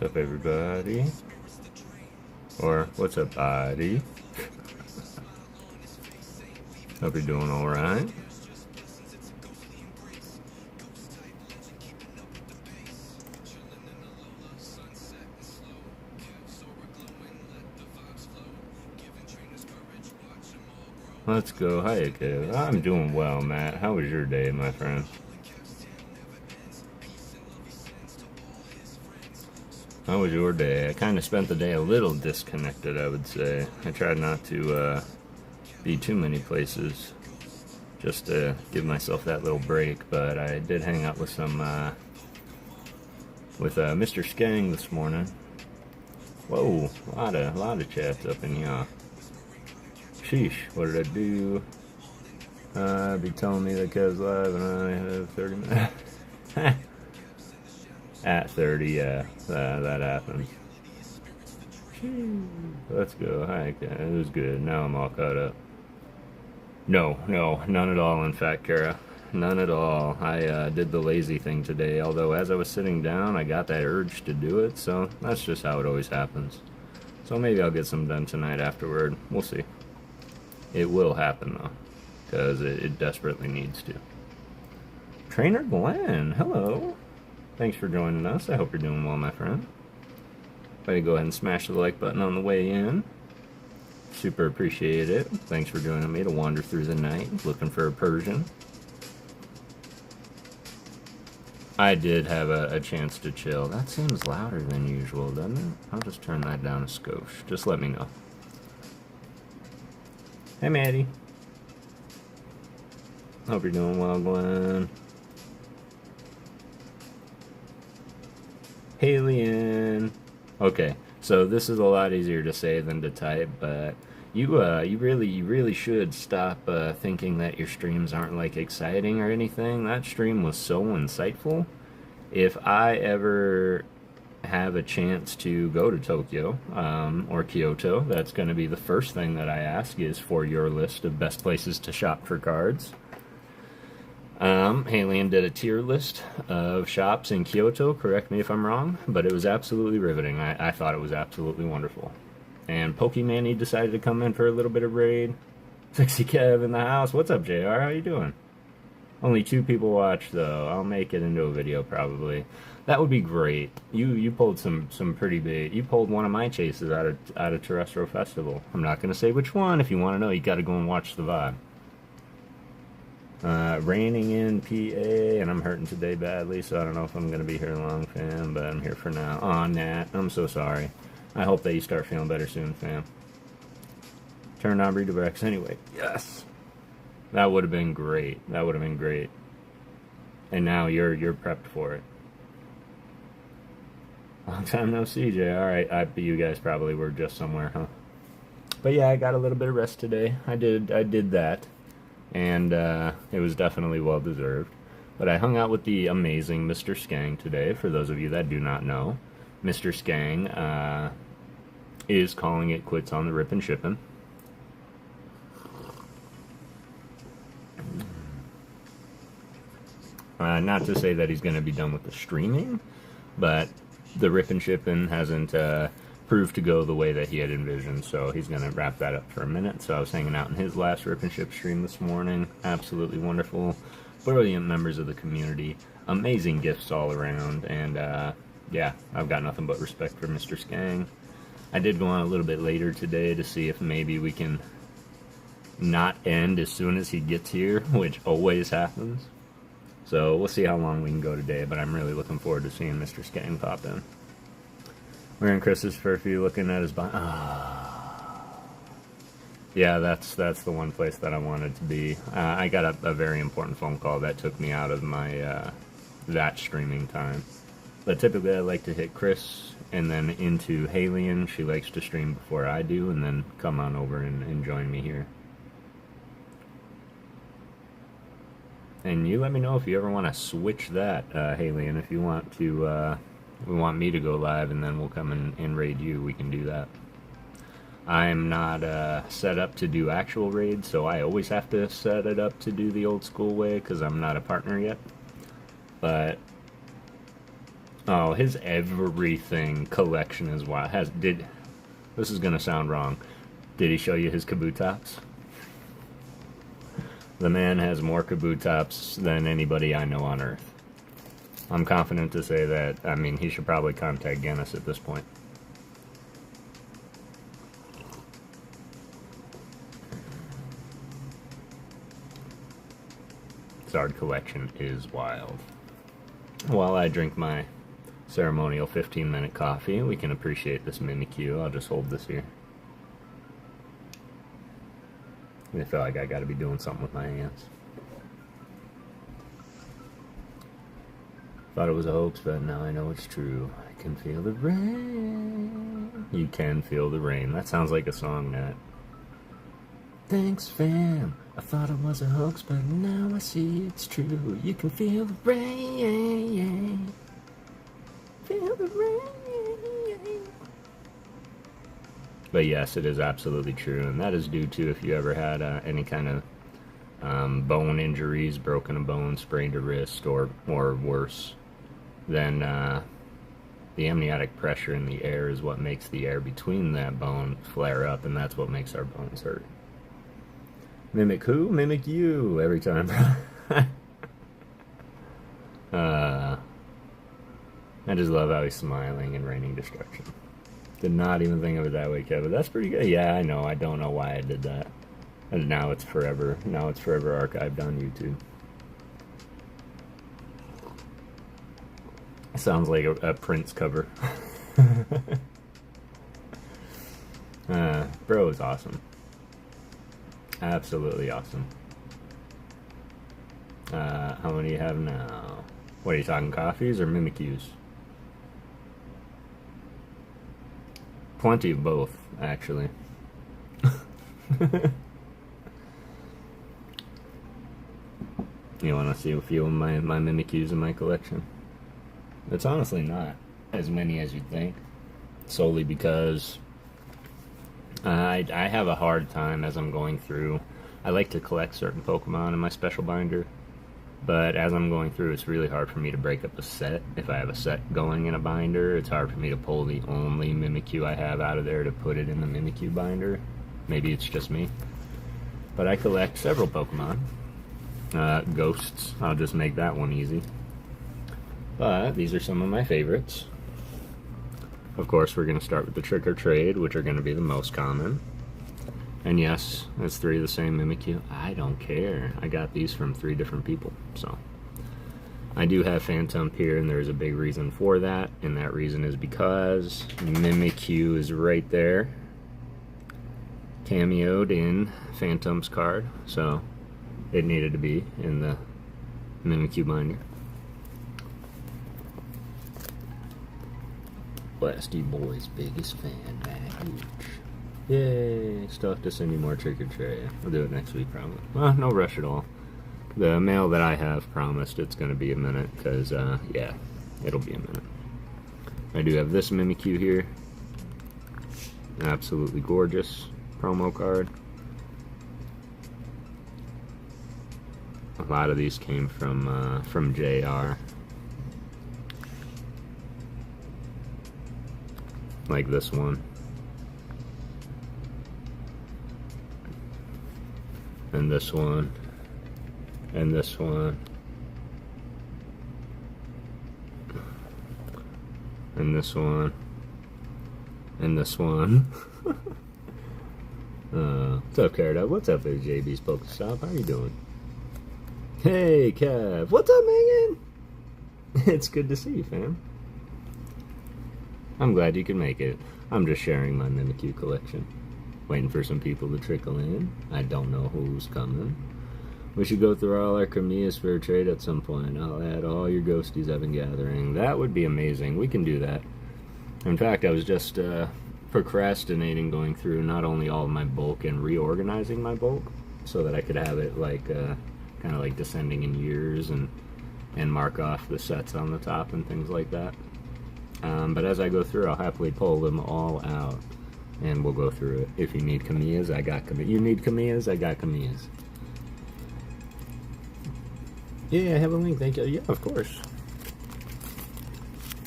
up, everybody? Or, what's up, buddy? Hope you're doing alright. Let's go. Hiya, Kev. I'm doing well, Matt. How was your day, my friend? How was your day? I kind of spent the day a little disconnected, I would say. I tried not to be too many places, just to give myself that little break, but I did hang out with some, Mr. Skang this morning. Whoa, a lot of chats up in here. Sheesh, what did I do? Be telling me that Kev's live and I have 30 minutes. At 30, yeah, that happens. Let's go. Hi, it was good. Now I'm all caught up. No, none at all, in fact, Kara. None at all. I did the lazy thing today, although as I was sitting down, I got that urge to do it, so that's just how it always happens. So maybe I'll get some done tonight afterward. We'll see. It will happen, though, because it desperately needs to. Trainer Glenn, hello. Thanks for joining us. I hope you're doing well, my friend. Better go ahead and smash the like button on the way in. Super appreciate it. Thanks for joining me to wander through the night, looking for a Persian. I did have a chance to chill. That seems louder than usual, doesn't it? I'll just turn that down a skosh. Just let me know. Hey, Maddie. Hope you're doing well, Glenn. Alien. Okay, so this is a lot easier to say than to type, but you really should stop thinking that your streams aren't like exciting or anything. That stream was so insightful. If I ever have a chance to go to Tokyo or Kyoto, that's going to be the first thing that I ask is for your list of best places to shop for cards. Halian did a tier list of shops in Kyoto, correct me if I'm wrong, but it was absolutely riveting. I thought it was absolutely wonderful. And Pokemon, he decided to come in for a little bit of raid. Sexy Kev in the house. What's up, JR? How you doing? Only 2 people watch, though. I'll make it into a video, probably. That would be great. You pulled some pretty big... You pulled one of my chases out of Terrestrial Festival. I'm not going to say which one. If you want to know, you got to go and watch the VOD. Raining in PA, and I'm hurting today badly, so I don't know if I'm going to be here long, fam, but I'm here for now. Aw, Nat, I'm so sorry. I hope that you start feeling better soon, fam. Turned on redirects anyway. Yes! That would have been great. That would have been great. And now you're prepped for it. Long time no see, JR. You guys probably were just somewhere, huh? But yeah, I got a little bit of rest today. I did that. And it was definitely well-deserved. But I hung out with the amazing Mr. Skang today. For those of you that do not know, Mr. Skang is calling it quits on the rip and shipping. Not to say that he's going to be done with the streaming, but the rip and shipping hasn't proved to go the way that he had envisioned, so he's going to wrap that up for a minute. So I was hanging out in his last Rip and Ship stream this morning. Absolutely wonderful. Brilliant members of the community. Amazing gifts all around, and yeah, I've got nothing but respect for Mr. Skang. I did go on a little bit later today to see if maybe we can not end as soon as he gets here, which always happens. So we'll see how long we can go today, but I'm really looking forward to seeing Mr. Skang pop in. Wearing Chris's furfy, looking at his body. Yeah, that's the one place that I wanted to be. I got a very important phone call that took me out of my that streaming time. But typically I like to hit Chris and then into Halian. She likes to stream before I do, and then come on over and join me here. And you let me know if you ever want to switch that, Halian. If you want to, me to go live and then we'll come and raid you, we can do that. I'm not set up to do actual raids, so I always have to set it up to do the old school way because I'm not a partner yet. But Oh, his everything collection is wild. This is gonna sound wrong. Did he show you his Kabutops? The man has more Kabutops than anybody I know on Earth. I'm confident to say that. I mean, he should probably contact Guinness at this point. Zard collection is wild. While I drink my ceremonial 15-minute coffee, we can appreciate this Mimikyu. I'll just hold this here. I feel like I gotta be doing something with my hands. Thought it was a hoax, but now I know it's true. I can feel the rain. You can feel the rain. That sounds like a song, Nat. Thanks, fam. I thought it was a hoax, but now I see it's true. You can feel the rain. Feel the rain. But yes, it is absolutely true, and that is due to if you ever had any kind of bone injuries, broken a bone, sprained a wrist, or worse, then the amniotic pressure in the air is what makes the air between that bone flare up, and that's what makes our bones hurt. Mimic who? Mimic you every time. I just love how he's smiling and raining destruction. Did not even think of it that way, Kevin. That's pretty good. Yeah, I know. I don't know why I did that. And now it's forever. Now it's forever archived on YouTube. Sounds like a Prince cover. Bro is awesome. Absolutely awesome. How many do you have now? What are you talking, coffees or Mimikyus? Plenty of both, actually. You want to see a few of my Mimikyus in my collection? It's honestly not as many as you'd think, solely because I have a hard time as I'm going through. I like to collect certain Pokemon in my special binder, but as I'm going through, it's really hard for me to break up a set. If I have a set going in a binder, it's hard for me to pull the only Mimikyu I have out of there to put it in the Mimikyu binder. Maybe it's just me. But I collect several Pokemon. Ghosts, I'll just make that one easy. But these are some of my favorites. Of course, we're going to start with the Trick or Trade, which are going to be the most common. And yes, it's 3 of the same Mimikyu. I don't care. I got these from 3 different people, so. I do have Phantump here, and there's a big reason for that. And that reason is because Mimikyu is right there, cameoed in Phantump's card, so it needed to be in the Mimikyu binder. Blasty Boy's biggest fan, man. Yay! Still have to send you more Trick or Trade. We'll do it next week, probably. Well, no rush at all. The mail that I have promised it's going to be a minute, because, yeah, it'll be a minute. I do have this Mimikyu here. Absolutely gorgeous promo card. A lot of these came from JR. Like this one. And this one. And this one. And this one. And this one. What's up, Carrot? What's up, JB's Pokestop? How you doing? Hey, Kev. What's up, Megan? It's good to see you, fam. I'm glad you can make it. I'm just sharing my Mimikyu collection. Waiting for some people to trickle in. I don't know who's coming. We should go through all our Camillas for a trade at some point. I'll add all your ghosties I've been gathering. That would be amazing. We can do that. In fact, I was just procrastinating going through not only all of my bulk and reorganizing my bulk so that I could have it like kind of like descending in years and mark off the sets on the top and things like that. But as I go through, I'll happily pull them all out, and we'll go through it. If you need Camillas, I got Camillas. You need Camillas, I got Camillas. Yeah, I have a link. Thank you. Yeah, of course.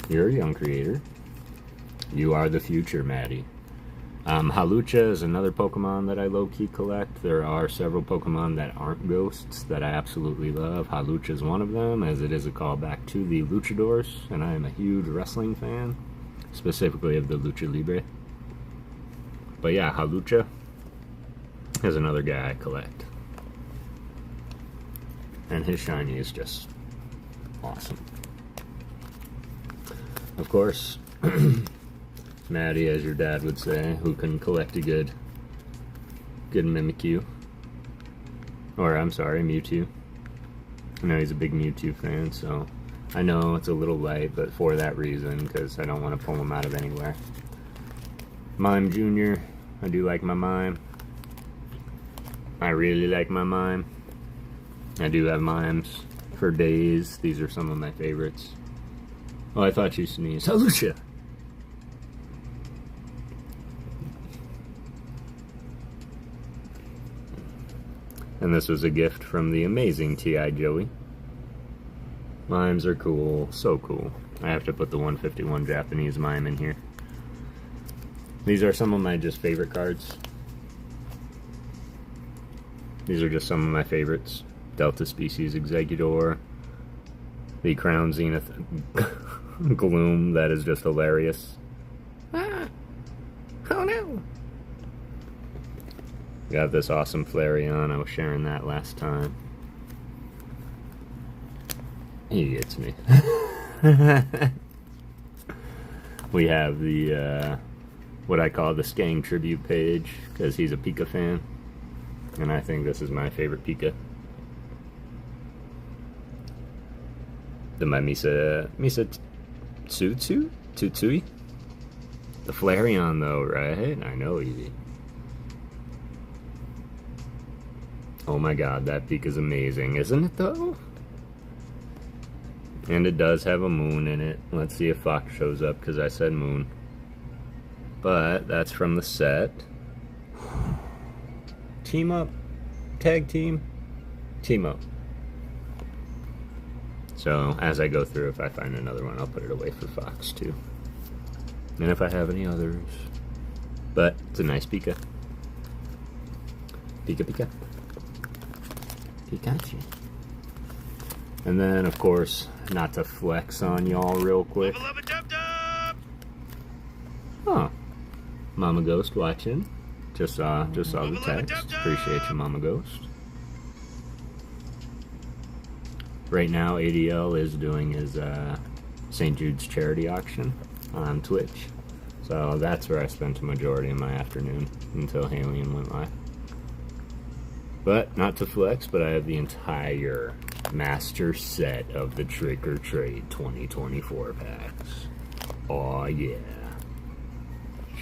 You're a young creator. You are the future, Maddie. Halucha is another Pokemon that I low-key collect. There are several Pokemon that aren't ghosts that I absolutely love. Halucha is one of them, as it is a callback to the Luchadors, and I am a huge wrestling fan, specifically of the Lucha Libre. But yeah, Halucha is another guy I collect. And his shiny is just awesome. Of course, Maddie, as your dad would say, who can collect a good Mimikyu. Or, I'm sorry, Mewtwo. I know he's a big Mewtwo fan, so I know it's a little light, but for that reason, because I don't want to pull him out of anywhere. Mime Jr., I do like my Mime. I really like my Mime. I do have Mimes for days. These are some of my favorites. Oh, I thought you sneezed. Halucha! And this was a gift from the amazing T.I. Joey. Mimes are cool. So cool. I have to put the 151 Japanese mime in here. These are some of my just favorite cards. These are just some of my favorites. Delta Species Executor. The Crown Zenith Gloom. That is just hilarious. Ah! Oh no! Got this awesome Flareon. I was sharing that last time. He gets me. We have the, what I call the Skang tribute page, because he's a Pika fan. And I think this is my favorite Pika. The Misa Tutsui? The Flareon though, right? I know, easy. Oh my god, that peak is amazing, isn't it though? And it does have a moon in it. Let's see if Fox shows up, because I said moon. But that's from the set. Team up. Tag team. Team up. So, as I go through, if I find another one, I'll put it away for Fox too. And if I have any others. But, it's a nice Pika. Pika Pika. Pikachu. And then, of course, not to flex on y'all real quick. Huh. Mama Ghost watching. Just saw the text. Appreciate you, Mama Ghost. Right now, ADL is doing his St. Jude's charity auction on Twitch. So that's where I spent the majority of my afternoon until Halion went live. But, not to flex, but I have the entire master set of the Trick or Trade 2024 packs. Aw, yeah.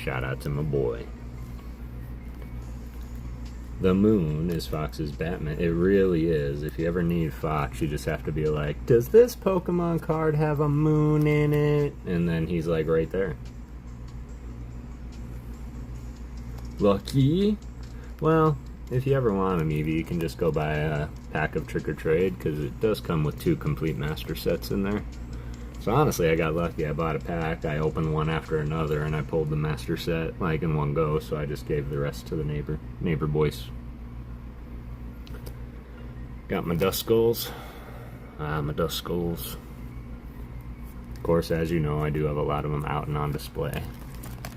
Shout out to my boy. The moon is Fox's Batman. It really is. If you ever need Fox, you just have to be like, does this Pokemon card have a moon in it? And then he's like right there. Lucky? Well, if you ever want them, Eevee, you can just go buy a pack of Trick or Trade, because it does come with 2 complete master sets in there. So honestly, I got lucky. I bought a pack, I opened one after another, and I pulled the master set like in one go, so I just gave the rest to the neighbor boys. Got my Duskulls. My Duskulls. Of course, as you know, I do have a lot of them out and on display.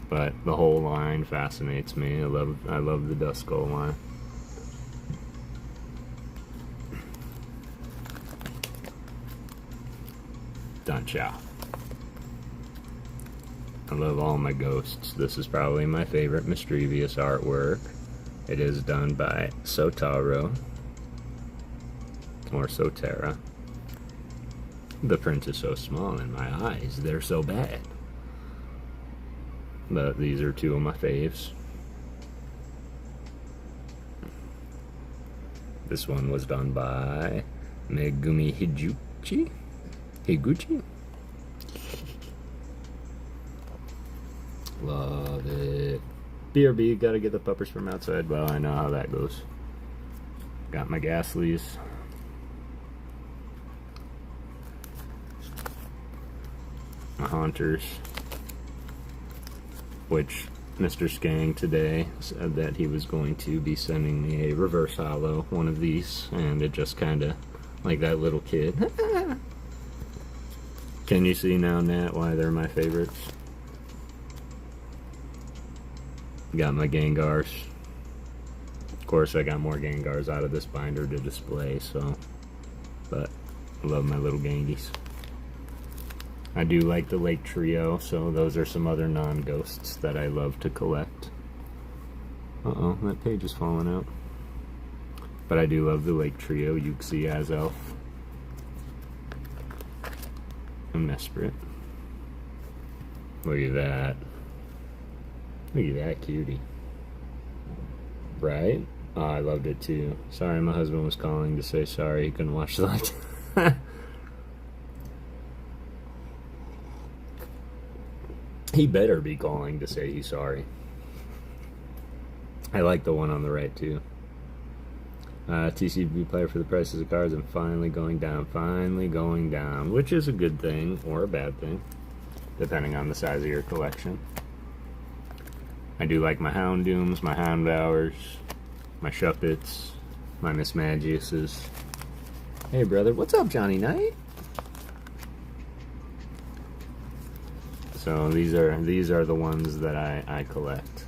But the whole line fascinates me. I love the Duskull line. Dunchow. I love all my ghosts. This is probably my favorite Mischievous artwork. It is done by Sotaro. Or Sotera. The print is so small in my eyes, they're so bad. But these are 2 of my faves. This one was done by Megumi Higuchi? Love it. BRB, gotta get the puppers from outside. Well, I know how that goes. Got my my Haunters, which Mr. Skang today said that he was going to be sending me a reverse holo, one of these, and it just kind of, like that little kid. Can you see now, Nat, why they're my favorites? Got my Gengars. Of course, I got more Gengars out of this binder to display, so, but I love my little Gengies. I do like the Lake Trio, so those are some other non-ghosts that I love to collect. Uh-oh, that page is falling out. But I do love the Lake Trio, Yuxi, Azelf, and Mesprit. Look at that. Look at that cutie. Right? Oh, I loved it too. Sorry, my husband was calling to say sorry he couldn't watch the live. He better be calling to say he's sorry. I like the one on the right too. TCB player for the prices of cards and finally going down, which is a good thing or a bad thing, depending on the size of your collection. I do like my Houndooms, my Houndowers, my Shuppets, my Miss Magiuses. Hey brother, what's up, Johnny Knight? So these are the ones that I collect.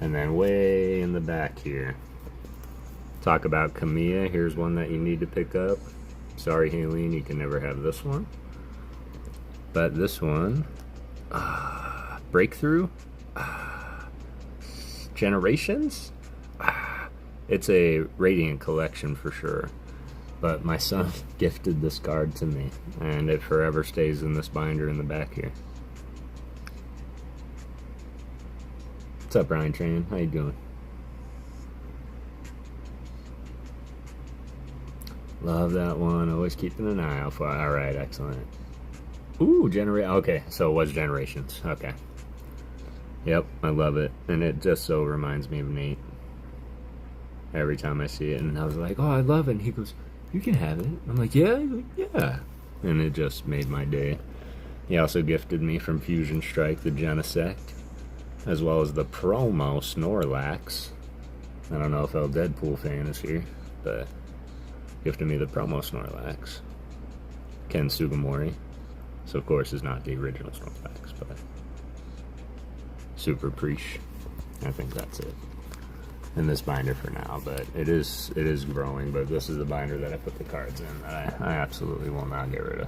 And then way in the back here, talk about Kamiya. Here's one that you need to pick up. Sorry, Haleen, you can never have this one. But this one, Breakthrough, Generations. It's a Radiant collection for sure. But my son gifted this card to me, and it forever stays in this binder in the back here. What's up, Brian Tran? How you doing? Love that one. Always keeping an eye out for it. Alright, excellent. Ooh, okay, so it was Generations. Okay. Yep, I love it. And it just so reminds me of Nate. Every time I see it. And I was like, oh, I love it. And he goes, you can have it. I'm like, yeah? He's like, yeah. And it just made my day. He also gifted me from Fusion Strike the Genesect, as well as the promo Snorlax. I don't know if El Deadpool fan is here, but gifted me the promo Snorlax. Ken Sugimori. So of course it's not the original Snorlax, but super preach. I think that's it. In this binder for now, but it is growing, but this is the binder that I put the cards in that I absolutely will not get rid of.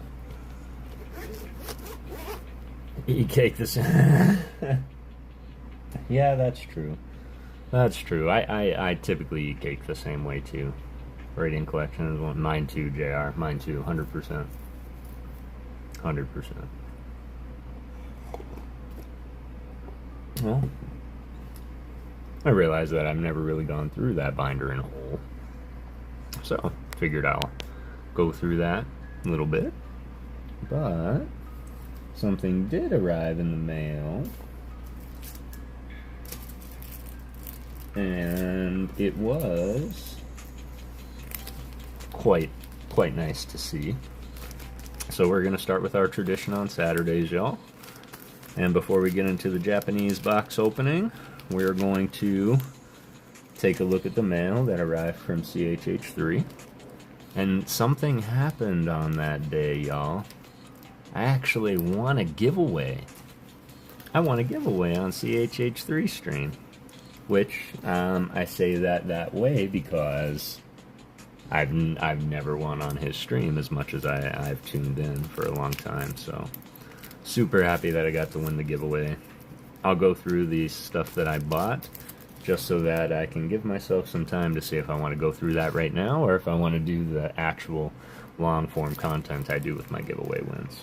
Eat cake this Yeah, that's true. That's true. I typically eat cake the same way too. Radiant collection is one. Mine too, JR. Mine too, 100%. 100%. Well, I realize that I've never really gone through that binder in a whole. So, figured I'll go through that a little bit. But something did arrive in the mail. And it was quite nice to see. So we're going to start with our tradition on Saturdays, y'all. And before we get into the Japanese box opening, we're going to take a look at the mail that arrived from CHH3. And something happened on that day, y'all. I actually won a giveaway. I won a giveaway on CHH3 stream. Which, I say that way because I've never won on his stream as much as I've tuned in for a long time, so super happy that I got to win the giveaway. I'll go through the stuff that I bought just so that I can give myself some time to see if I want to go through that right now or if I want to do the actual long form content I do with my giveaway wins.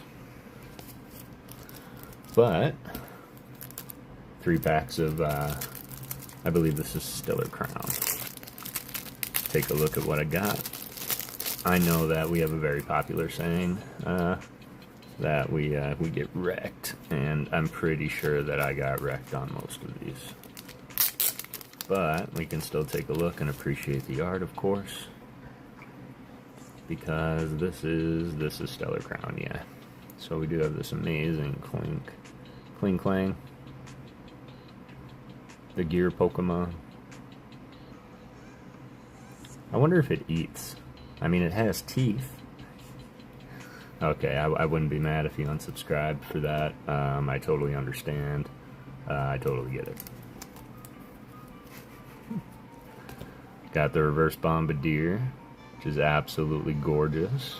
But 3 packs of I believe this is Stellar Crown. Take a look at what I got. I know that we have a very popular saying that we get wrecked, and I'm pretty sure that I got wrecked on most of these. But we can still take a look and appreciate the art, of course, because this is Stellar Crown, yeah. So we do have this amazing Cling Clang. The gear Pokemon. I wonder if it eats. I mean, it has teeth. Okay, I wouldn't be mad if you unsubscribed for that. I totally understand. I totally get it. Got the reverse Bombardier, which is absolutely gorgeous.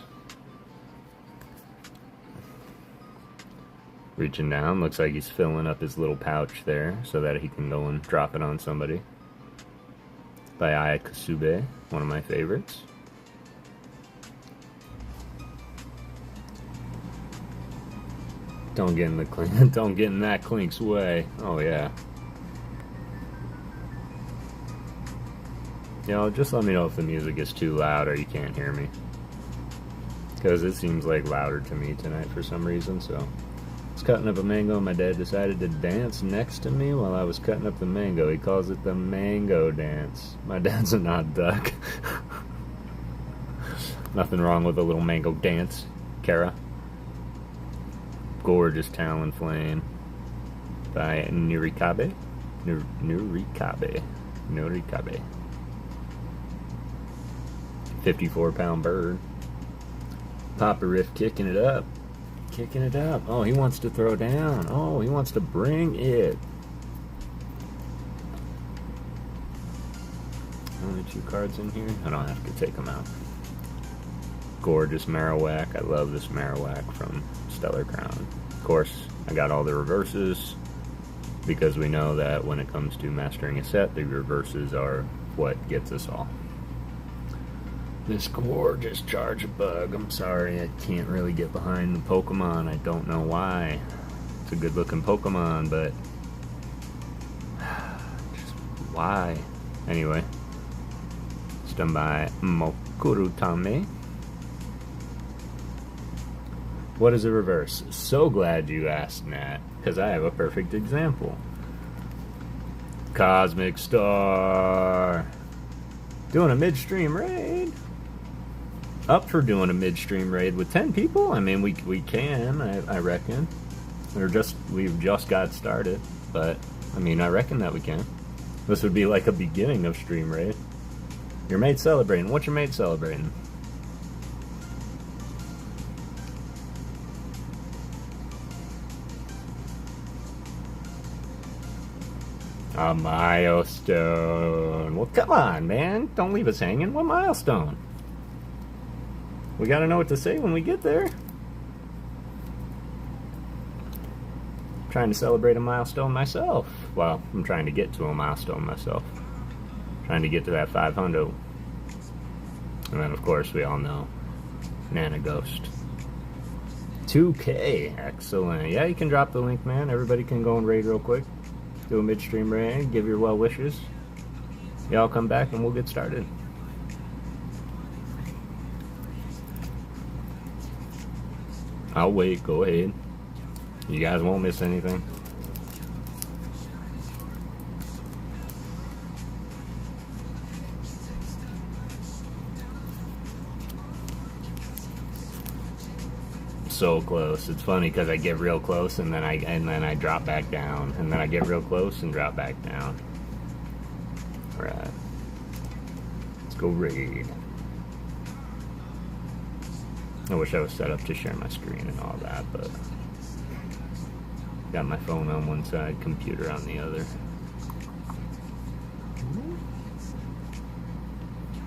Reaching down, looks like he's filling up his little pouch there so that he can go and drop it on somebody. By Ayakasube, one of my favorites. Don't get in the don't get in that Clink's way. Oh yeah. You know, just let me know if the music is too loud or you can't hear me. Because it seems like louder to me tonight for some reason, so. I was cutting up a mango and my dad decided to dance next to me while I was cutting up the mango. He calls it the mango dance. My dad's a not duck. Nothing wrong with a little mango dance, Kara. Gorgeous Talonflame by Nurikabe. Nurikabe. 54-pound bird. Papa Riff kicking it up. Kicking it up. Oh, he wants to throw down. Oh, he wants to bring it. Only 2 cards in here. I don't have to take them out. Gorgeous Marowak. I love this Marowak from Stellar Crown. Of course, I got all the reverses because we know that when it comes to mastering a set, the reverses are what gets us all. This gorgeous Charjabug. I'm sorry, I can't really get behind the Pokemon. I don't know why. It's a good looking Pokemon, but just why? Anyway, it's done by Mokurutame. What is a reverse? So glad you asked, Nat, because I have a perfect example. Cosmic Star. Doing a midstream raid. Up for doing a midstream raid with 10 people? I mean, we can, I reckon. We've just got started, but I mean, I reckon that we can. This would be like a beginning of stream raid. Your mate celebrating. What's your mate celebrating? A milestone. Well, come on, man. Don't leave us hanging. What milestone? We gotta know what to say when we get there. I'm trying to celebrate a milestone myself. Well, I'm trying to get to a milestone myself. Trying to get to that 500. And then, of course, we all know Nana Ghost. 2K. Excellent. Yeah, you can drop the link, man. Everybody can go and raid real quick. Do a midstream raid. Give your well wishes. Y'all come back and we'll get started. I'll wait. Go ahead. You guys won't miss anything. So close. It's funny because I get real close and then I drop back down, and then I get real close and drop back down. All right. Let's go raid. I wish I was set up to share my screen and all that, but got my phone on one side, computer on the other.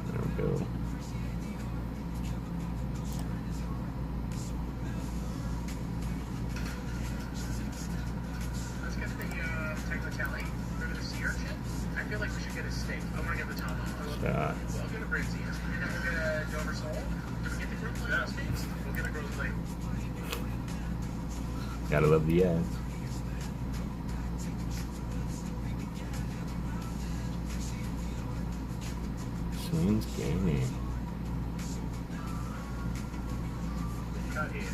There we go. Let's get the Tango Tally. Go to the sea urchin. I feel like we should get a steak. I want to get the top off. Well, I'll get a braised. And then we'll get a Dover sole. Can we get the group plate steaks? We'll get a grilled plate. Gotta love the ads. Swings Gaming. Cut in.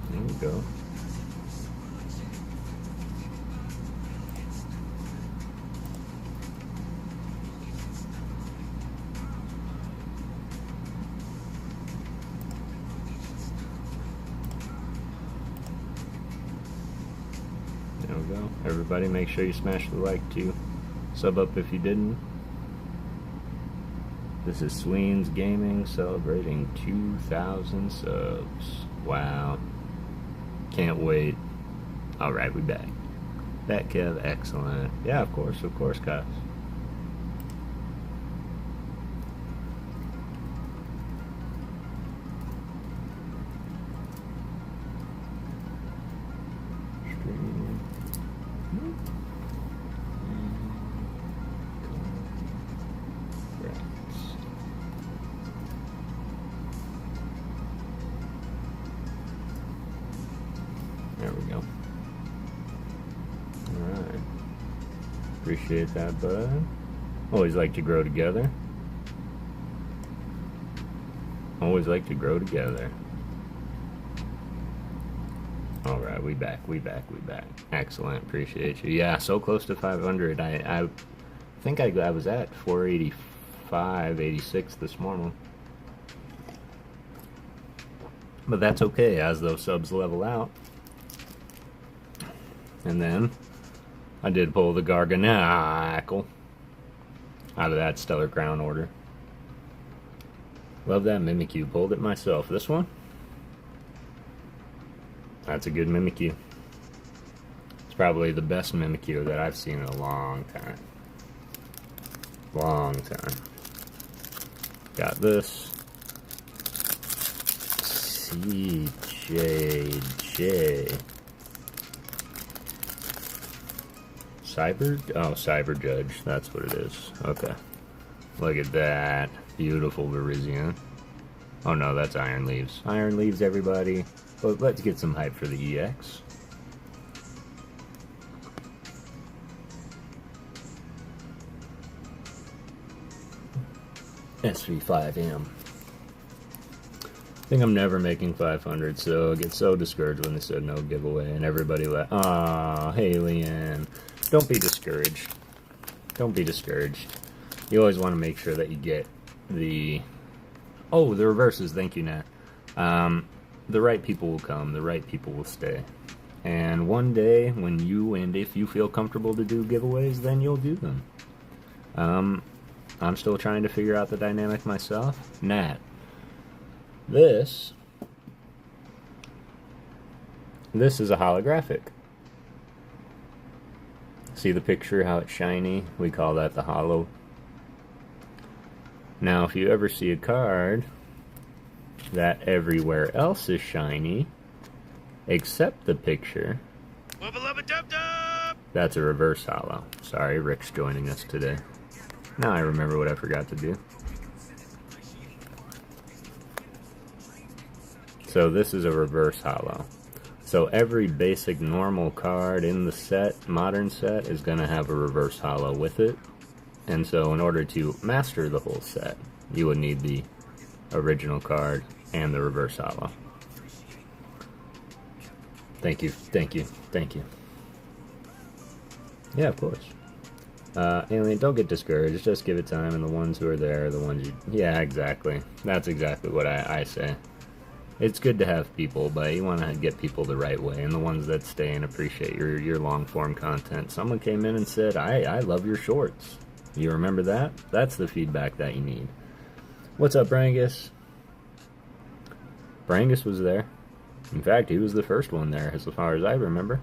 There we go. go. Everybody make sure you smash the like too. Sub up if you didn't. This is Sweens Gaming celebrating 2,000 subs. Wow. Can't wait. Alright, we back. Back, Kev. Excellent. Yeah, of course, guys. There we go. Alright. Appreciate that, bud. Always like to grow together. Always like to grow together. Alright, we back. Excellent, appreciate you. Yeah, so close to 500. I think I was at 485, 86 this morning. But that's okay, as those subs level out. And then I did pull the Garganackle out of that Stellar Crown order. Love that Mimikyu. Pulled it myself. This one? That's a good Mimikyu. It's probably the best Mimikyu that I've seen in a long time. Long time. Got this. CJJ. Cyber Judge. That's what it is. Okay. Look at that. Beautiful Virizion. Oh no, that's Iron Leaves. Iron Leaves, everybody. But let's get some hype for the EX. SV5M. I think I'm never making 500, so I get so discouraged when they said no giveaway, and everybody left. Aw, Haley-Ann. Don't be discouraged. Don't be discouraged. You always want to make sure that you get the... Oh, the reverses. Thank you, Nat. The right people will come. The right people will stay. And one day, when you and if you feel comfortable to do giveaways, then you'll do them. I'm still trying to figure out the dynamic myself. Nat. This is a holographic. See the picture, how it's shiny? We call that the holo. Now, if you ever see a card that everywhere else is shiny, except the picture, that's a reverse holo. Sorry, Rick's joining us today. Now I remember what I forgot to do. So this is a reverse holo. So every basic normal card in the set, modern set, is going to have a reverse holo with it. And so in order to master the whole set, you would need the original card and the reverse holo. Thank you, thank you, thank you. Yeah, of course. Alien, don't get discouraged, just give it time, and the ones who are there are the ones you... Yeah, exactly. That's exactly what I say. It's good to have people, but you want to get people the right way, and the ones that stay and appreciate your long-form content. Someone came in and said, I love your shorts. You remember that? That's the feedback that you need. What's up, Brangus? Brangus was there. In fact, he was the first one there, as far as I remember.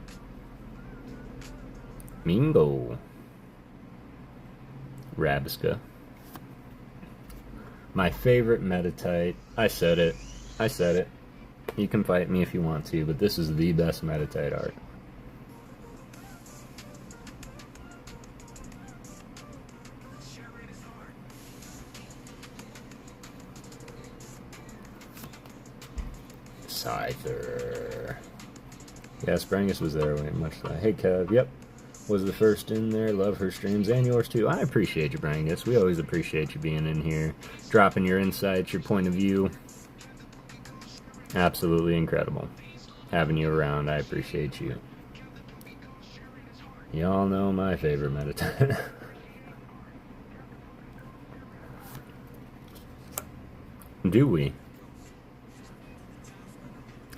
Mingo. Rabiska. My favorite Metatite. I said it. You can fight me if you want to, but this is the best Metatite art. Scyther. Yes, Brangus was there very much. Hey, Kev. Yep. Was the first in there. Love her streams and yours too. I appreciate you, Brangus. We always appreciate you being in here, dropping your insights, your point of view. Absolutely incredible having you around. I appreciate you. Y'all know my favorite Metatite. Do we?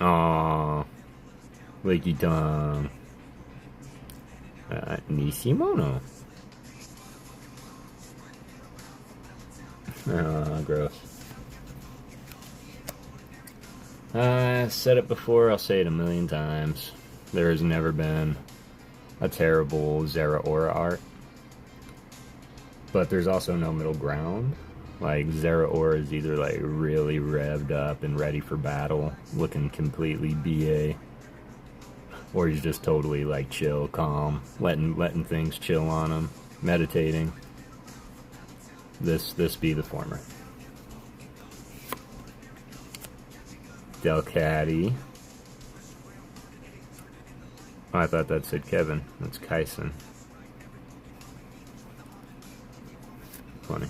Aww. Leaky Tom. got Nishimono. Oh, gross. I've said it before, I'll say it a million times. There has never been a terrible Zeraora art. But there's also no middle ground. Like, Zeraora is either, like, really revved up and ready for battle, looking completely BA. Or he's just totally, like, chill, calm, letting things chill on him, meditating. This be the former. Delcatty. Oh, I thought that said Kevin. That's Kyson. Funny.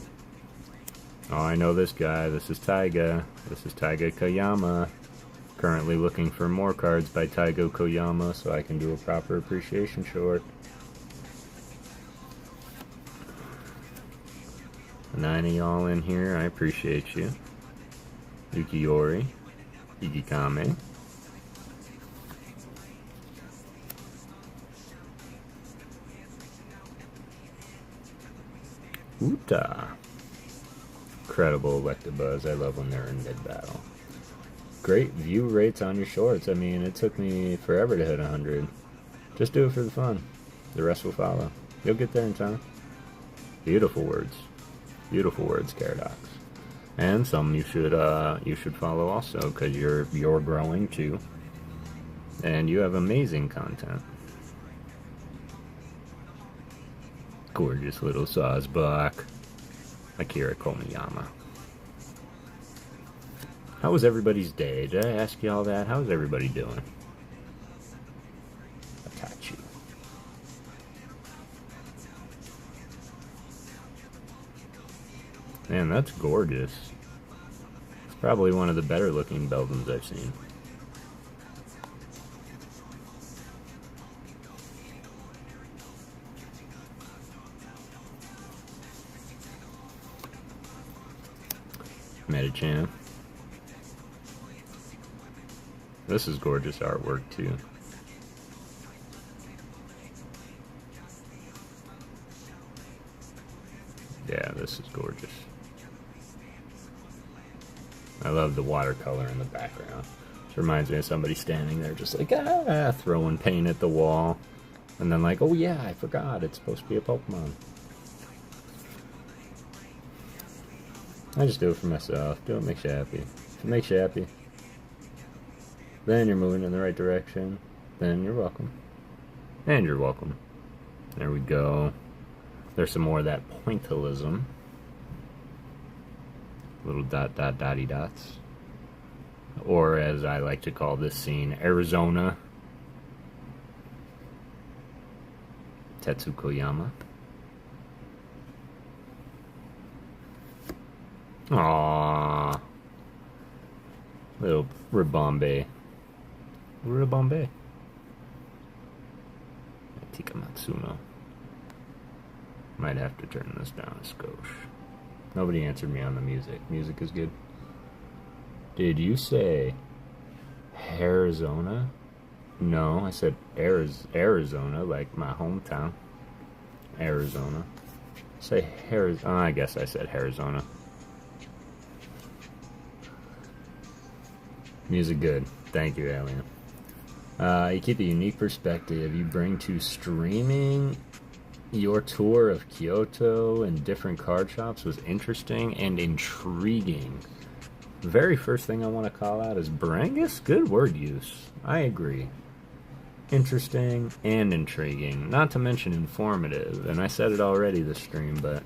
Oh, I know this guy. This is Taiga. This is Taiga Koyama. Currently looking for more cards by Taiga Koyama so I can do a proper appreciation short. 9 of y'all in here. I appreciate you. Yukiori. Igikame. Uta. Incredible Electabuzz. I love when they're in mid-battle. Great view rates on your shorts. I mean, it took me forever to hit 100. Just do it for the fun. The rest will follow. You'll get there in time. Beautiful words. Beautiful words, Caradox. And some you should follow also, because you're growing too. And you have amazing content. Gorgeous little Sawsbuck. Akira Komiyama. How was everybody's day? Did I ask you all that? How's everybody doing? Atachi. Man, that's gorgeous. It's probably one of the better looking Beldums I've seen. Metachan. This is gorgeous artwork too. Yeah, this is gorgeous. I love the watercolor in the background. This reminds me of somebody standing there just like, throwing paint at the wall. And then like, oh yeah, I forgot, it's supposed to be a Pokemon. I just do it for myself. Do what makes you happy. If it makes you happy, then you're moving in the right direction. Then you're welcome. And you're welcome. There we go. There's some more of that pointillism. Little dotty dots. Or as I like to call this scene, Arizona. Tetsukoyama. Aww. Little Ribombe. Ribombe. Tika Matsuno. Might have to turn this down a skosh. Nobody answered me on the music. Music is good. Did you say Arizona? No, I said Arizona, like my hometown. Arizona. Say Arizona. I guess I said Arizona. Music good. Thank you, Alien. You keep a unique perspective. You bring to streaming. Your tour of Kyoto and different card shops was interesting and intriguing. The very first thing I want to call out is Barangus. Good word use. I agree. Interesting and intriguing. Not to mention informative. And I said it already this stream, but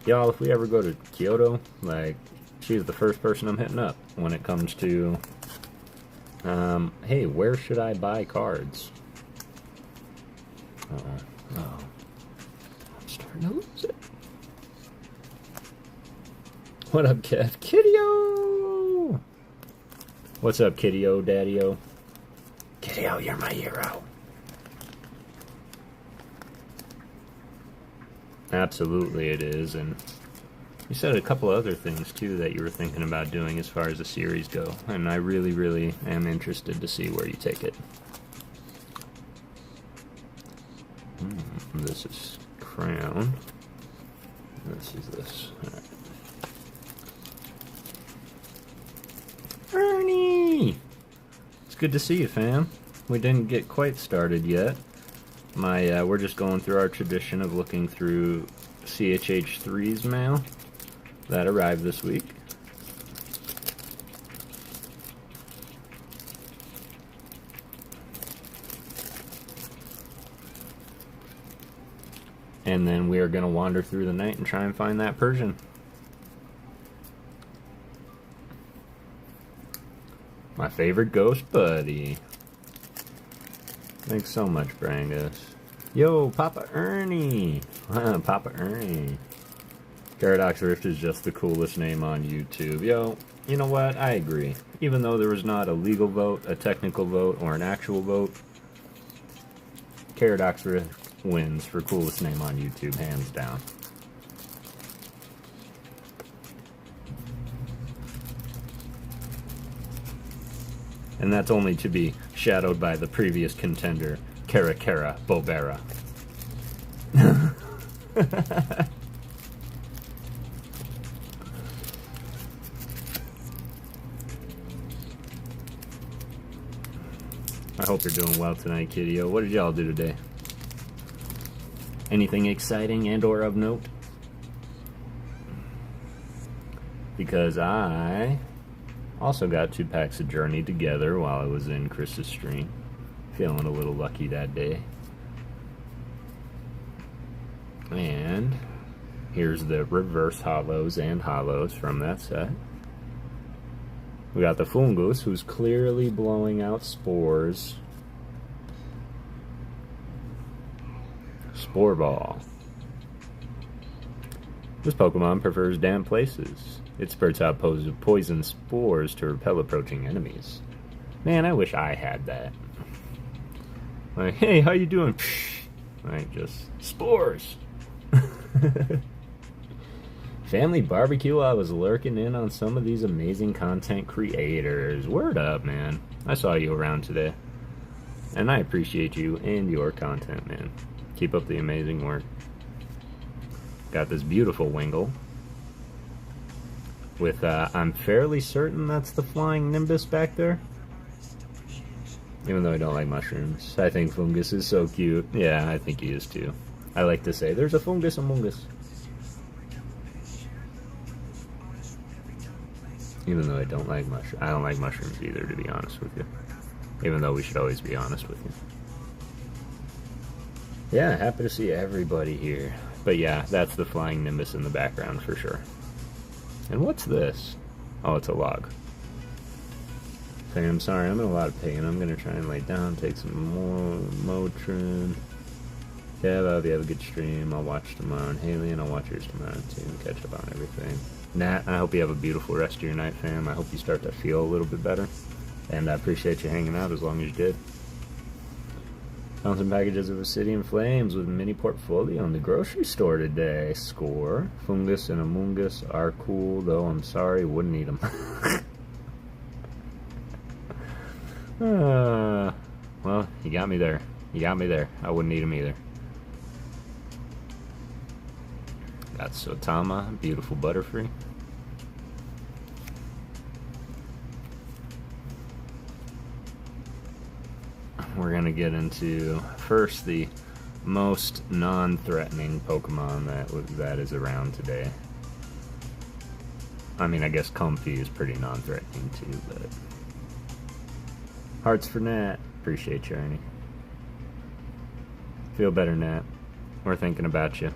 y'all, if we ever go to Kyoto, like, she's the first person I'm hitting up when it comes to, hey, where should I buy cards? Uh-oh. Uh-oh. I'm starting to lose it. What up, Kev? Kitty-o! What's up, Kitty-o, Daddy-o? Kitty-o, you're my hero. Absolutely it is, and you said a couple other things, too, that you were thinking about doing as far as the series go, and I really, really am interested to see where you take it. This is crown. This is this. All right. Ernie! It's good to see you, fam. We didn't get quite started yet. We're just going through our tradition of looking through CHH3's mail that arrived this week. And then we are going to wander through the night and try and find that Persian. My favorite ghost buddy. Thanks so much, Brangus. Yo, Papa Ernie. Papa Ernie. Paradox Rift is just the coolest name on YouTube. Yo, you know what? I agree. Even though there was not a legal vote, a technical vote, or an actual vote, Paradox Rift wins for coolest name on YouTube, hands down. And that's only to be shadowed by the previous contender, Kara Kara Bobera. I hope you're doing well tonight, kiddio. What did y'all do today? Anything exciting and or of note? Because I also got 2 packs of Journey together while I was in Chris's stream. Feeling a little lucky that day. And here's the reverse hollows and hollows from that set. We got the Fungus, who's clearly blowing out spores. Spore Ball. This Pokemon prefers damp places. It spurts out poison spores to repel approaching enemies. Man, I wish I had that. Like, hey, how you doing? Like, just spores. Family barbecue, I was lurking in on some of these amazing content creators. Word up, man. I saw you around today. And I appreciate you and your content, man. Keep up the amazing work. Got this beautiful Wingull. With, I'm fairly certain that's the flying Nimbus back there. Even though I don't like mushrooms. I think Fungus is so cute. Yeah, I think he is too. I like to say, there's a Fungus among us. Even though I don't like mushrooms. I don't like mushrooms either, to be honest with you. Even though we should always be honest with you. Yeah, happy to see everybody here. But yeah, that's the flying Nimbus in the background for sure. And what's this? Oh, it's a log. Okay, I'm sorry, I'm in a lot of pain. I'm gonna try and lay down, take some more Motrin. Yeah, Bob, you have a good stream. I'll watch tomorrow. And Haley, and I'll watch yours tomorrow too and catch up on everything. Nat, I hope you have a beautiful rest of your night, fam. I hope you start to feel a little bit better. And I appreciate you hanging out as long as you did. Found some packages of Obsidian Flames with a mini portfolio in the grocery store today. Score. Fungus and Amoongus are cool, though I'm sorry, wouldn't eat them. Well, you got me there. You got me there. I wouldn't eat them either. Got Sotama, beautiful Butterfree. We're gonna get into first the most non-threatening Pokemon that is around today. I mean, I guess Comfy is pretty non-threatening too, but hearts for Nat. Appreciate you, Ernie. Feel better, Nat. We're thinking about you.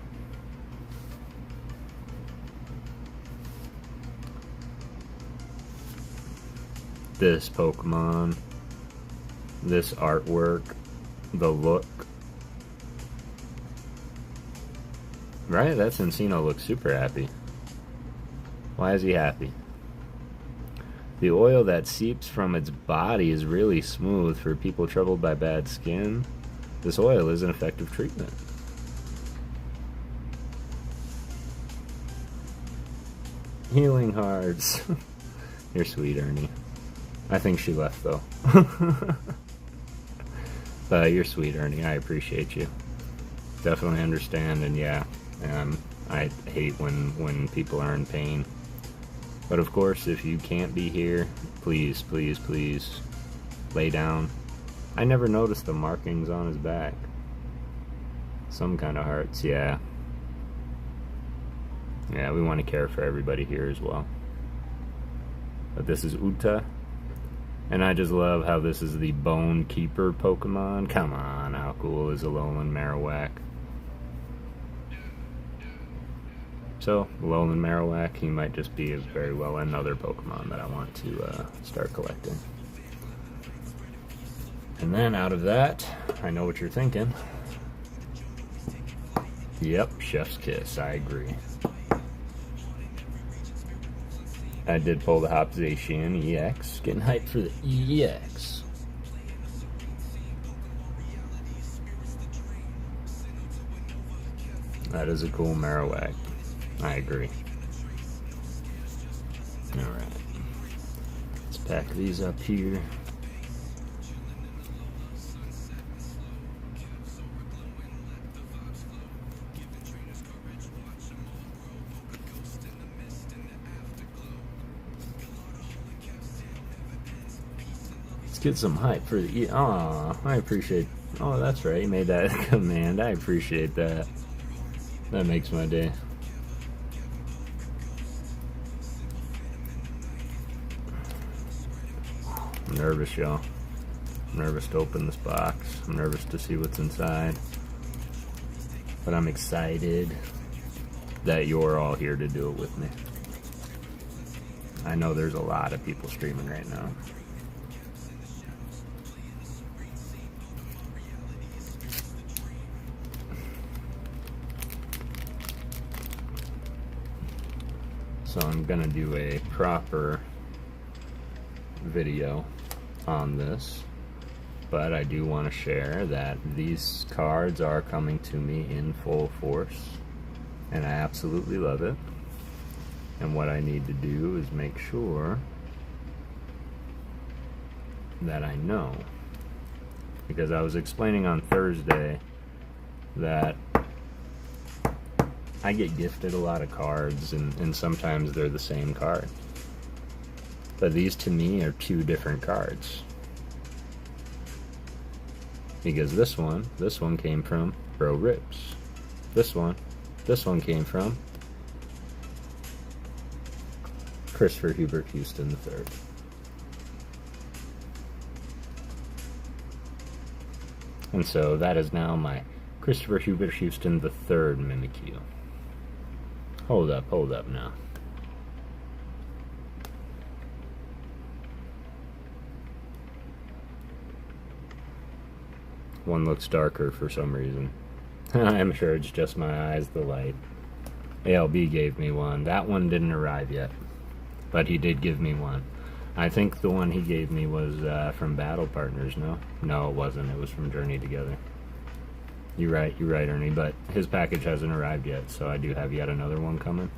This Pokemon, this artwork, the look. Right? That Encino looks super happy. Why is he happy? The oil that seeps from its body is really smooth for people troubled by bad skin. This oil is an effective treatment. Healing hearts. You're sweet, Ernie. I think she left, though. But you're sweet, Ernie. I appreciate you. definitely understand, and yeah, I hate when people are in pain. But of course, if you can't be here, please, please, please, lay down. I never noticed the markings on his back. Some kind of hearts, yeah. Yeah, we want to care for everybody here as well. But this is Uta. And I just love how this is the Bone Keeper Pokemon. Come on, how cool is Alolan Marowak? So, Alolan Marowak, he might just be very well another Pokemon that I want to start collecting. And then out of that, I know what you're thinking. Yep, Chef's Kiss, I agree. I did pull the Hopzation EX. Getting hyped for the EX. That is a cool Marowak. I agree. Alright. Let's pack these up here. Get some hype for the I appreciate. Oh, that's right, you made that command. I appreciate that. That makes my day. I'm nervous, y'all. I'm nervous to open this box. I'm nervous to see what's inside. But I'm excited that you're all here to do it with me. I know there's a lot of people streaming right now. So I'm gonna do a proper video on this, but I do want to share that these cards are coming to me in full force, and I absolutely love it. And what I need to do is make sure that I know, because I was explaining on Thursday that I get gifted a lot of cards, and sometimes they're the same card. But these to me are two different cards. Because this one came from Bro Rips. This one came from Christopher Hubert Houston III. And so that is now my Christopher Hubert Houston III Mimikyu. Hold up now. One looks darker for some reason. I'm sure it's just my eyes, the light. ALB gave me one. That one didn't arrive yet, but he did give me one. I think the one he gave me was from Battle Partners, no? No, it wasn't. It was from Journey Together. You're right, Ernie, but his package hasn't arrived yet, so I do have yet another one coming.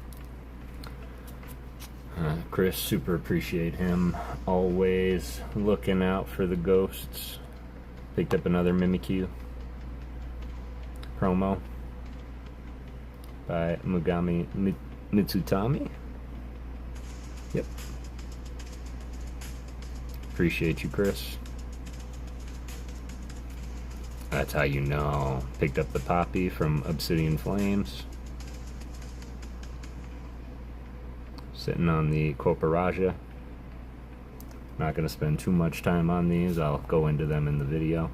Chris, super appreciate him. Always looking out for the ghosts. Picked up another Mimikyu promo by Mugami Mitsutami. Yep. Appreciate you, Chris. That's how you know. Picked up the Poppy from Obsidian Flames. Sitting on the Corporaja. Not going to spend too much time on these. I'll go into them in the video.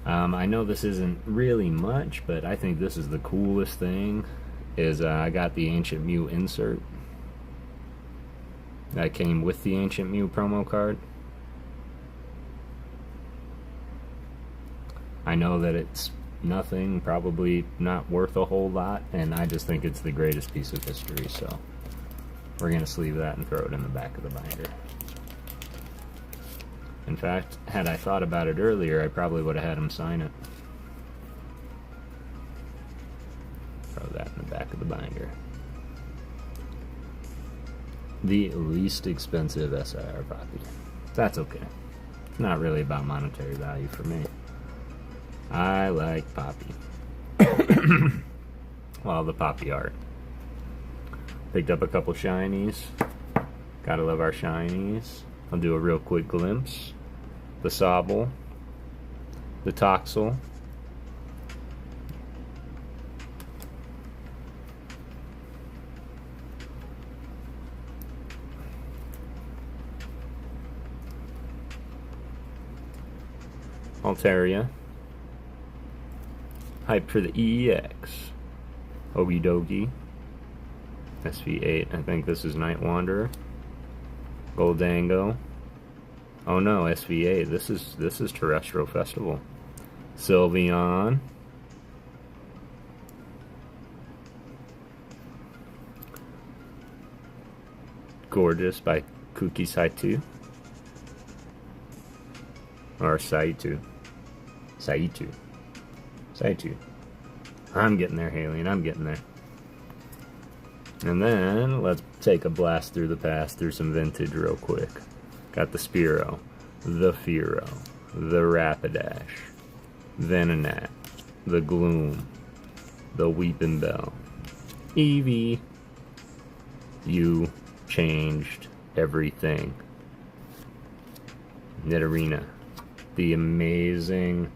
I know this isn't really much, but I think this is the coolest thing. Is I got the Ancient Mew insert. That came with the Ancient Mew promo card. I know that it's nothing, probably not worth a whole lot, and I just think it's the greatest piece of history, so we're going to sleeve that and throw it in the back of the binder. In fact, had I thought about it earlier, I probably would have had him sign it. Throw that in the back of the binder. The least expensive SIR Poppy. That's okay. It's not really about monetary value for me. I like Poppy. Well, the Poppy art. Picked up a couple shinies. Gotta love our shinies. I'll do a real quick glimpse. The Sobble. The Toxel. Altaria. Hype for the EX. Okie dokie. SV8. I think this is Night Wanderer. Goldango. Oh no, SV8. This is Terrestrial Festival. Sylveon. Gorgeous by Kuki Saitu. Or Saitu. Saitu. I'm getting there, Haley, I'm getting there. And then, let's take a blast through the past, through some vintage real quick. Got the Spearow, the Fearow, the Rapidash, Venonat, the Gloom, the Weeping Bell. Eevee, you changed everything. Nidorina, the amazing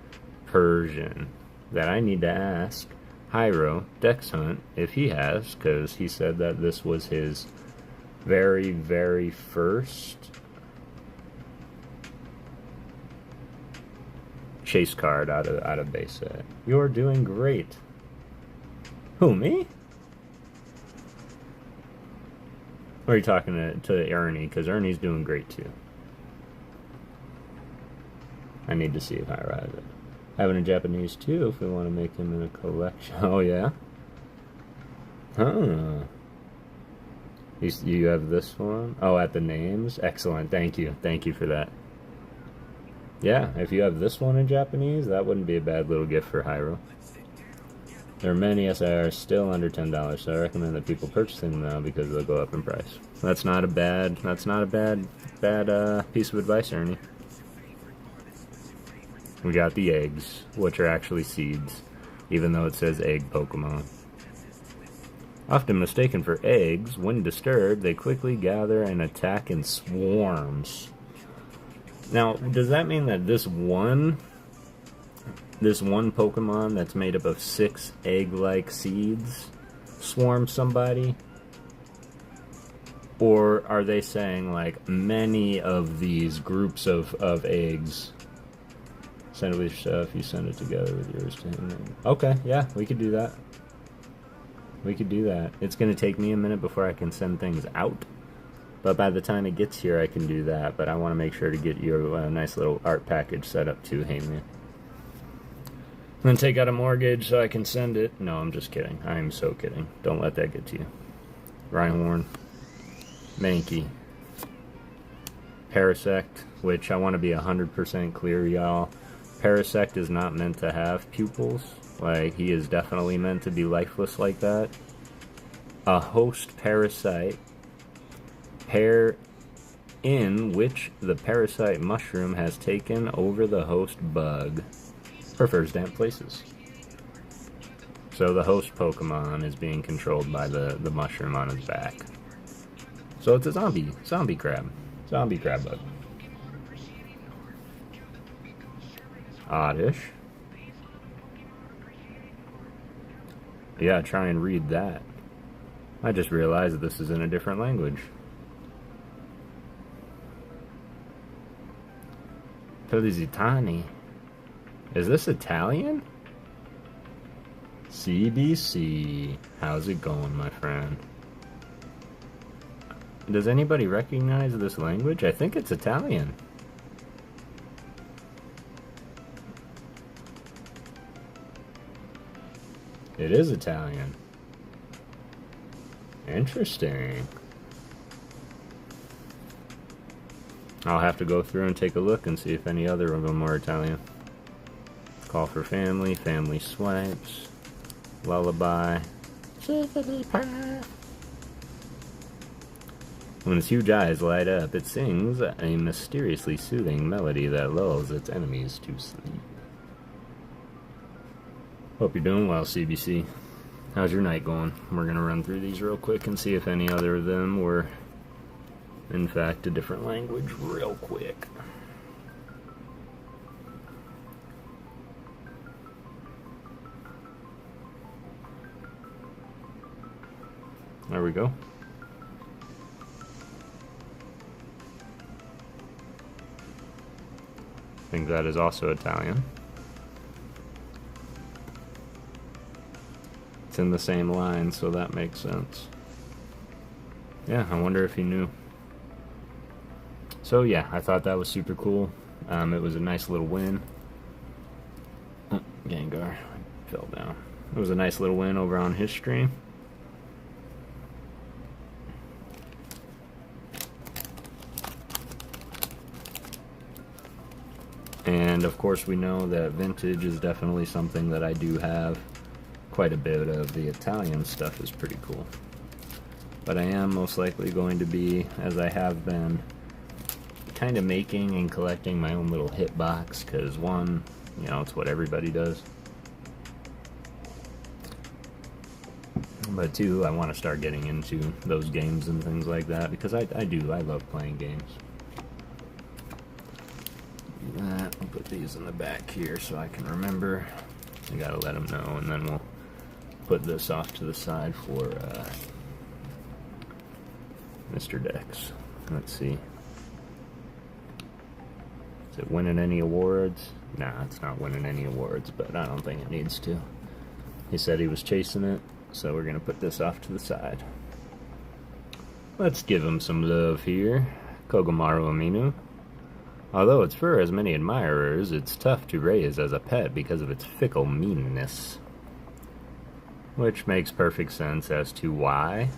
Persian that I need to ask Hyro Dex Hunt if he has, because he said that this was his very, very first chase card out of base set. You're doing great. Who, me? Or are you talking to Ernie? Because Ernie's doing great too. I need to see if Hyro has it. Having a Japanese too, if we want to make him in a collection. Oh yeah? Huh. You have this one? Oh, at the names? Excellent. Thank you. Thank you for that. Yeah, if you have this one in Japanese, that wouldn't be a bad little gift for Hyro. There are many SIRs still under $10, so I recommend that people purchase them now because they'll go up in price. That's not a bad piece of advice, Ernie. We got the eggs, which are actually seeds, even though it says egg Pokemon. Often mistaken for eggs, when disturbed, they quickly gather and attack in swarms. Now, does that mean that this one Pokemon that's made up of 6 egg-like seeds swarms somebody? Or are they saying, like, many of these groups of eggs? Send it with yourself, you send it together with yours to him. Okay, yeah, we could do that. We could do that. It's going to take me a minute before I can send things out. But by the time it gets here, I can do that. But I want to make sure to get you a nice little art package set up too, Heyman. Then take out a mortgage so I can send it. No, I'm just kidding. I am so kidding. Don't let that get to you. Rhyhorn. Mankey. Parasect, which I want to be 100% clear, y'all. Parasect is not meant to have pupils. Like, he is definitely meant to be lifeless like that. A host parasite, pair in which the parasite mushroom has taken over the host bug, prefers damp places. So the host Pokemon is being controlled by the mushroom on his back. So it's a zombie crab bug. Oddish. Yeah, try and read that. I just realized that this is in a different language. Pelizitani. Is this Italian? CBC. How's it going, my friend? Does anybody recognize this language? I think it's Italian. It is Italian. Interesting. I'll have to go through and take a look and see if any other of them are Italian. Call for family, family swipes, lullaby. When its huge eyes light up, it sings a mysteriously soothing melody that lulls its enemies to sleep. Hope you're doing well, CBC. How's your night going? We're going to run through these real quick and see if any other of them were, in fact, a different language real quick. There we go. I think that is also Italian. It's in the same line, so that makes sense. Yeah, I wonder if he knew. So yeah, I thought that was super cool. It was a nice little win. Oh, Gengar fell down. It was a nice little win over on his stream. And of course we know that vintage is definitely something that I do have. Quite a bit of the Italian stuff is pretty cool. But I am most likely going to be, as I have been, kind of making and collecting my own little hit box, because one, you know, it's what everybody does. But two, I want to start getting into those games and things like that, because I love playing games. Do that. I'll put these in the back here so I can remember. I gotta let them know, and then we'll put this off to the side for Mr. Dex. Let's see. Is it winning any awards? Nah, it's not winning any awards, but I don't think it needs to. He said he was chasing it, so we're gonna put this off to the side. Let's give him some love here. Kogamaru Aminu. Although its fur has many admirers, it's tough to raise as a pet because of its fickle meanness. Which makes perfect sense as to why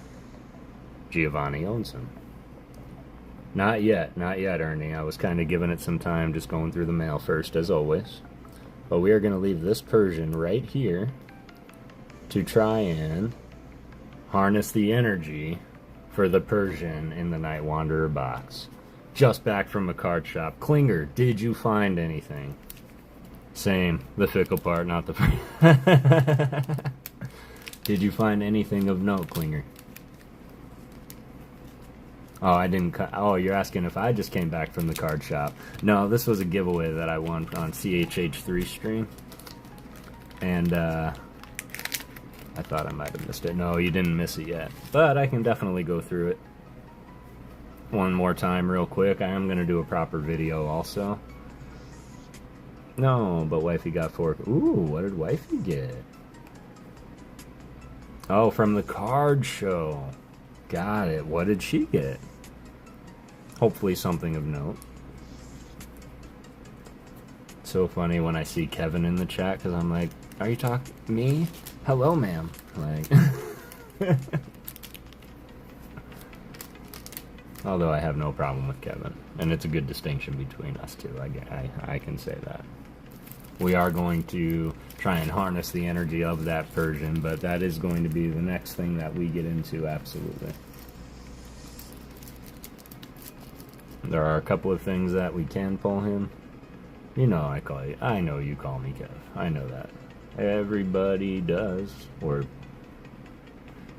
Giovanni owns him. Not yet, Ernie. I was kind of giving it some time, just going through the mail first, as always. But we are going to leave this Persian right here to try and harness the energy for the Persian in the Night Wanderer box. Just back from a card shop. Klinger, did you find anything? Same. The fickle part, not the... Did you find anything of note, Klinger? Oh, I didn't... Oh, you're asking if I just came back from the card shop. No, this was a giveaway that I won on CHH3 stream. And, I thought I might have missed it. No, you didn't miss it yet. But I can definitely go through it one more time real quick. I am going to do a proper video also. No, but wifey got 4. Ooh, what did wifey get? Oh, from the card show. Got it. What did she get? Hopefully something of note. So funny when I see Kevin in the chat, because I'm like, are you talking to me? Hello, ma'am. Like... Although I have no problem with Kevin. And it's a good distinction between us two. I can say that. We are going to try and harness the energy of that Persian, but that is going to be the next thing that we get into, absolutely. There are a couple of things that we can pull him. You know I call you. I know you call me Kev. I know that. Everybody does. Or...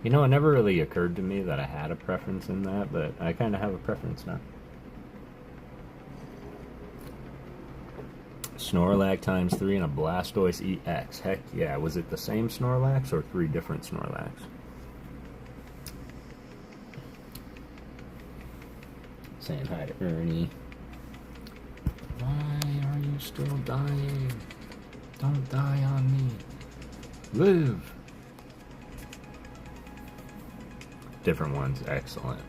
You know, it never really occurred to me that I had a preference in that, but I kind of have a preference now. Snorlax times 3 and a Blastoise EX. Heck yeah. Was it the same Snorlax or 3 different Snorlax? Saying hi to Ernie. Why are you still dying? Don't die on me. Live! Different ones, excellent.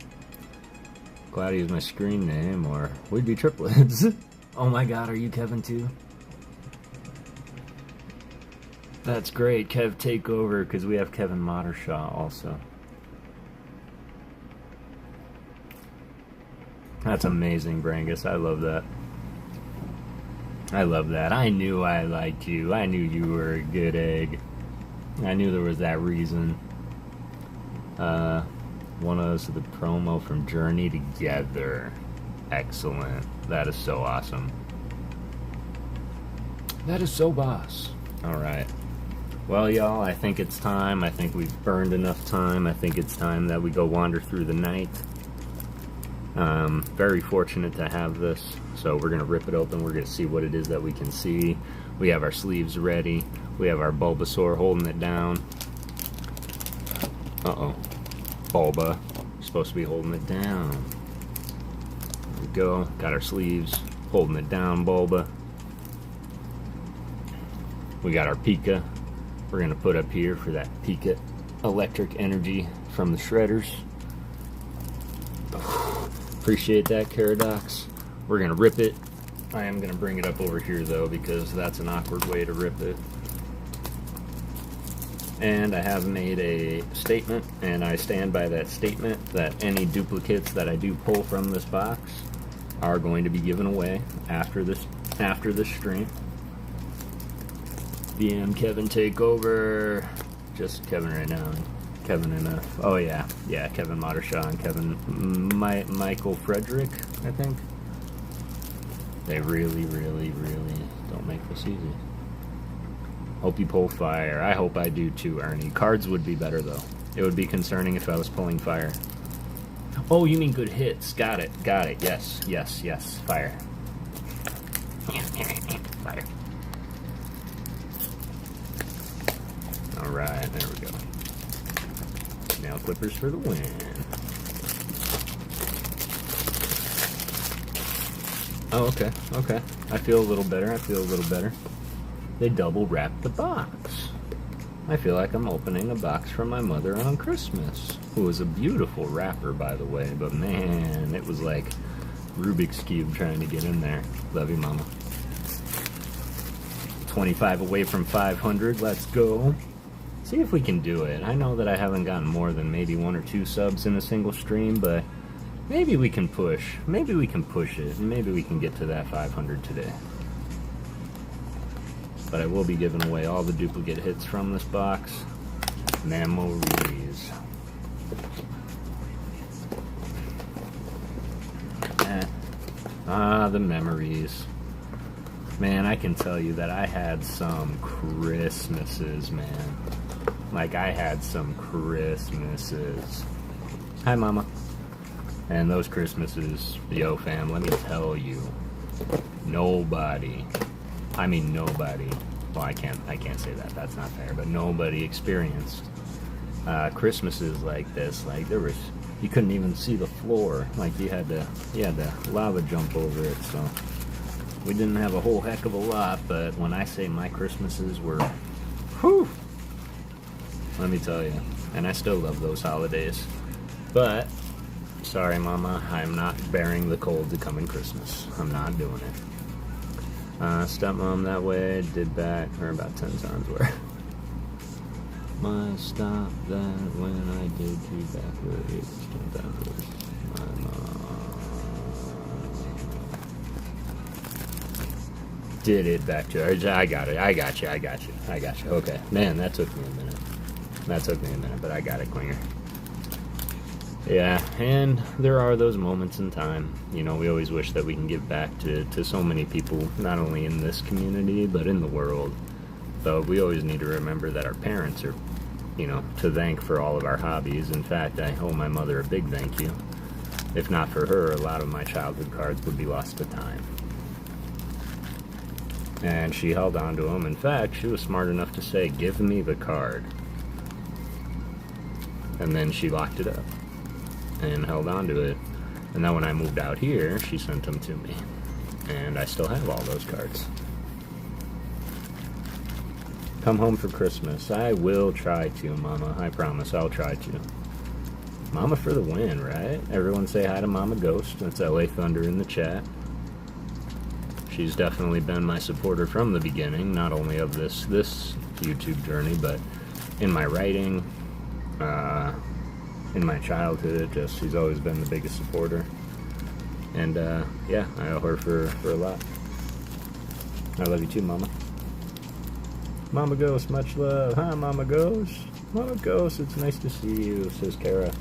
Glad to use my screen name, or we'd be triplets. Oh my god, are you Kevin too? That's great, Kev Takeover, because we have Kevin Mottershaw also. That's amazing, Brangus. I love that. I love that. I knew I liked you. I knew you were a good egg. I knew there was that reason. One of us, the promo from Journey together. Excellent. That is so awesome. That is so boss. Alright. Well, y'all, I think it's time. I think we've burned enough time. I think it's time that we go wander through the night. Very fortunate to have this. So we're going to rip it open. We're going to see what it is that we can see. We have our sleeves ready. We have our Bulbasaur holding it down. Uh-oh. Bulba. Supposed to be holding it down. There we go. Got our sleeves. Holding it down, Bulba. We got our Pika. We're going to put up here for that Pika electric energy from the shredders. Appreciate that, Caradox. We're going to rip it. I am going to bring it up over here, though, because that's an awkward way to rip it. And I have made a statement, and I stand by that statement, that any duplicates that I do pull from this box are going to be given away after this stream. DM Kevin take over. Just Kevin right now. Kevin and oh yeah, Kevin Mottershaw and Kevin Michael Frederick, I think. They really don't make this easy. Hope you pull fire. I hope I do too, Ernie. Cards would be better though. It would be concerning if I was pulling fire. Oh, you mean good hits. Got it. Yes. Fire. Fire. Alright, there we go. Nail clippers for the win. Oh, okay. I feel a little better. They double wrapped the box. I feel like I'm opening a box from my mother on Christmas, who was a beautiful wrapper, by the way, but man, it was like Rubik's Cube trying to get in there. Love you, Mama. 25 away from 500, let's go. See if we can do it. I know that I haven't gotten more than maybe 1 or 2 subs in a single stream, but maybe we can push. Maybe we can push it, and maybe we can get to that 500 today. But I will be giving away all the duplicate hits from this box. Memories. The memories. Man, I can tell you that I had some Christmases, man. Like, I had some Christmases. Hi, Mama. And those Christmases, yo, fam, let me tell you, nobody, well, I can't say that, that's not fair, but nobody experienced Christmases like this. Like, you couldn't even see the floor. Like, you had to lava jump over it, so we didn't have a whole heck of a lot, but when I say my Christmases were, whew, let me tell you, and I still love those holidays, but sorry, Mama, I'm not bearing the cold to come in Christmas. I'm not doing it. Stepmom that way did back her about 10 times where. My stop that when I did do back her 10 times worse. My mom did it back to her. I got you. Okay. Man, that took me a minute, but I got it, Klinger. Yeah, and there are those moments in time. You know, we always wish that we can give back to so many people, not only in this community, but in the world. But we always need to remember that our parents are, you know, to thank for all of our hobbies. In fact, I owe my mother a big thank you. If not for her, a lot of my childhood cards would be lost to time. And she held on to them. In fact, she was smart enough to say, "Give me the card." And then she locked it up and held on to it. And then when I moved out here, she sent them to me. And I still have all those cards. Come home for Christmas. I will try to, Mama. I promise I'll try to. Mama for the win, right? Everyone say hi to Mama Ghost. That's LA Thunder in the chat. She's definitely been my supporter from the beginning, not only of this YouTube journey, but in my writing, in my childhood. Just, she's always been the biggest supporter. And yeah, I owe her for a lot. I love you too, Mama. Mama Ghost, much love. Hi, Mama Ghost. Mama Ghost, it's nice to see you, says Kara.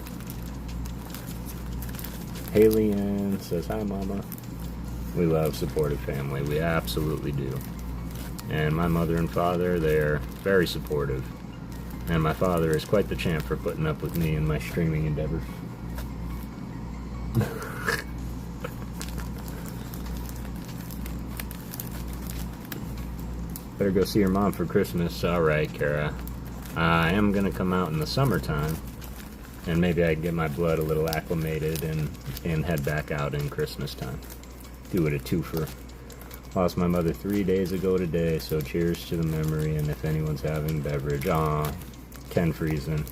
Haley says, hi, Mama. We love supportive family. We absolutely do. And my mother and father, they're very supportive. And my father is quite the champ for putting up with me and my streaming endeavors. Better go see your mom for Christmas. Alright, Kara. I am going to come out in the summertime. And maybe I can get my blood a little acclimated and head back out in Christmas time. Do it a twofer. Lost my mother 3 days ago today, so cheers to the memory, and if anyone's having beverage, Ken Friesen.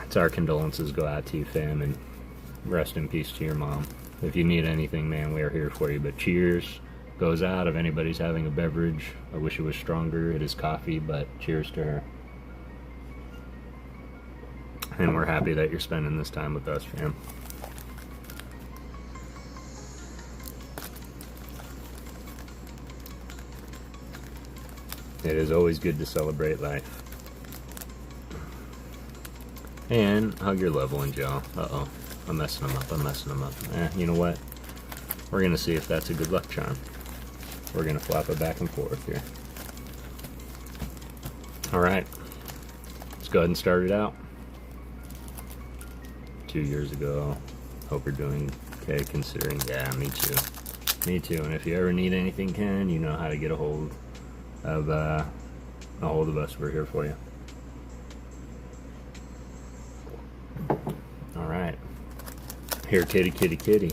It's our condolences go out to you, fam, and rest in peace to your mom. If you need anything, man, we are here for you, but cheers goes out if anybody's having a beverage. I wish it was stronger. It is coffee, but cheers to her. And we're happy that you're spending this time with us, fam. It is always good to celebrate life. And hug your loved ones, y'all. Uh-oh. I'm messing them up. You know what? We're going to see if that's a good luck charm. We're going to flop it back and forth here. Alright. Let's go ahead and start it out. 2 years ago. Hope you're doing okay, considering. Yeah, me too. Me too. And if you ever need anything, Ken, you know how to get a hold of us. We're here for you. Alright. Here, kitty, kitty, kitty.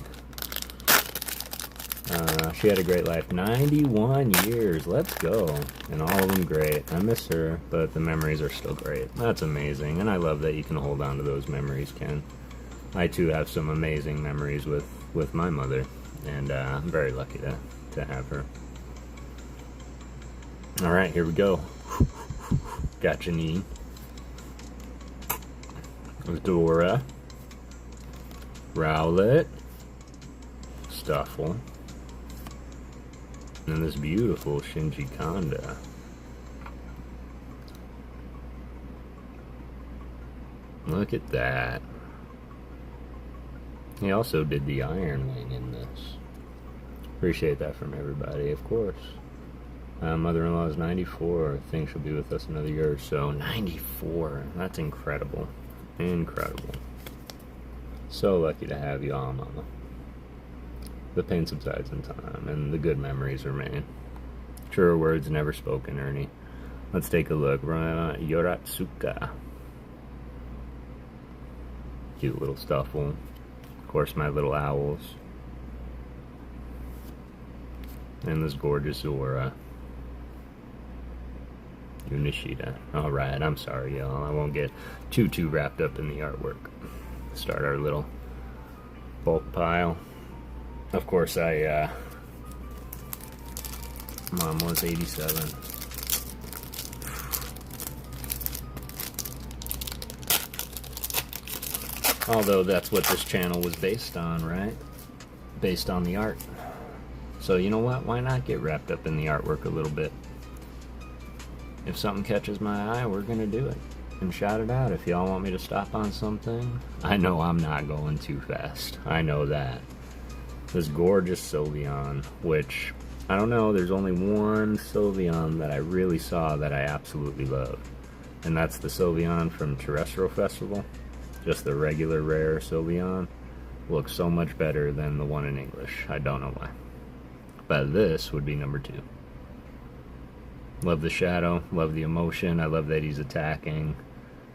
She had a great life. 91 years. Let's go. And all of them great. I miss her, but the memories are still great. That's amazing. And I love that you can hold on to those memories, Ken. I too have some amazing memories with my mother. And I'm very lucky to have her. Alright, here we go. Got Janine. Dora. Rowlet. Stuffle. And this beautiful Shinji Kanda. Look at that. He also did the Iron Wing in this. Appreciate that from everybody, of course. Mother-in-law is 94. I think she'll be with us another year or so. 94. That's incredible. Incredible. So lucky to have you all, Mama. The pain subsides in time, and the good memories remain. Truer words never spoken, Ernie. Let's take a look. Yoratsuka. Cute little Stuffle. Of course, my little owls. And this gorgeous Zora. Unishida. Alright, I'm sorry, y'all. I won't get too wrapped up in the artwork. Start our little bulk pile. Of course, Mom was 87. Although that's what this channel was based on, right? Based on the art. So you know what? Why not get wrapped up in the artwork a little bit? If something catches my eye, we're gonna do it. And shout it out if y'all want me to stop on something. I know I'm not going too fast. I know that. This gorgeous Sylveon, which, I don't know, there's only one Sylveon that I really saw that I absolutely love. And that's the Sylveon from Terrestrial Festival. Just the regular rare Sylveon. Looks so much better than the one in English. I don't know why. But this would be number 2. Love the shadow, love the emotion, I love that he's attacking.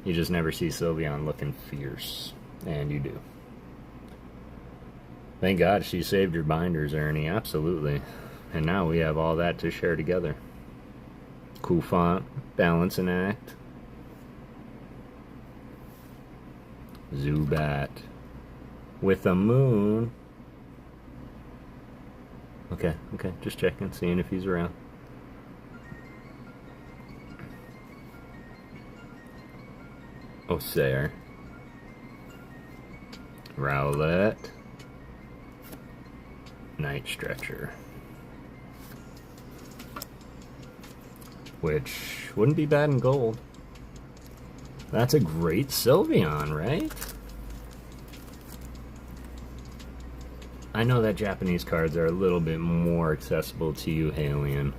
You just never see Sylveon looking fierce. And you do. Thank God she saved your binders, Ernie. Absolutely. And now we have all that to share together. Cool font. Balance and act. Zubat. With a moon. Okay. Just checking, seeing if he's around. Osair. Rowlet. Night Stretcher. Which wouldn't be bad in gold. That's a great Sylveon, right? I know that Japanese cards are a little bit more accessible to you, Halion.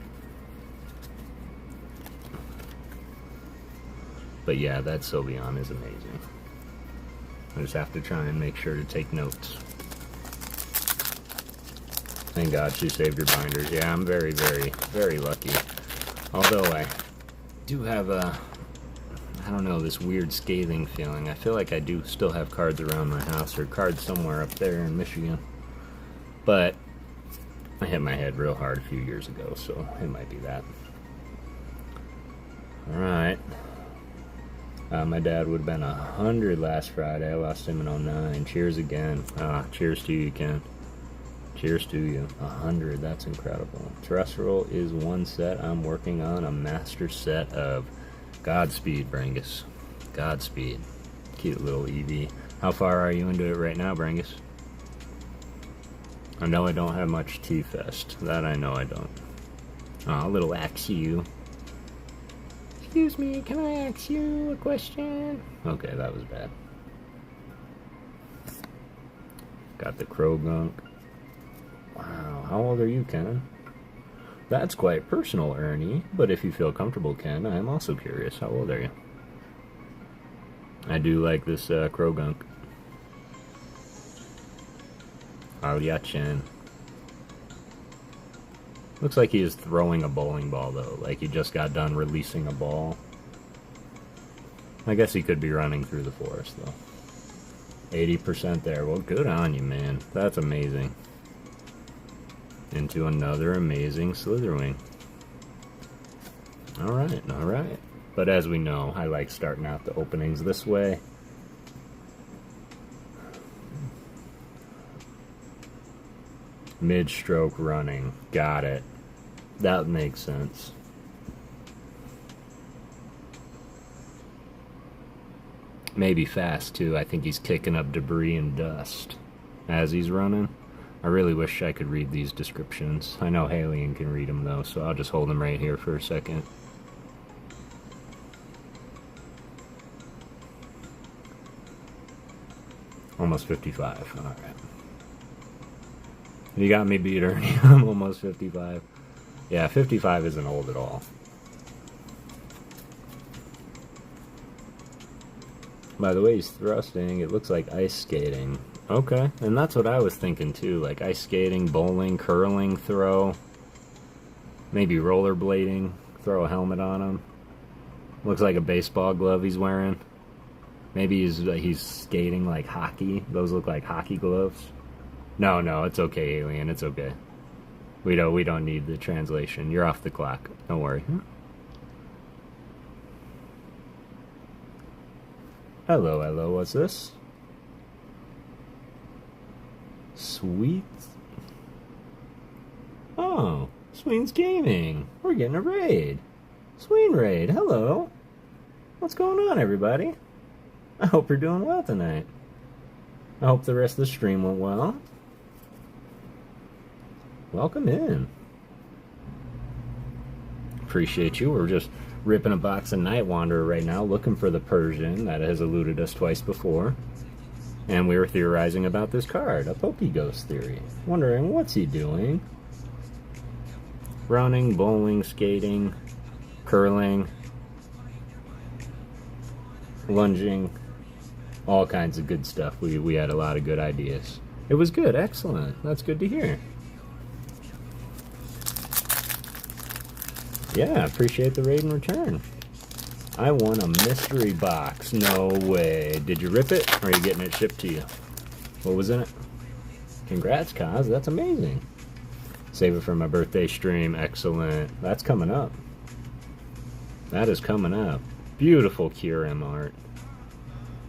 But yeah, that Sylveon is amazing. I just have to try and make sure to take notes. Thank God she saved her binders. Yeah, I'm very, very, very lucky. Although I do have a, I don't know, this weird scathing feeling. I feel like I do still have cards around my house, or cards somewhere up there in Michigan. But I hit my head real hard a few years ago, so it might be that. Alright. My dad would have been 100 last Friday. I lost him in 09. Cheers again. Cheers to you, Ken. Cheers to you. 100, that's incredible. Terrestrial is one set. I'm working on a master set of Godspeed, Brangus. Godspeed. Cute little Eevee. How far are you into it right now, Brangus? I know I don't have much T-Fest. That I know I don't. Aw, little Axew. Excuse me, can I ask you a question? Okay, that was bad. Got the Krogunk. Wow, how old are you, Ken? That's quite personal, Ernie, but if you feel comfortable, Ken, I am also curious. How old are you? I do like this Krogunk. Alyachin. Looks like he is throwing a bowling ball, though. Like he just got done releasing a ball. I guess he could be running through the forest, though. 80% there. Well, good on you, man. That's amazing. Into another amazing Slitherwing. Alright, alright. But as we know, I like starting out the openings this way. Mid-stroke running. Got it. That makes sense. Maybe fast, too. I think he's kicking up debris and dust as he's running. I really wish I could read these descriptions. I know Halion can read them, though, so I'll just hold them right here for a second. Almost 55. Alright. You got me beat, Ernie. I'm almost 55. Yeah, 55 isn't old at all. By the way, he's thrusting. It looks like ice skating. Okay, and that's what I was thinking too. Like ice skating, bowling, curling, throw. Maybe rollerblading. Throw a helmet on him. Looks like a baseball glove he's wearing. Maybe he's skating like hockey. Those look like hockey gloves. No, it's okay, Alien. It's okay. We don't need the translation. You're off the clock. Don't worry. Hello. What's this? Sweet. Oh, Sween's Gaming. We're getting a raid. Sween raid. Hello. What's going on, everybody? I hope you're doing well tonight. I hope the rest of the stream went well. Welcome in. Appreciate you. We're just ripping a box of Night Wanderer right now, looking for the Persian that has eluded us twice before. And we were theorizing about this card, a PokeGhost theory. Wondering, what's he doing? Running, bowling, skating, curling, lunging, all kinds of good stuff. We had a lot of good ideas. It was good, excellent. That's good to hear. Yeah, appreciate the raid in return. I won a mystery box. No way. Did you rip it, or are you getting it shipped to you? What was in it? Congrats, Kaz. That's amazing. Save it for my birthday stream. Excellent. That's coming up. That is coming up. Beautiful Kyurem art.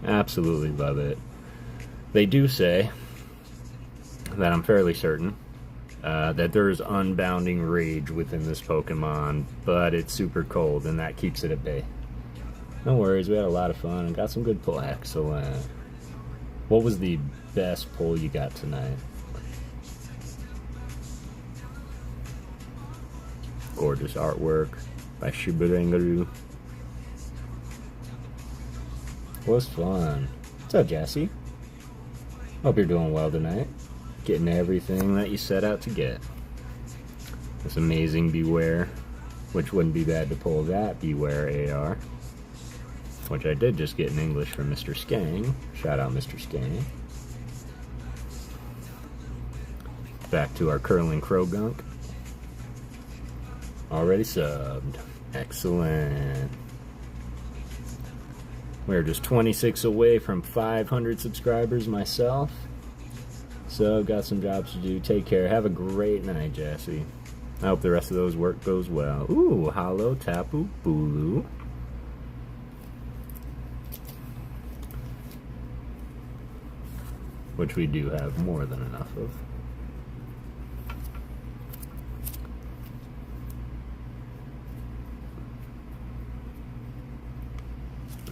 Absolutely love it. They do say that I'm fairly certain that there is unbounding rage within this Pokemon, but it's super cold, and that keeps it at bay. No worries, we had a lot of fun and got some good pull. Excellent. What was the best pull you got tonight? Gorgeous artwork by Shiburengaru. Was fun. What's up, Jesse? Hope you're doing well tonight. Getting everything that you set out to get. This amazing Beware, which wouldn't be bad to pull that Beware AR. which I did just get in English from Mr. Skang. Shout out Mr. Skang. Back to our curling crow gunk. Already subbed. Excellent. We're just 26 away from 500 subscribers myself. So, got some jobs to do. Take care. Have a great night, Jesse. I hope the rest of those work goes well. Ooh, Hollow Tapu Bulu. Which we do have more than enough of.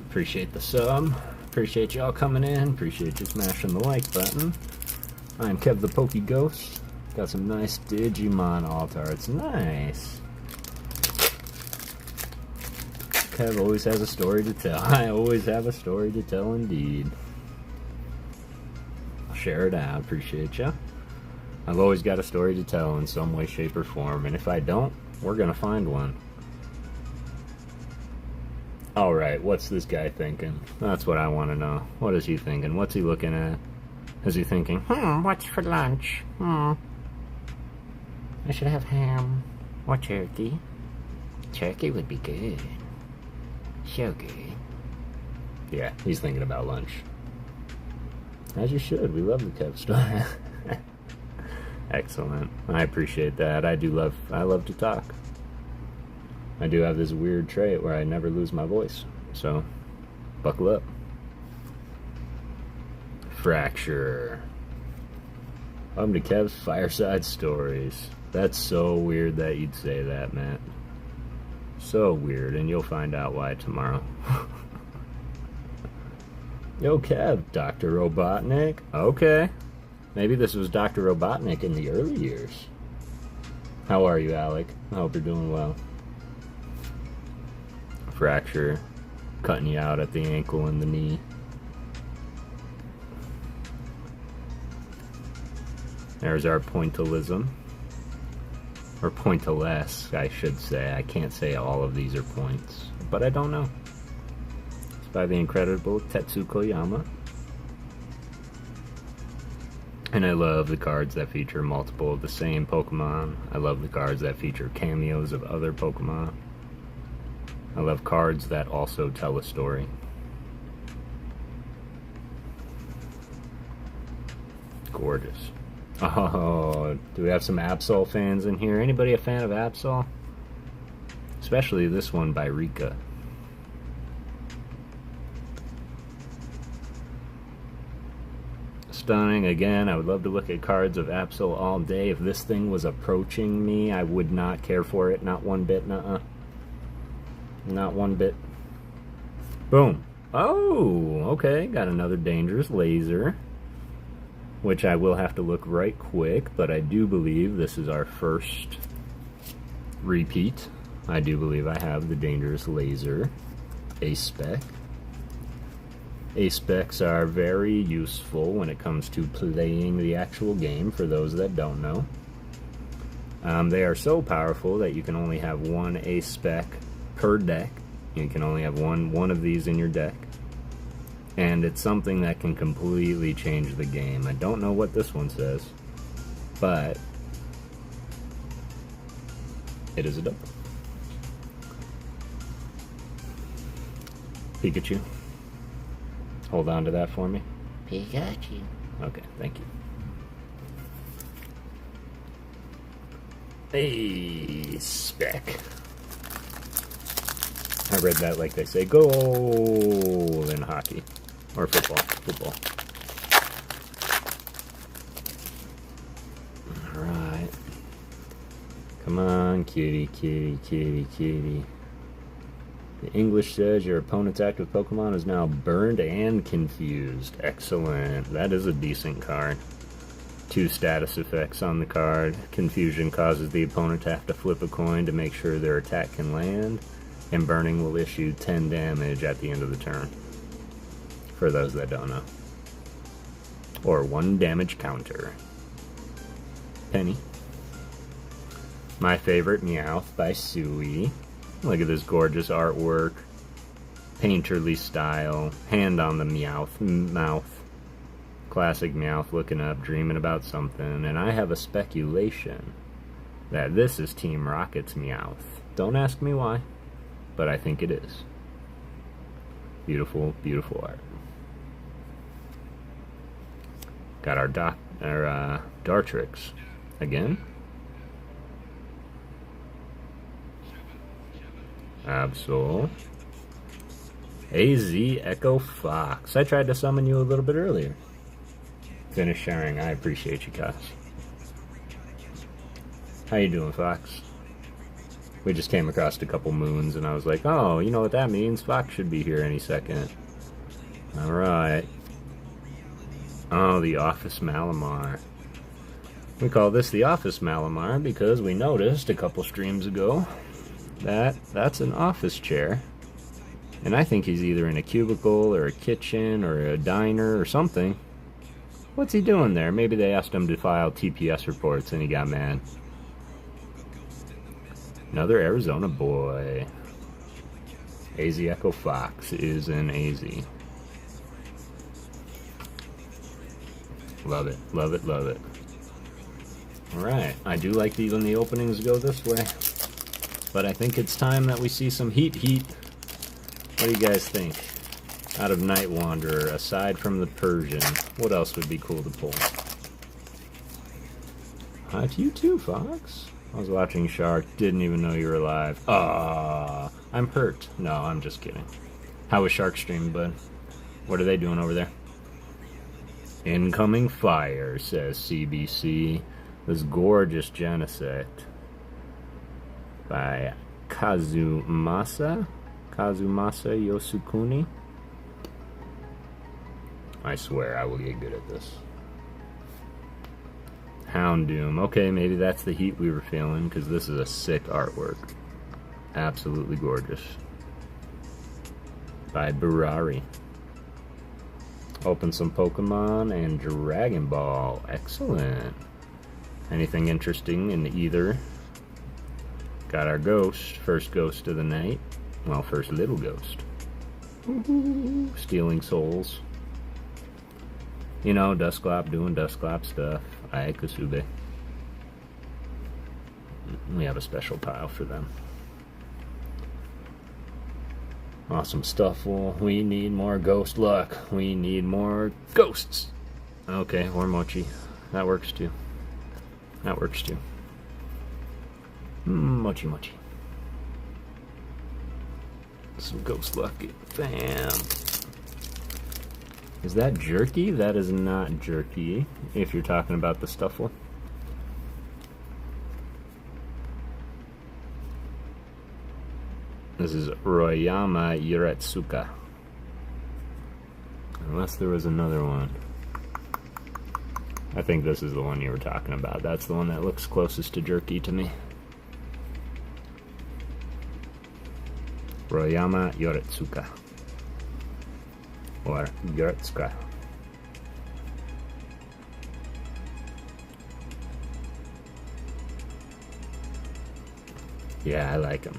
Appreciate the sub. Appreciate y'all coming in. Appreciate you smashing the like button. I'm Kev the PokeGhost. Got some nice Digimon alt arts. Nice. Kev always has a story to tell. I always have a story to tell indeed. I'll share it out. Appreciate ya. I've always got a story to tell in some way, shape, or form. And if I don't, we're gonna find one. Alright, what's this guy thinking? That's what I want to know. What is he thinking? What's he looking at? Is he thinking, what's for lunch? I should have ham. Or turkey. Turkey would be good. So good. Yeah, he's thinking about lunch. As you should. We love the Kev story. Excellent. I appreciate that. I love to talk. I do have this weird trait where I never lose my voice, so buckle up. Fracture. Welcome to Kev's Fireside Stories. That's so weird that you'd say that, Matt. So weird, and you'll find out why tomorrow. Yo, Kev, Dr. Robotnik. Okay. Maybe this was Dr. Robotnik in the early years. How are you, Alec? I hope you're doing well. Fracture, cutting you out at the ankle and the knee. There's our pointillism. Or pointless, I should say. I can't say all of these are points, but I don't know. It's by the incredible Tetsu Koyama. And I love the cards that feature multiple of the same Pokemon. I love the cards that feature cameos of other Pokemon. I love cards that also tell a story. Gorgeous. Oh, do we have some Absol fans in here? Anybody a fan of Absol? Especially this one by Rika. Stunning. Again, I would love to look at cards of Absol all day. If this thing was approaching me, I would not care for it. Not one bit, nuh-uh. Not one bit. Boom. Oh, okay. Got another dangerous laser. Which I will have to look right quick, but I do believe this is our first repeat. I do believe I have the dangerous laser. A-spec. A-specs are very useful when it comes to playing the actual game, for those that don't know. They are so powerful that you can only have one A-spec per deck. You can only have one of these in your deck. And it's something that can completely change the game. I don't know what this one says, but it is a double. Pikachu. Hold on to that for me. Pikachu. Okay, thank you. Hey, spec. I read that like they say goal in hockey. Or football. Football. Alright. Come on, kitty, kitty, kitty, kitty. The English says your opponent's active Pokemon is now burned and confused. Excellent. That is a decent card. 2 status effects on the card. Confusion causes the opponent to have to flip a coin to make sure their attack can land. And burning will issue 10 damage at the end of the turn. For those that don't know. Or 1 damage counter. Penny. My favorite, Meowth by Sui. Look at this gorgeous artwork. painterly style, hand on the mouth. Classic Meowth looking up, dreaming about something, and I have a speculation that this is Team Rocket's Meowth. Don't ask me why, but I think it is. Beautiful, beautiful art. Got our Dartrix again. Absol. AZ Echo Fox. I tried to summon you a little bit earlier. Finish sharing. I appreciate you, Cass. How you doing, Fox? We just came across a couple moons, and I was like, oh, you know what that means? Fox should be here any second. Alright. Oh, the Office Malamar. We call this the Office Malamar because we noticed a couple streams ago that that's an office chair. And I think he's either in a cubicle or a kitchen or a diner or something. What's he doing there? Maybe they asked him to file TPS reports and he got mad. Another Arizona boy. AZ Echo Fox is an AZ. Love it, love it, love it. Alright, I do like when the openings go this way. But I think it's time that we see some heat. What do you guys think? Out of Night Wanderer, aside from the Persian, what else would be cool to pull? Hi to you too, Fox. I was watching Shark, didn't even know you were alive. Ah, I'm hurt. No, I'm just kidding. How was Shark stream, bud? What are they doing over there? Incoming fire, says CBC. This gorgeous Genesect by Kazumasa Yosukuni. I swear I will get good at this. Houndoom. Okay, maybe that's the heat we were feeling, because this is a sick artwork. Absolutely gorgeous. By Burari. Open some Pokemon and Dragon Ball. Excellent. Anything interesting in either? Got our ghost. First ghost of the night. Well, first little ghost. Ooh, stealing souls. You know, Dusclop doing Dusclop stuff. Aye, Kasube. We have a special pile for them. Awesome stuff. Well, we need more ghost luck. We need more ghosts. Okay, or Mochi. That works too. That works too. Mochi Mochi. Some ghost luck. Bam. Is that jerky? That is not jerky, if you're talking about the Stuffle. This is Royama Yuretsuka. Unless there was another one. I think this is the one you were talking about. That's the one that looks closest to jerky to me. Royama Yuretsuka. Or Yuretsuka. Yeah, I like him.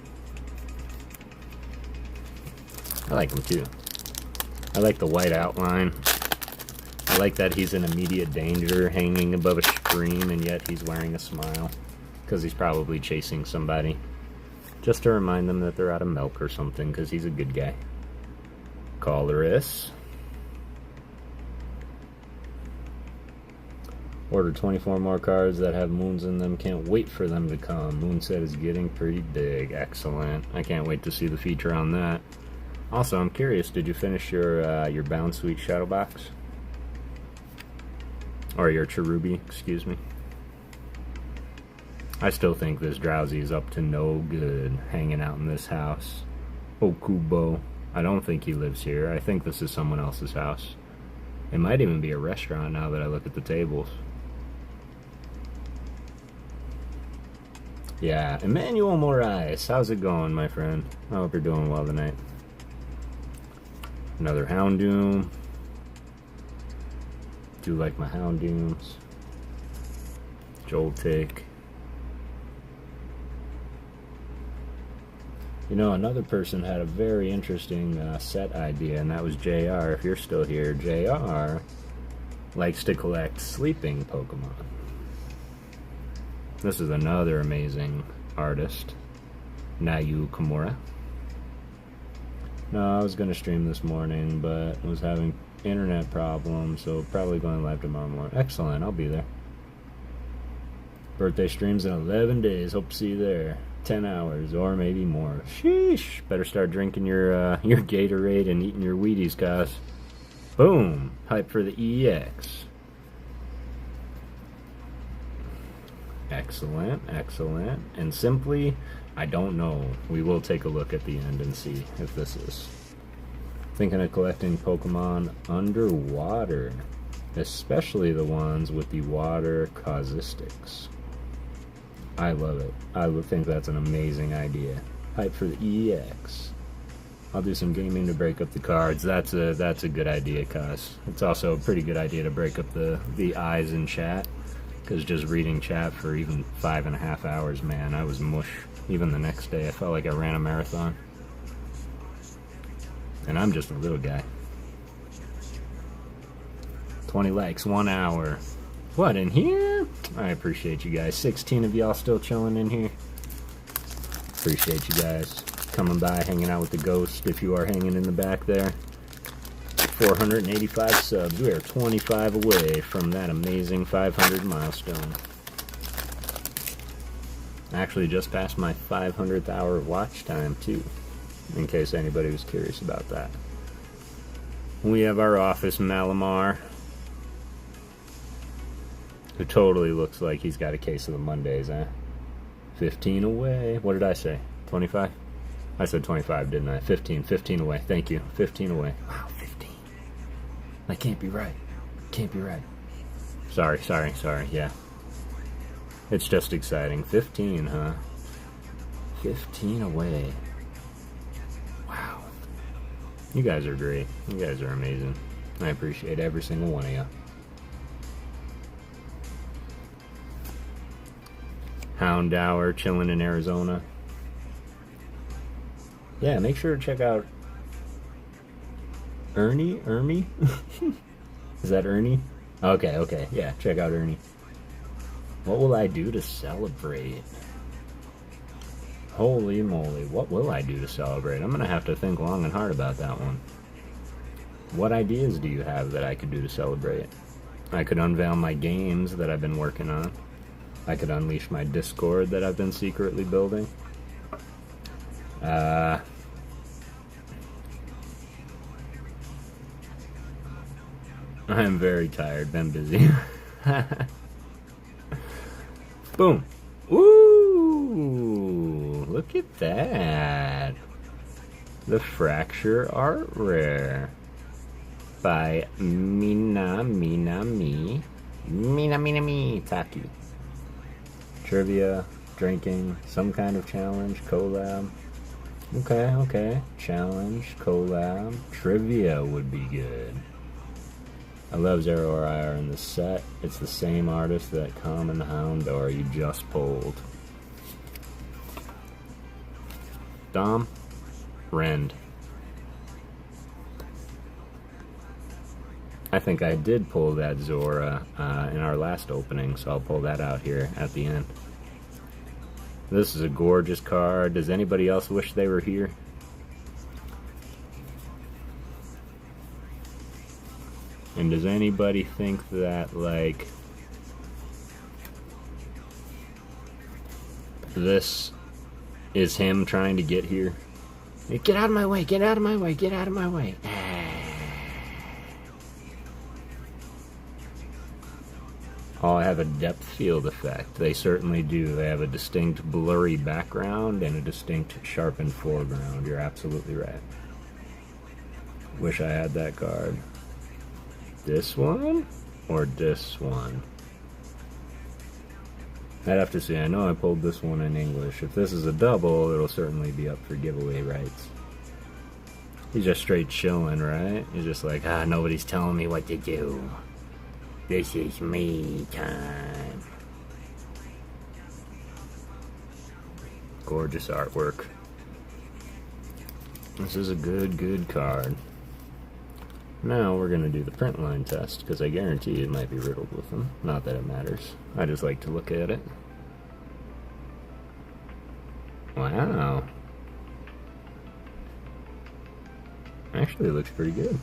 I like him too. I like the white outline. I like that he's in immediate danger, hanging above a stream, and yet he's wearing a smile. Because he's probably chasing somebody. Just to remind them that they're out of milk or something, because he's a good guy. Colorus. Order 24 more cards that have moons in them. Can't wait for them to come. Moonset is getting pretty big. Excellent. I can't wait to see the feature on that. Also, I'm curious, did you finish your Bound Sweet Shadow Box? Or your Cherubi, excuse me. I still think this Drowsy is up to no good hanging out in this house. Okubo. I don't think he lives here. I think this is someone else's house. It might even be a restaurant now that I look at the tables. Yeah, Emmanuel Moraes. How's it going, my friend? I hope you're doing well tonight. Another Houndoom. Do like my Houndooms. Joltik. You know, another person had a very interesting set idea, and that was JR. If you're still here, JR likes to collect sleeping Pokemon. This is another amazing artist, Nayu Kimura. No, I was going to stream this morning, but was having internet problems, so probably going live tomorrow morning. Excellent, I'll be there. Birthday streams in 11 days. Hope to see you there. 10 hours or maybe more. Sheesh. Better start drinking your Gatorade and eating your Wheaties, guys. Boom. Hype for the EX. Excellent, excellent. And simply, I don't know. We will take a look at the end and see if this is. Thinking of collecting Pokemon underwater, especially the ones with the water caustics. I love it. I would think that's an amazing idea. Hype for the EX. I'll do some gaming to break up the cards. That's a good idea, cuz. It's also a pretty good idea to break up the eyes in chat. Because just reading chat for even 5.5 hours, man, I was mush. Even the next day, I felt like I ran a marathon. And I'm just a little guy. 20 likes, 1 hour. What, in here? I appreciate you guys. 16 of y'all still chilling in here. Appreciate you guys coming by, hanging out with the ghost if you are hanging in the back there. 485 subs. We are 25 away from that amazing 500 milestone. Actually just passed my 500th hour of watch time too, in case anybody was curious about that. We have our office Malamar, who totally looks like he's got a case of the Mondays, eh? 15 away. What did I say? 25? I said 25, didn't I? 15 away. Thank you. 15 away. Wow, 15. That can't be right. Can't be right. Sorry. Yeah. It's just exciting. 15, huh? 15 away. Wow. You guys are great. You guys are amazing. I appreciate every single one of you. Houndour chilling in Arizona. Yeah, make sure to check out Ernie? Is that Ernie? Okay, yeah, check out Ernie. What will I do to celebrate? Holy moly, what will I do to celebrate? I'm gonna have to think long and hard about that one. What ideas do you have that I could do to celebrate? I could unveil my games that I've been working on. I could unleash my Discord that I've been secretly building. I'm very tired, been busy. Boom. Ooh, look at that. The Fracture Art Rare by Mina Taki. Trivia, drinking, some kind of challenge, collab. Okay. Challenge, collab, trivia would be good. I love Zero RIR in the set. It's the same artist that Common Houndour you just pulled. Dom, Rend. I think I did pull that Zora in our last opening, so I'll pull that out here at the end. This is a gorgeous card. Does anybody else wish they were here? And does anybody think that, like, this is him trying to get here? Get out of my way, get out of my way, get out of my way. All have a depth field effect. They certainly do. They have a distinct blurry background and a distinct sharpened foreground. You're absolutely right. Wish I had that card. This one or this one? I'd have to see. I know I pulled this one in English. If this is a double, it'll certainly be up for giveaway rights. He's just straight chilling, right? He's just like, nobody's telling me what to do. This is me time. Gorgeous artwork. This is a good card. Now we're going to do the print line test, because I guarantee it might be riddled with them. Not that it matters. I just like to look at it. Wow. Actually, it looks pretty good.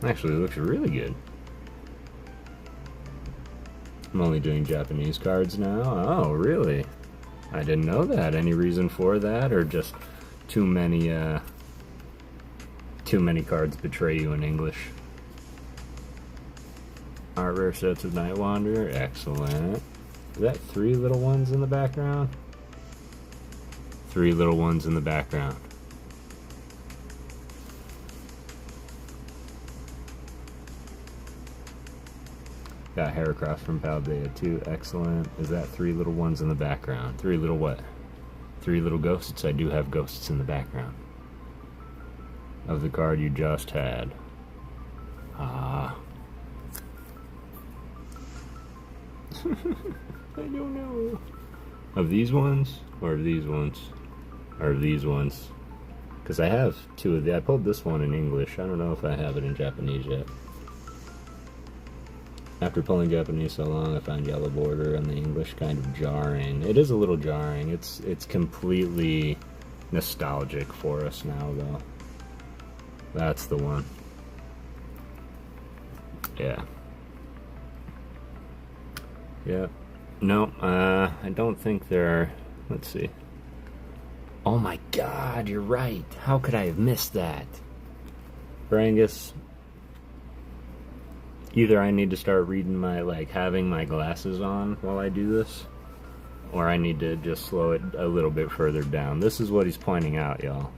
Actually, it looks really good. I'm only doing Japanese cards now. Oh, really? I didn't know that. Any reason for that, or just too many cards betray you in English? Art rare sets of Night Wanderer. Excellent. Is that 3 little ones in the background? 3 little ones in the background. Got Heracross from Paldea too. Excellent. Is that 3 little ones in the background? 3 little what? 3 little ghosts? I do have ghosts in the background of the card you just had. Ah. I don't know. Of these ones? Or of these ones? Or of these ones? Because I have 2 of the. I pulled this one in English. I don't know if I have it in Japanese yet. After pulling Japanese so long, I find yellow border on the English kind of jarring. It is a little jarring. It's completely nostalgic for us now, though. That's the one. Yeah. Yep. No, I don't think there are. Let's see. Oh my god, you're right. How could I have missed that? Brangus. Either I need to start reading having my glasses on while I do this, or I need to just slow it a little bit further down. This is what he's pointing out, y'all.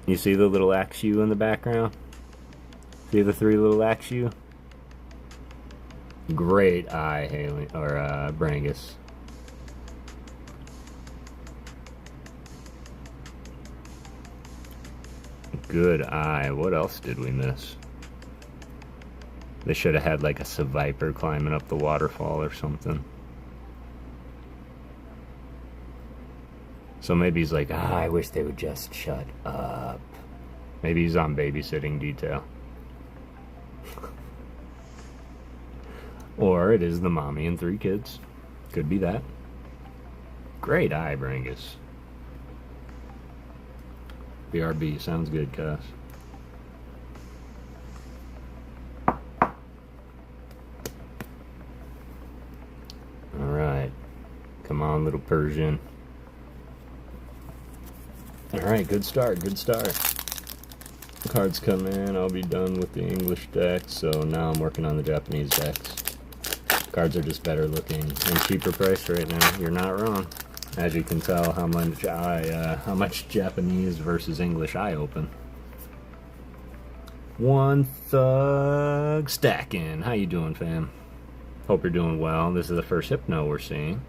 You see the little Axew in the background? See the 3 little Axew? Great eye, Haley, or Brangus. Good eye. What else did we miss? They should have had like a Seviper climbing up the waterfall or something. So maybe he's like, I wish they would just shut up. Maybe he's on babysitting detail. Or it is the mommy and 3 kids. Could be that. Great eye, Brangus. BRB, sounds good, Cuss. Alright. Come on, little Persian. Alright, good start, good start. Cards come in, I'll be done with the English decks, so now I'm working on the Japanese decks. Cards are just better looking and cheaper priced right now. You're not wrong. As you can tell, how much Japanese versus English I open. One Thug stacking. How you doing, fam? Hope you're doing well. This is the first Hypno we're seeing.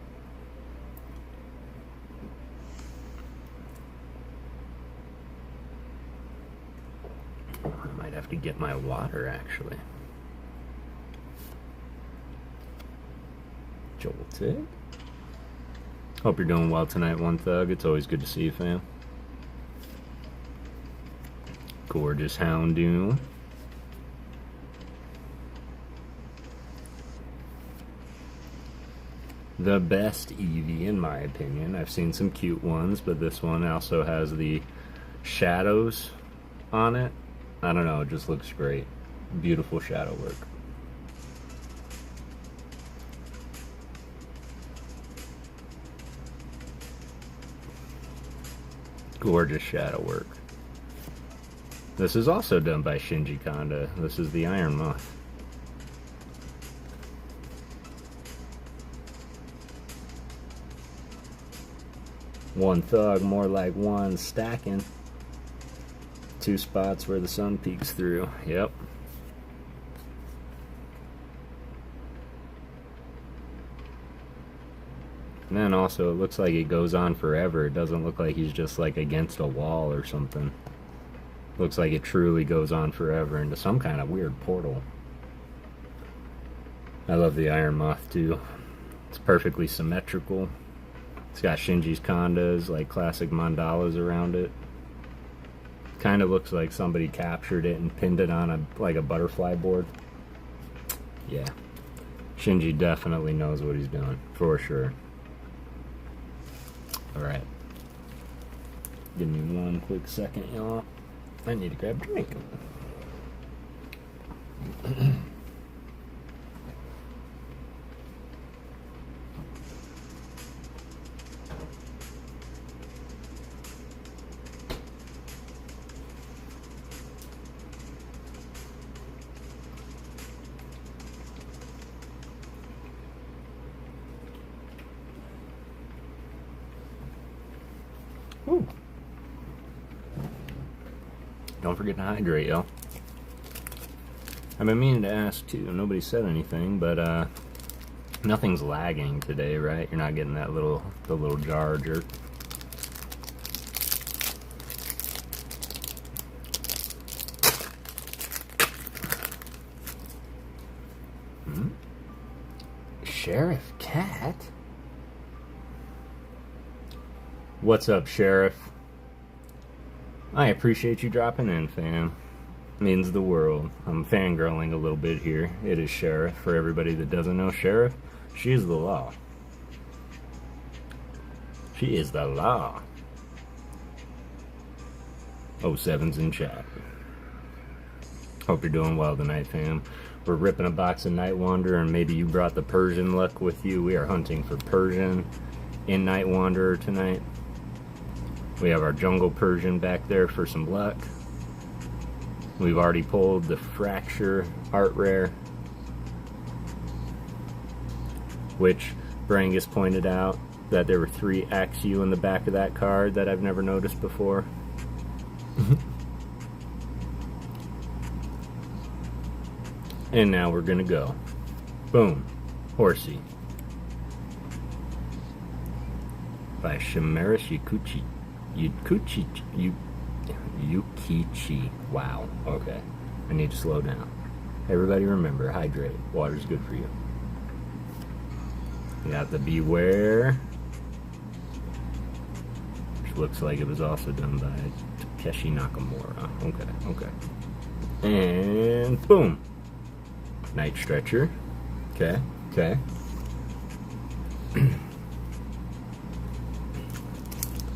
I might have to get my water, actually. Jolted. Hope you're doing well tonight, One Thug. It's always good to see you, fam. Gorgeous Houndoom. The best Eevee, in my opinion. I've seen some cute ones, but this one also has the shadows on it. I don't know, it just looks great. Beautiful shadow work. Gorgeous shadow work. This is also done by Shinji Kanda. This is the Iron Moth. One Thug, more like one stacking. 2 spots where the sun peeks through. Yep. And then also, it looks like it goes on forever. It doesn't look like he's just like against a wall or something. Looks like it truly goes on forever into some kind of weird portal. I love the Iron Moth too. It's perfectly symmetrical. It's got Shinji's condas, like classic mandalas around it. Kind of looks like somebody captured it and pinned it on a butterfly board. Yeah. Shinji definitely knows what he's doing, for sure. Alright. Give me one quick second, y'all. I need to grab a drink. Ooh. Don't forget to hydrate, y'all. I've been meaning to ask too. Nobody said anything, but nothing's lagging today, right? You're not getting the little jar jerk. Sheriff Cat? What's up, Sheriff? I appreciate you dropping in, fam. Means the world. I'm fangirling a little bit here. It is Sheriff. For everybody that doesn't know Sheriff, she is the law. She is the law. 07's in chat. Hope you're doing well tonight, fam. We're ripping a box of Night Wanderer, and maybe you brought the Persian luck with you. We are hunting for Persian in Night Wanderer tonight. We have our Jungle Persian back there for some luck. We've already pulled the Fracture Art Rare, which Brangus pointed out that there were 3 Axu in the back of that card that I've never noticed before. And now we're gonna go. Boom. Horsey. By Chimeris Yukichi. Wow. Okay. I need to slow down. Everybody remember, hydrate. Water's good for you. You got the Beware, which looks like it was also done by Takeshi Nakamura. Okay. And boom. Night Stretcher. Okay.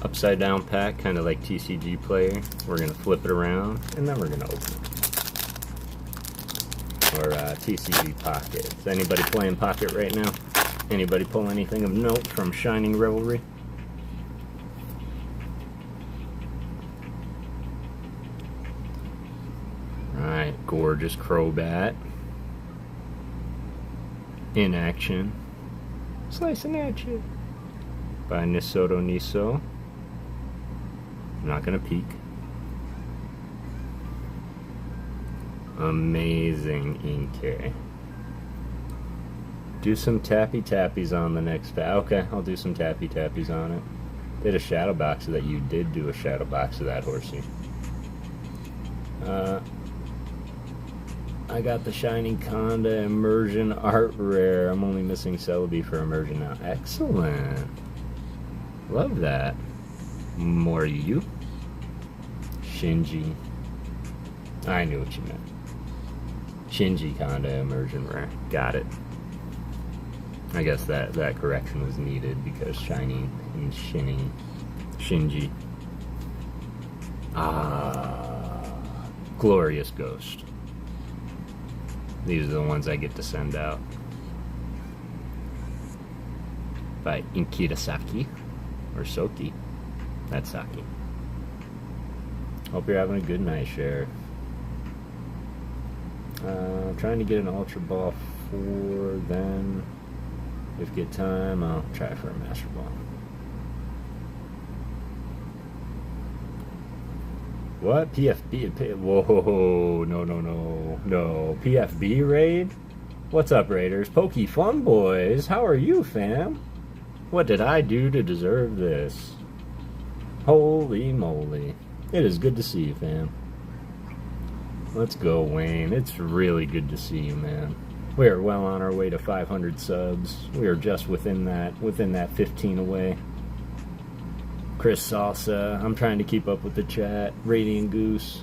Upside down pack, kind of like TCG Player. We're going to flip it around, and then we're going to open it. Or TCG Pocket. Is anybody playing Pocket right now? Anybody pull anything of note from Shining Revelry? Alright, gorgeous Crobat. In action. Slicing at you. By Nisoto Niso. I'm not gonna peek. Amazing Inkay. Do some tappy tappies on the next okay, I'll do some tappy tappies on it. Did a shadow box of that. You did do a shadow box of that, Horsey. I got the Shining Conda Immersion Art Rare. I'm only missing Celebi for Immersion now. Excellent. Love that. More you. Shinji. I knew what you meant. Shinji Conda Immersion Rare. Got it. I guess that correction was needed because Shining and Shinning. Shinji. Glorious Ghost. These are the ones I get to send out. By Inkita Saki. Or Soki. That's Saki. Hope you're having a good night, Sheriff. Trying to get an Ultra Ball 4, then if get time, I'll try for a Master Ball. What? PFB? Whoa, no. PFB raid? What's up, Raiders? Poke Fun Boys, how are you, fam? What did I do to deserve this? Holy moly. It is good to see you, fam. Let's go, Wayne. It's really good to see you, man. We are well on our way to 500 subs. We are just within that 15 away. Chris Salsa. I'm trying to keep up with the chat. Radiant Goose.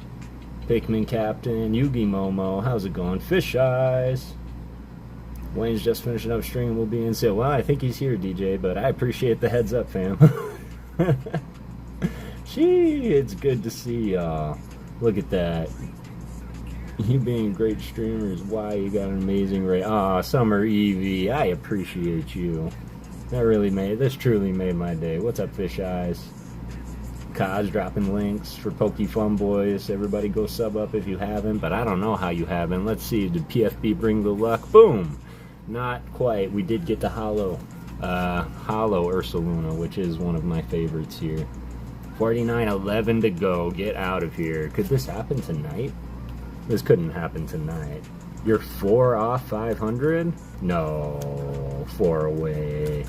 Pikmin Captain. Yugi Momo. How's it going? Fish Eyes. Wayne's just finishing up stream. We'll be in soon. Well, I think he's here, DJ, but I appreciate the heads up, fam. Gee, it's good to see y'all. Look at that. You being great streamers. Why you got an amazing rate. Aw, Summer Evie. I appreciate you. This truly made my day. What's up, Fish Eyes? Kaz dropping links for Poke Fun Boys. Everybody go sub up if you haven't, but I don't know how you haven't. Let's see. Did PFB bring the luck? Boom! Not quite. We did get the Hollow Ursaluna, which is one of my favorites here. 49:11 to go. Get out of here. Could this happen tonight? This couldn't happen tonight. You're 4 off 500? No. 4 away.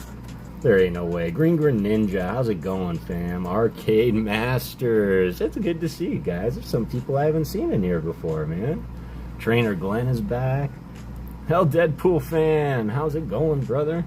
There ain't no way. Green Ninja, how's it going, fam? Arcade Masters. It's good to see you guys. There's some people I haven't seen in here before, man. Trainer Glenn is back. Hell, Deadpool fan, how's it going, brother?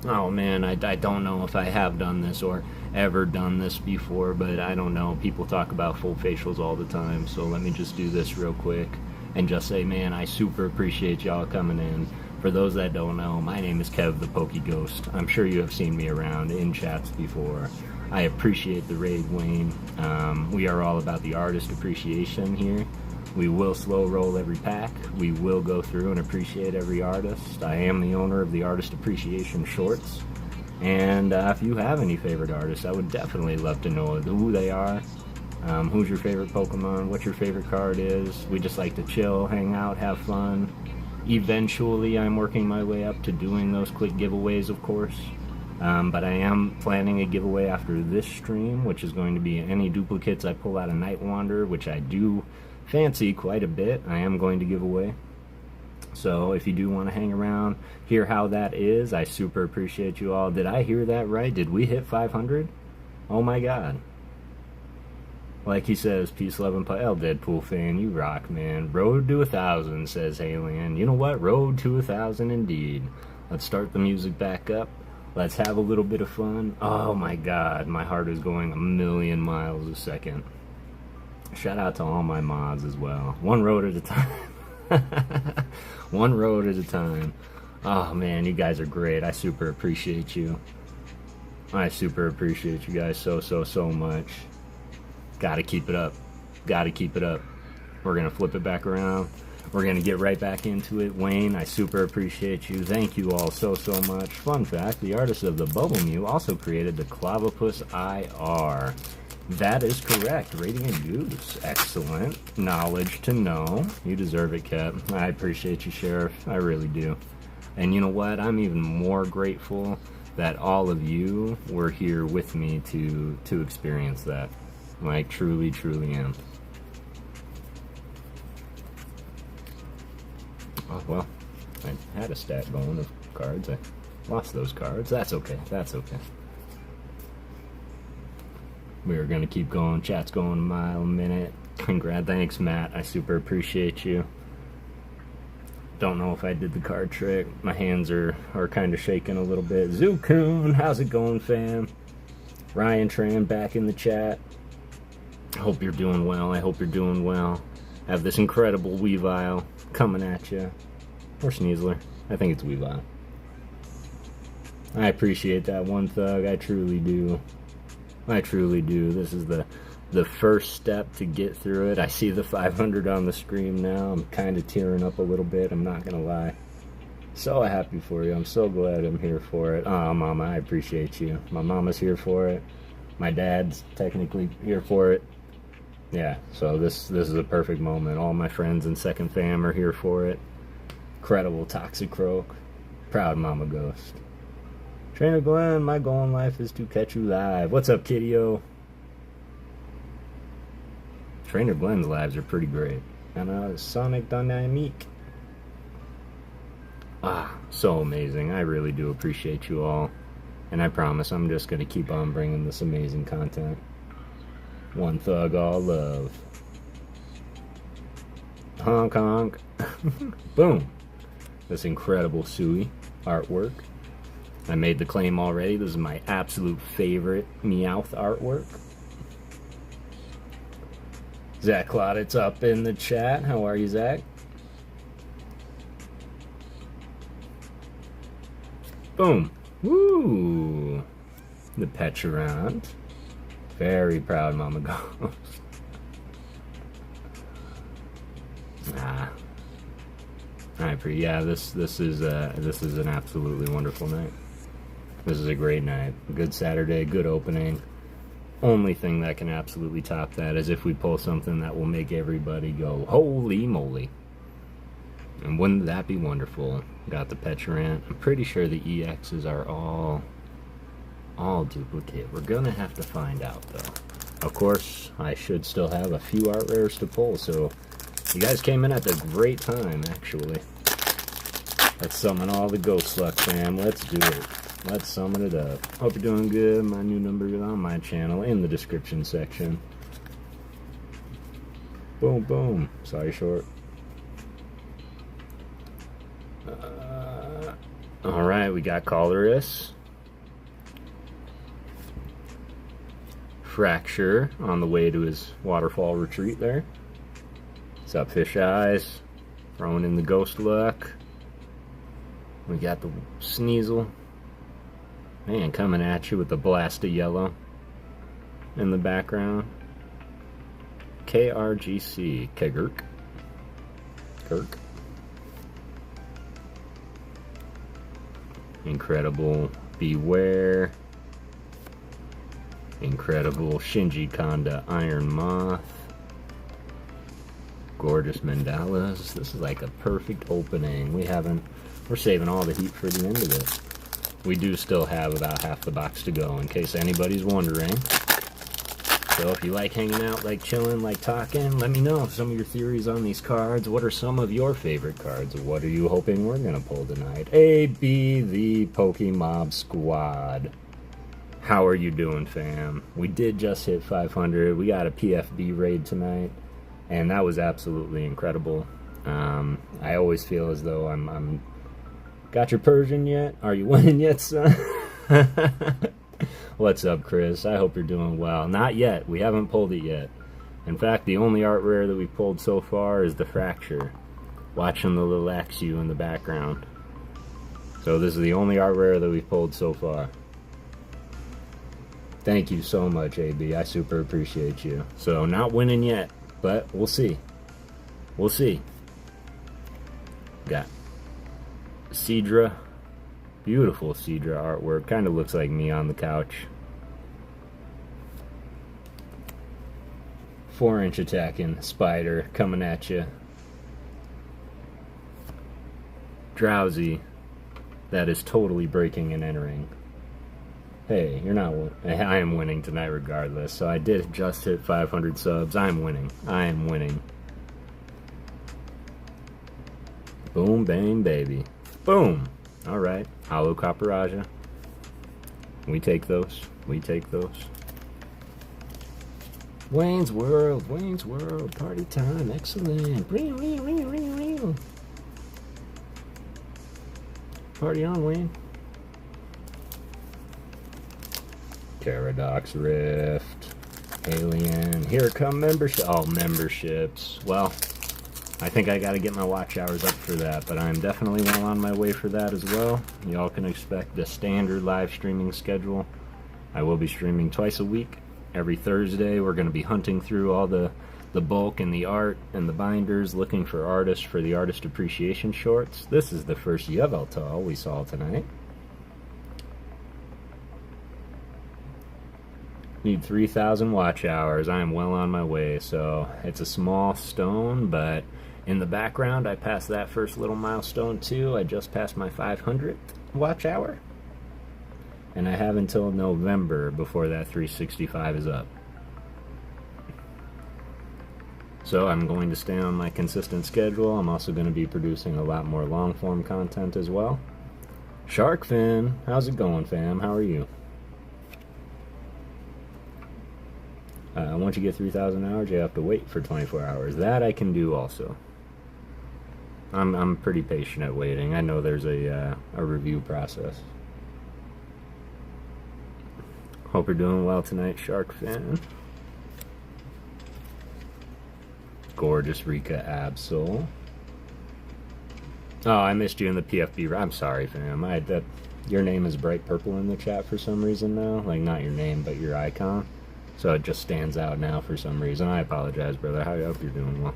Oh man, I don't know if I have done this or ever done this before, but I don't know. People talk about full facials all the time, so let me just do this real quick and just say, man, I super appreciate y'all coming in. For those that don't know, my name is Kev the PokeGhost. I'm sure you have seen me around in chats before. I appreciate the raid, Wayne. We are all about the artist appreciation here. We will slow roll every pack. We will go through and appreciate every artist. I am the owner of the Artist Appreciation Shorts. And if you have any favorite artists, I would definitely love to know who they are. Who's your favorite Pokemon? What your favorite card is? We just like to chill, hang out, have fun. Eventually, I'm working my way up to doing those quick giveaways, of course. But I am planning a giveaway after this stream, which is going to be any duplicates I pull out of Night Wander, which I do fancy quite a bit. I am going to give away. So if you do want to hang around, hear how that is, I super appreciate you all. Did I hear that right? Did we hit 500? Oh my god. Like he says, peace, love, and El Deadpool fan, you rock, man. Road to 1,000, says Alien. You know what? Road to 1,000 indeed. Let's start the music back up. Let's have a little bit of fun. Oh my god, my heart is going a million miles a second. Shout out to all my mods as well. One road at a time. One road at a time. Oh man, you guys are great. I super appreciate you. I super appreciate you guys so much. Gotta keep it up. Gotta keep it up. We're gonna flip it back around. We're gonna get right back into it. Wayne, I super appreciate you. Thank you all so much. Fun fact, the artist of the Bubble Mew also created the Clavipus IR. That is correct. Radiant Goose. Excellent. Knowledge to know. You deserve it, Kev. I appreciate you, Sheriff. I really do. And you know what? I'm even more grateful that all of you were here with me to experience that. Like, truly am. Oh, well, I had a stack going of cards. I lost those cards. That's okay. That's okay. We're going to keep going. Chat's going a mile a minute. Congrats. Thanks, Matt. I super appreciate you. Don't know if I did the card trick. My hands are kind of shaking a little bit. Zukoon, how's it going, fam? Ryan Tran back in the chat. I hope you're doing well. I hope you're doing well. I have this incredible Weavile coming at you. Or Sneasler. I think it's Weavile. I appreciate that, One Thug. I truly do. I truly do. This is the first step to get through it. I see the 500 on the screen now. I'm kind of tearing up a little bit. I'm not going to lie. So happy for you. I'm so glad I'm here for it. Oh, Mama, I appreciate you. My mama's here for it. My dad's technically here for it. Yeah, so this is a perfect moment. All my friends and second fam are here for it. Incredible Toxicroak. Proud Mama Ghost. Trainer Glenn, my goal in life is to catch you live. What's up, Kiddio? Trainer Glenn's lives are pretty great. And Sonic Dynamique. So amazing. I really do appreciate you all. And I promise I'm just going to keep on bringing this amazing content. One Thug, all love. Honk honk. Boom. This incredible Sui artwork. I made the claim already. This is my absolute favorite Meowth artwork. Zach Claudet's up in the chat. How are you, Zach? Boom. Woo! The Peturant. Very proud Mama Ghost. Yeah, this is an absolutely wonderful night. This is a great night. Good Saturday, good opening. Only thing that can absolutely top that is if we pull something that will make everybody go, holy moly. And wouldn't that be wonderful? Got the Peturant. I'm pretty sure the EXs are all duplicate. We're gonna have to find out though. Of course, I should still have a few art rares to pull, so you guys came in at a great time, actually. Let's summon all the Ghost Luck, fam. Let's do it. Let's summon it up. Hope you're doing good. My new number is on my channel in the description section. Boom, boom. Sorry, short. Alright, we got Colorus. Fracture on the way to his waterfall retreat there. What's up, Fish Eyes? Throwing in the Ghost Luck. We got the Sneasel. Man, coming at you with the blast of yellow in the background. KRGC. Kegurk. Kirk. Incredible Beware. Incredible Shinji Kanda Iron Moth. Gorgeous Mandalas. This is like a perfect opening. We're saving all the heat for the end of it. We do still have about half the box to go, in case anybody's wondering. So if you like hanging out, like chilling, like talking, let me know some of your theories on these cards. What are some of your favorite cards? What are you hoping we're going to pull tonight? AB, the Pokemob Squad. How are you doing, fam? We did just hit 500. We got a PFB raid tonight, and that was absolutely incredible. I always feel as though I'm got your Persian yet? Are you winning yet, son? What's up, Chris? I hope you're doing well. Not yet. We haven't pulled it yet. In fact, the only art rare that we've pulled so far is the Fracture. Watching the little Axew in the background. So this is the only art rare that we've pulled so far. Thank you so much, AB. I super appreciate you. So, not winning yet, but we'll see. We'll see. Got Seadra. Beautiful Seadra artwork. Kind of looks like me on the couch. 4-inch attacking spider coming at you. Drowsy. That is totally breaking and entering. Hey, you're not winning. I am winning tonight regardless. So I did just hit 500 subs. I'm winning. I am winning. Boom, bang, baby. Boom. All right. Hollow Copperaja. We take those. We take those. Wayne's World. Wayne's World. Party time. Excellent. Ring, ring, ring, ring, ring. Party on, Wayne. Paradox Rift, Alien, here come membership. Oh, memberships. Well, I think I gotta get my watch hours up for that, but I'm definitely well on my way for that as well. Y'all can expect the standard live streaming schedule. I will be streaming twice a week. Every Thursday, we're gonna be hunting through all the bulk and the art and the binders, looking for artists for the artist appreciation shorts. This is the first Yveltal we saw tonight. Need 3,000 watch hours. I am well on my way. So it's a small stone, but in the background I passed that first little milestone too. I just passed my 500th watch hour, and I have until November before that 365 is up. So I'm going to stay on my consistent schedule. I'm also going to be producing a lot more long form content as well. Sharkfin, how's it going, fam? How are you? Once you get 3,000 hours, you have to wait for 24 hours. That I can do also. I'm pretty patient at waiting. I know there's a review process. Hope you're doing well tonight, Shark fan. Gorgeous Rika Absol. Oh, I missed you in the PFB. I'm sorry, fam. Your name is bright purple in the chat for some reason now. Like, not your name, but your icon. So it just stands out now for some reason. I apologize, brother. I hope you're doing well.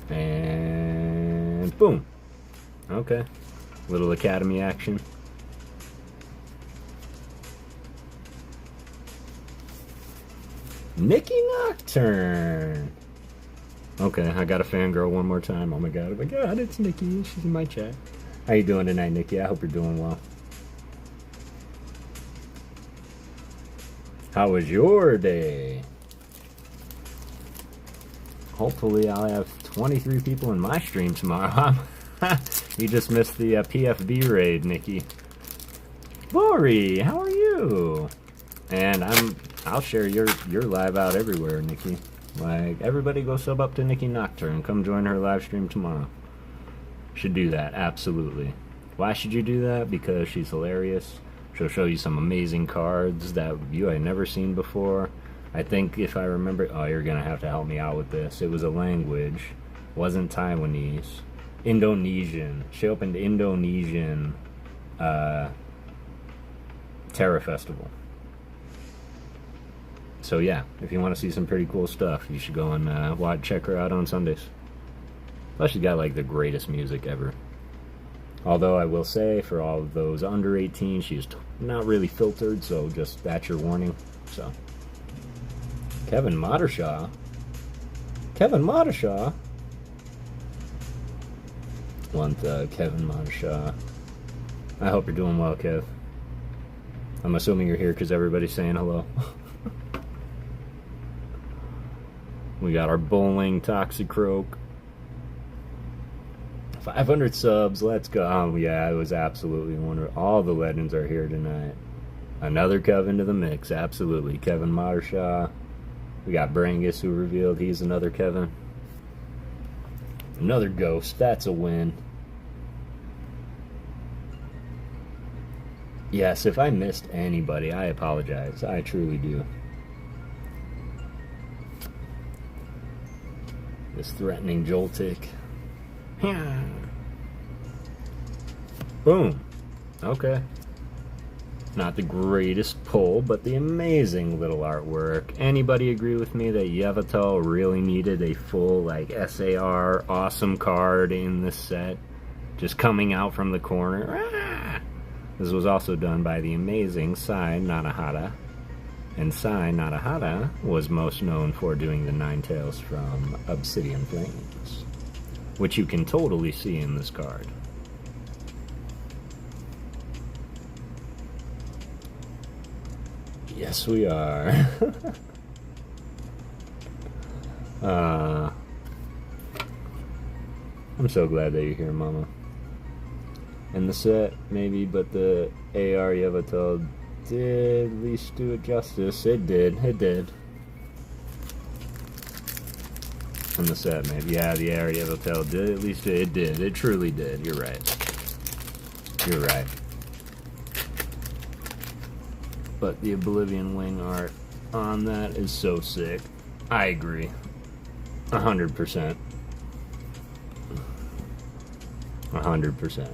And boom. Okay. Little Academy action. Nikki Nocturne. Okay, I got a fangirl one more time. Oh my god, it's Nikki. She's in my chat. How you doing tonight, Nikki? I hope you're doing well. How was your day? Hopefully I'll have 23 people in my stream tomorrow. You just missed the PFB raid, Nikki. Lori, how are you? And I'll share your live out everywhere, Nikki. Like, everybody go sub up to Nikki Nocturne. Come join her live stream tomorrow. Should do that, absolutely. Why should you do that? Because she's hilarious. She'll show you some amazing cards that you had never seen before. I think if I remember... Oh, you're going to have to help me out with this. It was a language. Wasn't Taiwanese. Indonesian. She opened Indonesian Terra Festival. So yeah, if you want to see some pretty cool stuff, you should go and check her out on Sundays. Plus, she's got like the greatest music ever. Although I will say, for all of those under 18, she's not really filtered, so just that's your warning. So, Kevin Modershaw. Kevin Modershaw. Kevin Modershaw. I hope you're doing well, Kev. I'm assuming you're here because everybody's saying hello. We got our bowling Toxicroak. 500 subs, let's go. Oh, yeah, it was absolutely wonderful. All the legends are here tonight. Another Kevin to the mix, absolutely. Kevin Modershaw. We got Brangus, who revealed he's another Kevin. Another Ghost, that's a win. Yes, if I missed anybody, I apologize. I truly do. This threatening Joltik. Boom. Okay. Not the greatest pull, but the amazing little artwork. Anybody agree with me that Yveltal really needed a full, like, SAR awesome card in this set? Just coming out from the corner. Ah! This was also done by the amazing Sai Nanahara. And Sai Narahara was most known for doing the Ninetales from Obsidian Flames, which you can totally see in this card. Yes, we are. I'm so glad that you're here, Mama. And the set, maybe, but the AR Yveltal did at least do it justice. It did. And the set, maybe. Yeah, the area of Hotel did at least. It did. It truly did. You're right. You're right. But the Oblivion Wing art on that is so sick. I agree. 100%. 100%.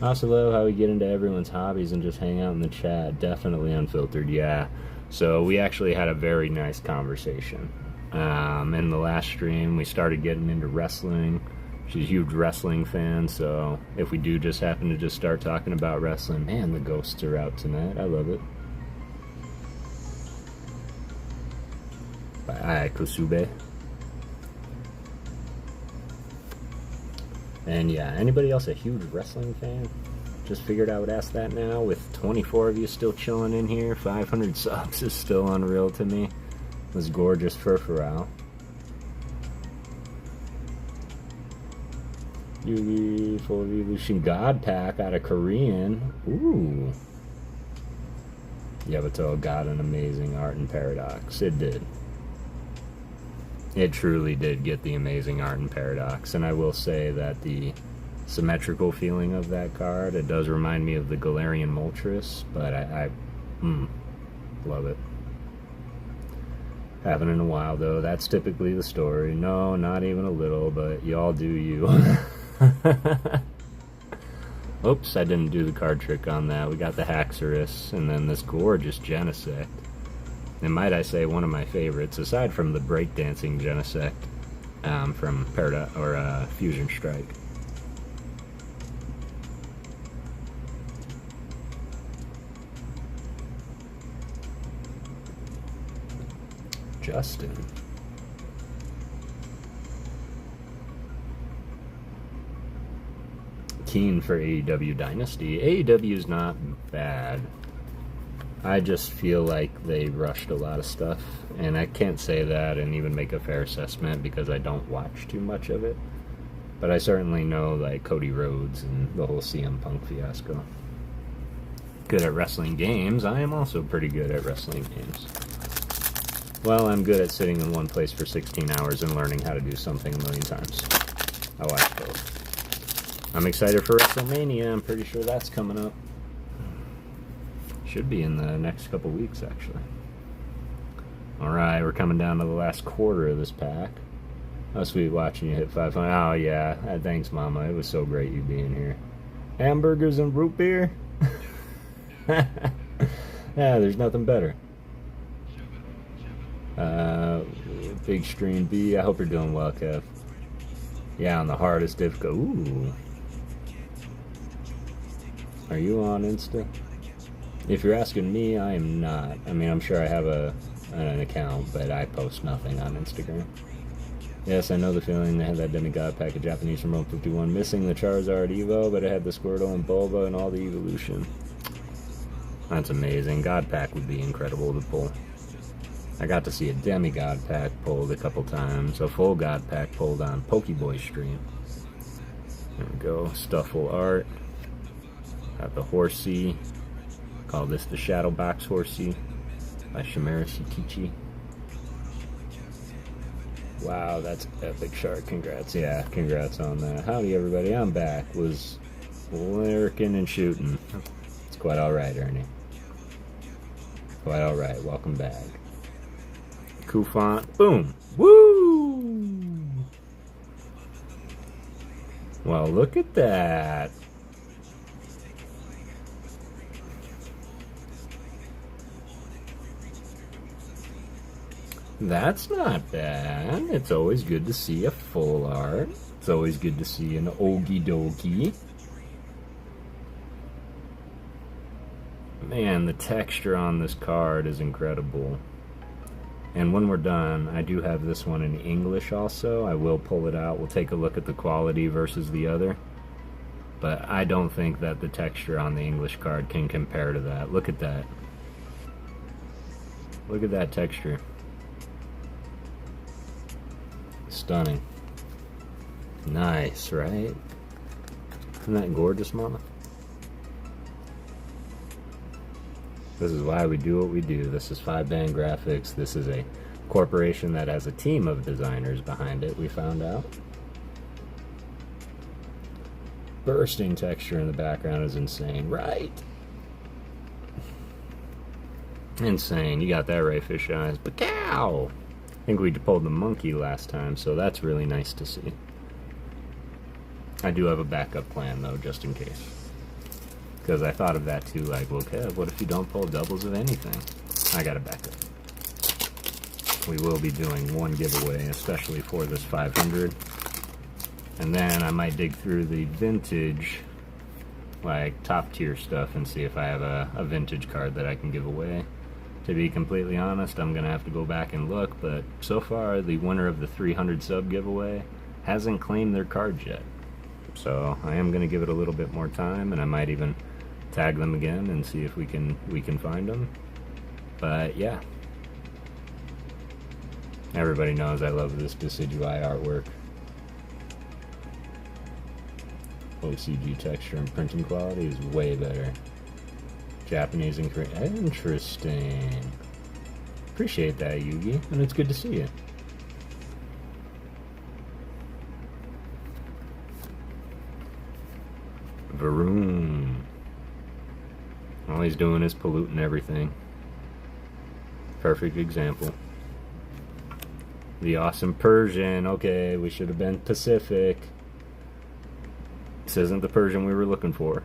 I also love how we get into everyone's hobbies and just hang out in the chat. Definitely unfiltered, yeah. So we actually had a very nice conversation. In the last stream, we started getting into wrestling. She's a huge wrestling fan, so if we do just happen to just start talking about wrestling, man, the ghosts are out tonight. I love it. By Kosube. And yeah, anybody else a huge wrestling fan? Just figured I would ask that now, with 24 of you still chilling in here. 500 subs is still unreal to me. This gorgeous Furfural. Yugi Full Evolution God Pack out of Korean. Ooh. Yveltal got an amazing art and paradox. It did. It truly did get the amazing art and paradox. And I will say that the symmetrical feeling of that card. It does remind me of the Galarian Moltres, but I love it. Haven't in a while, though. That's typically the story. No, not even a little, but y'all do you. Oops, I didn't do the card trick on that. We got the Haxorus, and then this gorgeous Genesect. And might I say, one of my favorites, aside from the breakdancing Genesect from Fusion Strike. Justin. Keen for AEW Dynasty. AEW's not bad. I just feel like they rushed a lot of stuff, and I can't say that and even make a fair assessment because I don't watch too much of it. But I certainly know, like, Cody Rhodes and the whole CM Punk fiasco. Good at wrestling games. I am also pretty good at wrestling games. Well, I'm good at sitting in one place for 16 hours and learning how to do something a million times. I watch both. I'm excited for WrestleMania. I'm pretty sure that's coming up. Should be in the next couple weeks, actually. Alright, we're coming down to the last quarter of this pack. Oh, sweet, watching you hit 500. Oh, yeah. Thanks, Mama. It was so great you being here. Hamburgers and root beer? Yeah, there's nothing better. Big Stream B. I hope you're doing well, Kev. Yeah, on the hardest difficult. Ooh. Are you on Insta? If you're asking me, I am not. I mean, I'm sure I have an account, but I post nothing on Instagram. Yes, I know the feeling. They had that demigod pack of Japanese from Rome 51, missing the Charizard Evo, but it had the Squirtle and Bulba and all the evolution. That's amazing. God pack would be incredible to pull. I got to see a demigod pack pulled a couple times, a full god pack pulled on Pokeboy stream. There we go. Stuffle art. Got the Horsey. Call this the Shadow Box Horsey by Shimera Shikichi. Wow, that's epic, Shark. Congrats. Yeah, congrats on that. Howdy, everybody. I'm back. Was lurking and shooting. It's quite alright, Ernie. Quite alright. Welcome back. Kufant. Boom. Woo! Well, look at that. That's not bad. It's always good to see a full art. It's always good to see an Okie Dokie. Man, the texture on this card is incredible. And when we're done, I do have this one in English also. I will pull it out. We'll take a look at the quality versus the other. But I don't think that the texture on the English card can compare to that. Look at that. Look at that texture. Stunning. Nice, right? Isn't that gorgeous, Mama? This is why we do what we do. This is 5-band graphics. This is a corporation that has a team of designers behind it, we found out. Bursting texture in the background is insane, right? Insane. You got that right, Fish Eyes. But cow! I think we pulled the monkey last time, so that's really nice to see. I do have a backup plan, though, just in case. Because I thought of that, too, like, well, Kev, what if you don't pull doubles of anything? I got a backup. We will be doing one giveaway, especially for this 500. And then I might dig through the vintage, like, top-tier stuff and see if I have a vintage card that I can give away. To be completely honest, I'm going to have to go back and look, but so far, the winner of the 300 sub giveaway hasn't claimed their cards yet. So I am going to give it a little bit more time, and I might even tag them again and see if we can find them. But yeah, everybody knows I love this Decidui artwork. OCG texture and printing quality is way better. Japanese and Korean. Interesting. Appreciate that, Yugi, and it's good to see you. Varoom. All he's doing is polluting everything. Perfect example. The awesome Persian. Okay, we should have been Pacific. This isn't the Persian we were looking for.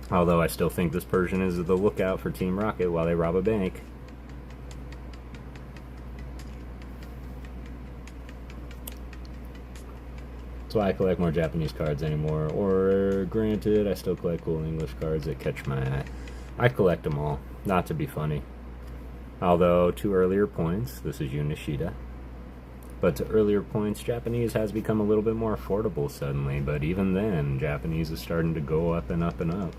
Although I still think this Persian is the lookout for Team Rocket while they rob a bank. That's why I collect more Japanese cards anymore. Or, granted, I still collect cool English cards that catch my eye. I collect them all, not to be funny. Although, to earlier points, this is Unishida. But to earlier points, Japanese has become a little bit more affordable suddenly. But even then, Japanese is starting to go up and up and up.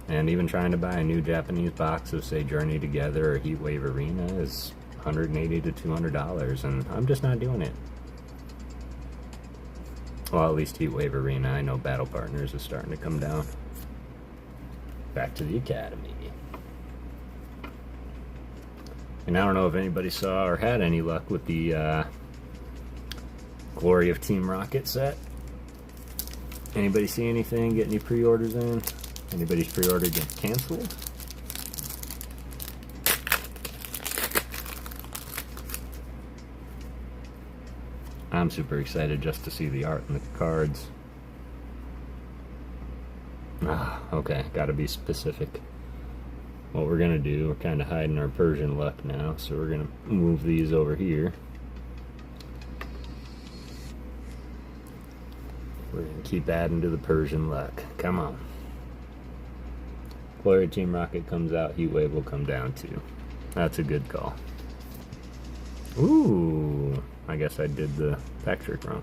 And even trying to buy a new Japanese box of, say, Journey Together or Heatwave Arena is $180 to $200, and I'm just not doing it. Well, at least Heatwave Arena. I know Battle Partners is starting to come down. Back to the Academy. And I don't know if anybody saw or had any luck with the Glory of Team Rocket set. Anybody see anything? Get any pre-orders in? Anybody's pre-order get canceled? I'm super excited just to see the art and the cards. Okay, gotta be specific. What we're gonna do, we're kind of hiding our Persian luck now, so we're gonna move these over here. We're gonna keep adding to the Persian luck. Come on. Glory Team Rocket comes out, Heatwave will come down too. That's a good call. Ooh, I guess I did the pack trick wrong.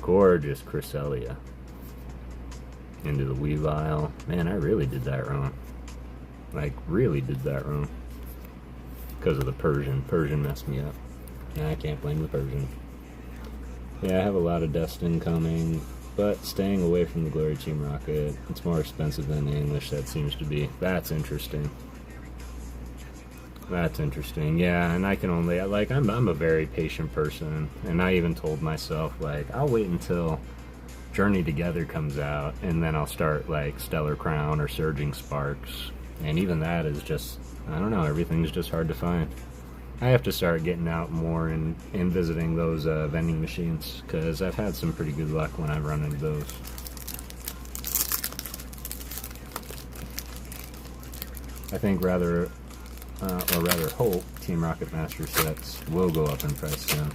Gorgeous Cresselia. Into the Weavile. Man, I really did that wrong. Like, really did that wrong. Because of the Persian. Persian messed me up. Yeah, I can't blame the Persian. Yeah, I have a lot of Destin coming, but staying away from the Glory Team Rocket. It's more expensive than the English set seems to be. That's interesting. That's interesting. Yeah, and I can only, like, I'm a very patient person, and I even told myself, like, I'll wait until Journey Together comes out, and then I'll start, like, Stellar Crown or Surging Sparks. And even that is just, I don't know, everything's just hard to find. I have to start getting out more and visiting those vending machines, because I've had some pretty good luck when I've run into those. I think rather hope Team Rocket Master sets will go up in price soon.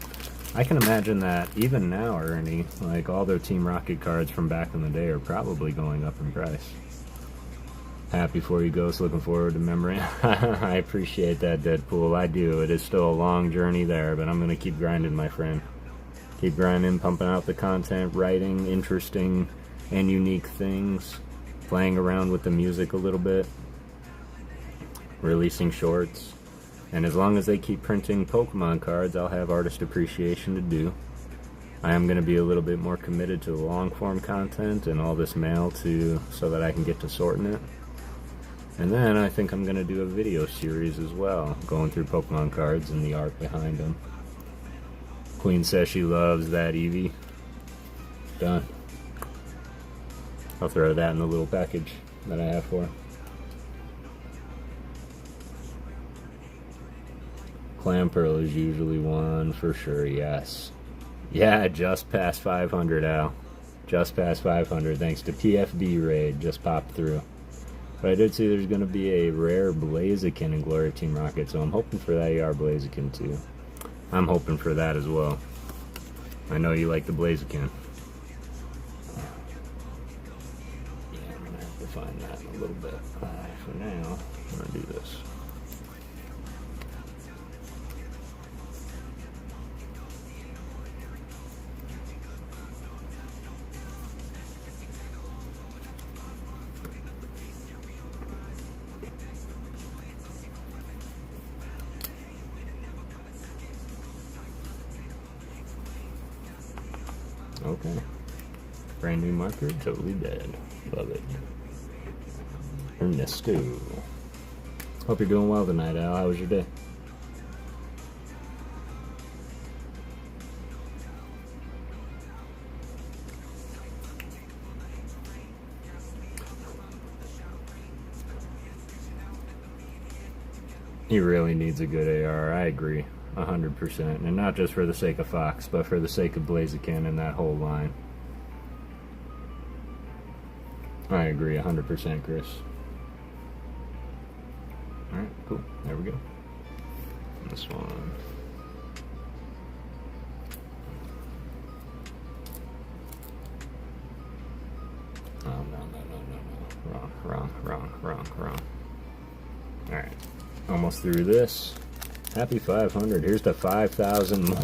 I can imagine that even now, Ernie, like all their Team Rocket cards from back in the day are probably going up in price. Happy for you, Ghost. Looking forward to memory. I appreciate that, Deadpool. I do. It is still a long journey there, but I'm going to keep grinding, my friend. Keep grinding, pumping out the content, writing interesting and unique things, playing around with the music a little bit, releasing shorts. And as long as they keep printing Pokemon cards, I'll have artist appreciation to do. I am going to be a little bit more committed to the long form content and all this mail so that I can get to sorting it. And then I think I'm going to do a video series as well, going through Pokemon cards and the art behind them. Queen says she loves that Eevee. Done. I'll throw that in the little package that I have for her. Clamperl is usually one for sure, yes. Yeah, just past 500, Al. Just past 500, thanks to PFD Raid, just popped through. But I did see there's going to be a rare Blaziken in Glory Team Rocket, so I'm hoping for that AR Blaziken too. I'm hoping for that as well. I know you like the Blaziken. Yeah, I'm going to have to find that in a little bit. For now, I'm going to do this. Okay. Brand new marker, totally dead. Love it. Ernesto. Hope you're doing well tonight, Al. How was your day? He really needs a good AR. I agree, 100%, and not just for the sake of Fox, but for the sake of Blaziken and that whole line. I agree, 100%, Chris. All right, cool. There we go. This one. Oh, no. Wrong. Alright. Almost through this. Happy 500. Here's to 5,000 more.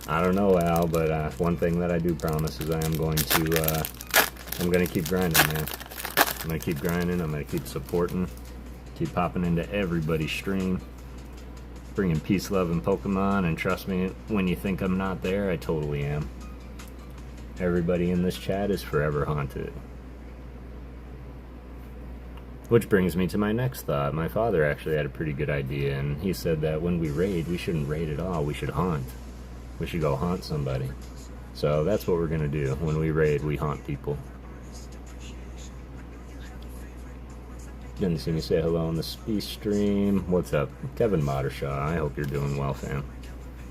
I don't know, Al, but one thing that I do promise is I'm going to keep grinding, man. I'm going to keep grinding. I'm going to keep supporting. Keep popping into everybody's stream. Bringing peace, love, and Pokemon. And trust me, when you think I'm not there, I totally am. Everybody in this chat is forever haunted. Which brings me to my next thought. My father actually had a pretty good idea, and he said that when we raid, we shouldn't raid at all. We should haunt. We should go haunt somebody. So that's what we're going to do. When we raid, we haunt people. Didn't see me say hello on the Speed stream. What's up? Kevin Modershaw. I hope you're doing well, fam.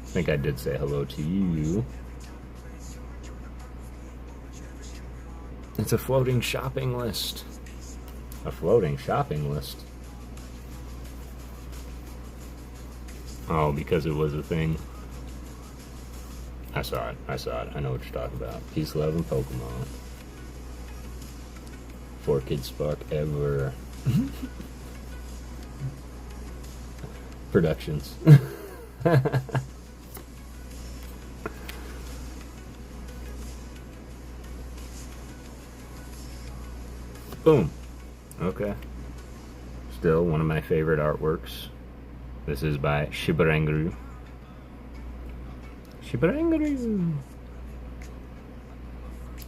I think I did say hello to you. It's a floating shopping list. A floating shopping list? Oh, because it was a thing. I saw it. I know what you're talking about. Peace, love, and Pokemon. 4Kids Spark ever. Productions. Boom. Okay. Still one of my favorite artworks. This is by Shibaranguru.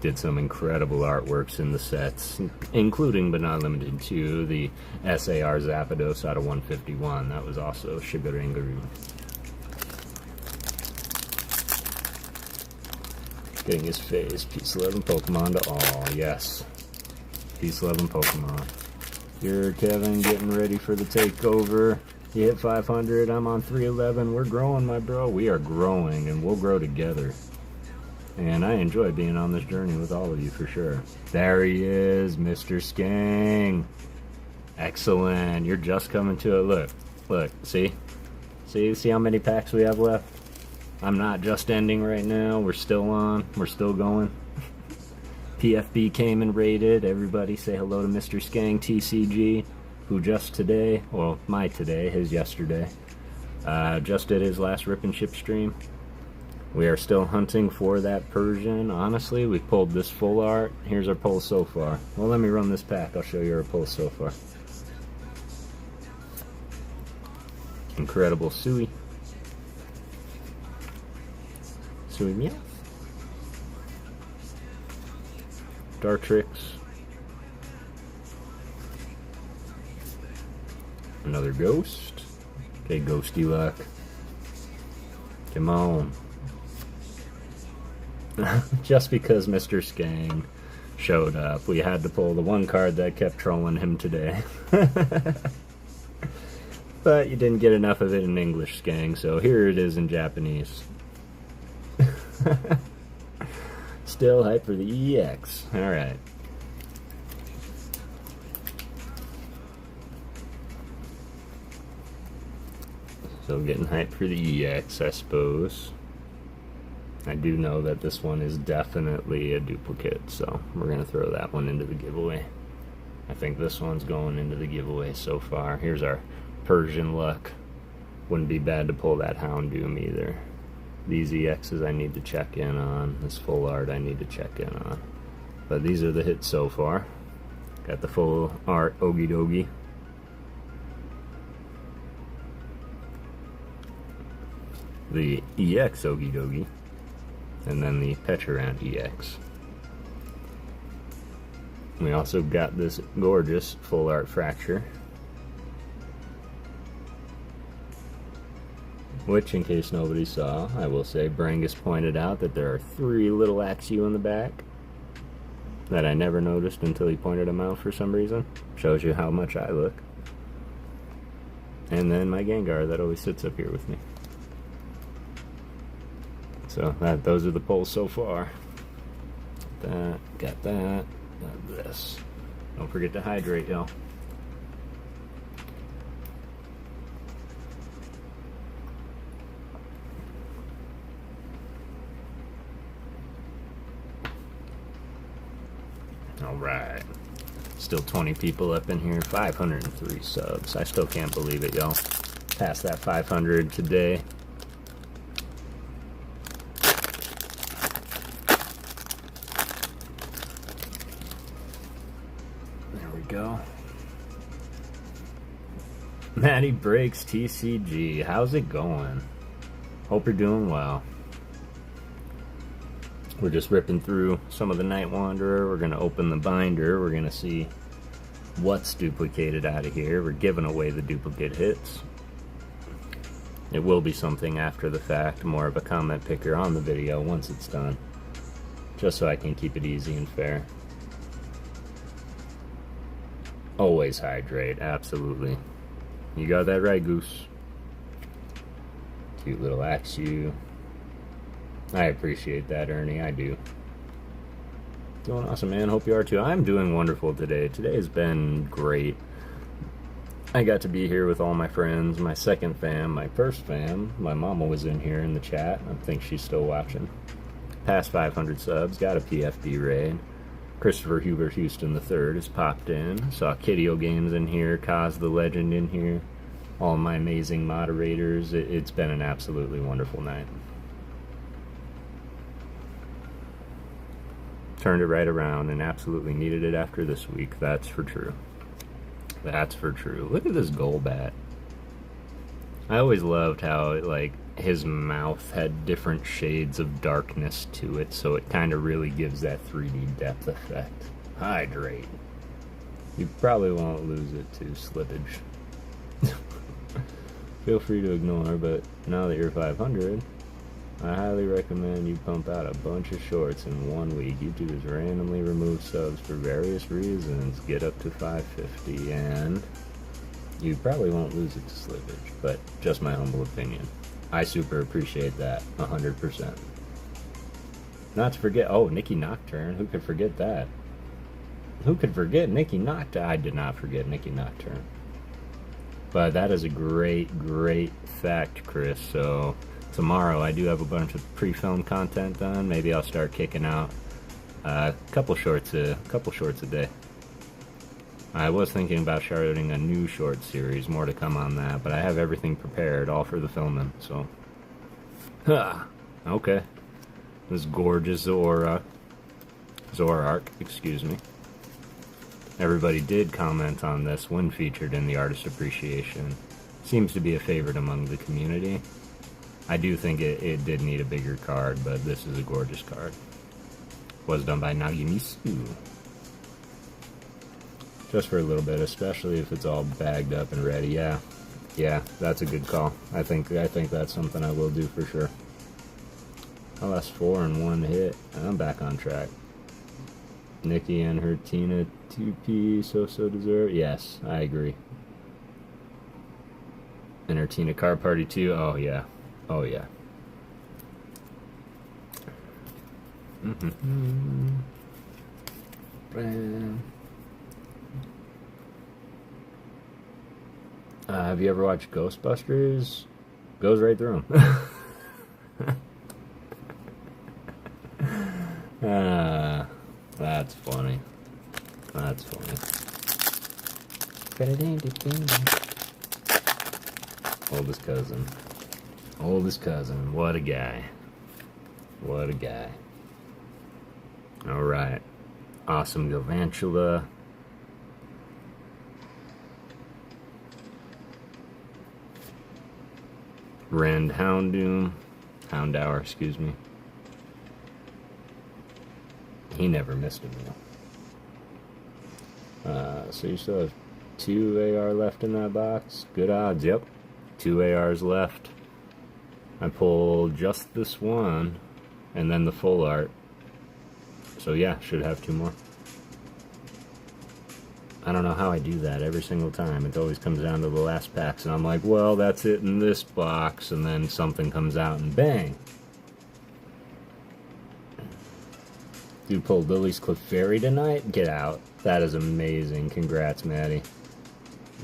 Did some incredible artworks in the sets, including but not limited to the SAR Zapdos out of 151. That was also Shibaranguru. Getting his face. Peace, love, and Pokemon to all. Yes. Peace, love, and Pokemon. You're Kevin getting ready for the takeover. You hit 500. I'm on 311. We're growing, my bro. We are growing, and we'll grow together. And I enjoy being on this journey with all of you for sure. There he is, Mr. Skang. Excellent. You're just coming to it. Look. See how many packs we have left? I'm not just ending right now. We're still on. We're still going. PFB came and raided. Everybody say hello to Mr. Skang TCG, who just today, well, his yesterday, just did his last Rip and Ship stream. We are still hunting for that Persian. Honestly, we pulled this full art. Here's our pull so far. Well, let me run this pack. I'll show you our pull so far. Incredible Sui. Sui Meow. Dartrix. Another Ghost. Okay, Ghosty luck. Come on. Just because Mr. Skang showed up, we had to pull the one card that kept trolling him today. But you didn't get enough of it in English, Skang, so here it is in Japanese. Still hype for the EX. Alright. So getting hyped for the EX, I suppose. I do know that this one is definitely a duplicate, so we're going to throw that one into the giveaway. I think this one's going into the giveaway so far. Here's our Persian luck. Wouldn't be bad to pull that Houndoom either. These EXs I need to check in on. This full art I need to check in on. But these are the hits so far. Got the full art Ogie Dogie. The EX Ogie Dogie. And then the Petrant EX. We also got this gorgeous full art Fracture. Which, in case nobody saw, I will say Brangus pointed out that there are 3 little Axew in the back that I never noticed until he pointed them out for some reason. Shows you how much I look. And then my Gengar that always sits up here with me. So those are the polls so far. Got that, got this. Don't forget to hydrate, y'all. Alright. Still 20 people up in here. 503 subs. I still can't believe it, y'all. Passed that 500 today. There we go. Maddie Breaks TCG. How's it going? Hope you're doing well. We're just ripping through some of the Night Wanderer. We're going to open the binder. We're going to see what's duplicated out of here. We're giving away the duplicate hits. It will be something after the fact, more of a comment picker on the video once it's done. Just so I can keep it easy and fair. Always hydrate, absolutely. You got that right, Goose. Cute little Axew. I appreciate that, Ernie, I do. Doing awesome, man. Hope you are too. I'm doing wonderful today. Today has been great. I got to be here with all my friends, my second fam, my first fam. My mama was in here in the chat. I think she's still watching. Past 500 subs. Got a PFB raid. Christopher Hubert Houston III has popped in. Saw Kidio Games in here. Kaz the Legend in here. All my amazing moderators. It's been an absolutely wonderful night. Turned it right around and absolutely needed it after this week. That's for true. That's for true. Look at this Golbat. I always loved how his mouth had different shades of darkness to it, so it kind of really gives that 3D depth effect. Hydrate. You probably won't lose it to slippage. Feel free to ignore, but now that you're 500, I highly recommend you pump out a bunch of shorts in 1 week. YouTube has randomly removed subs for various reasons. Get up to 550 and you probably won't lose it to slippage, but just my humble opinion. I super appreciate that, 100%. Not to forget, oh, Nikki Nocturne, who could forget that? Who could forget Nikki Nocturne? I did not forget Nikki Nocturne. But that is a great, great fact, Chris, so tomorrow I do have a bunch of pre-filmed content done. Maybe I'll start kicking out a couple shorts a day. I was thinking about starting a new short series, more to come on that, but I have everything prepared, all for the filming, so. Okay. This gorgeous Zorark, excuse me. Everybody did comment on this when featured in the Artist Appreciation. Seems to be a favorite among the community. I do think it did need a bigger card, but this is a gorgeous card. Was done by Nagimisu. Just for a little bit, especially if it's all bagged up and ready. Yeah, that's a good call. I think that's something I will do for sure. Oh, that's 4 in 1 hit. I'm back on track. Nikki and her Tina 2P so deserve. Yes, I agree. And her Tina Card Party too. Oh yeah. Oh yeah. Have you ever watched Ghostbusters? Goes right through them. That's funny. That's funny. Oldest cousin. Oldest cousin. What a guy. What a guy. Alright. Awesome Galvantula. Rend Houndour, excuse me. He never missed a meal. So you still have 2 AR left in that box. Good odds, yep. 2 ARs left. I pulled just this one, and then the full art. So yeah, should have 2 more. I don't know how I do that every single time. It always comes down to the last packs, and I'm like, well, that's it in this box, and then something comes out, and bang. Dude pulled Lily's Clefairy tonight? Get out. That is amazing. Congrats, Maddie.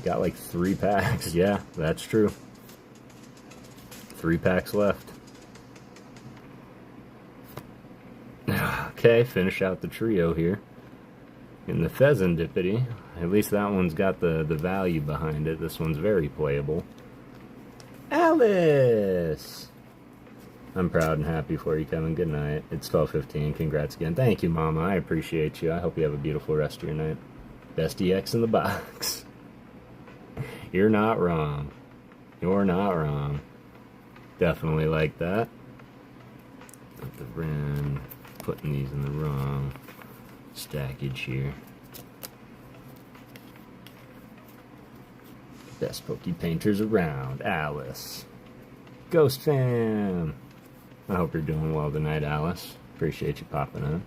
Got like 3 packs. Yeah, that's true. 3 packs left. Okay, finish out the trio here. In the Pheasantipity, at least that one's got the value behind it. This one's very playable. Alice! I'm proud and happy for you, Kevin. Good night. It's 12:15. Congrats again. Thank you, Mama. I appreciate you. I hope you have a beautiful rest of your night. Best EX in the box. You're not wrong. You're not wrong. Definitely like that. At the rim. Putting these in the wrong stackage here. Best Poke painters around. Alice. Ghost fam. I hope you're doing well tonight, Alice. Appreciate you popping in.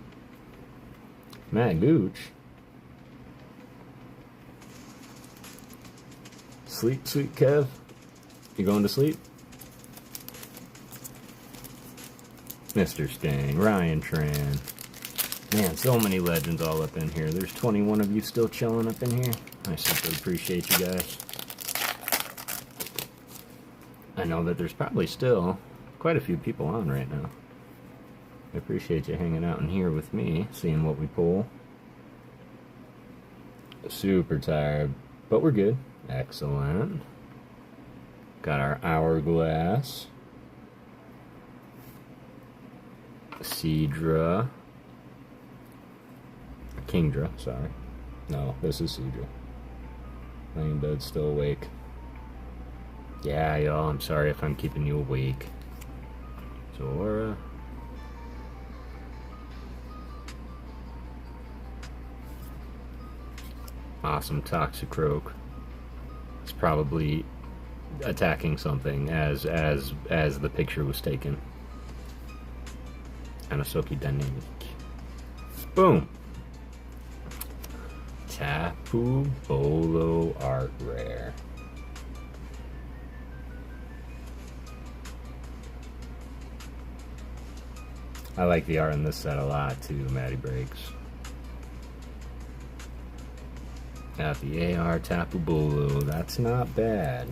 Matt Gooch. Sleep, sweet Kev. You going to sleep? Mr. Sting, Ryan Tran. Man, so many legends all up in here. There's 21 of you still chilling up in here. I super appreciate you guys. I know that there's probably still quite a few people on right now. I appreciate you hanging out in here with me, seeing what we pull. Super tired, but we're good. Excellent. Got our hourglass. Cedra. Kingdra, sorry. No, this is Cedra. Laying in bed, still awake. Yeah, y'all, I'm sorry if I'm keeping you awake. Zora. Awesome Toxicroak. It's probably attacking something as the picture was taken. Anasoki Dynamic. Boom! Tapu Bolo Art Rare. I like the art in this set a lot too, Matty Breaks. Got the AR Tapu Bolo. That's not bad.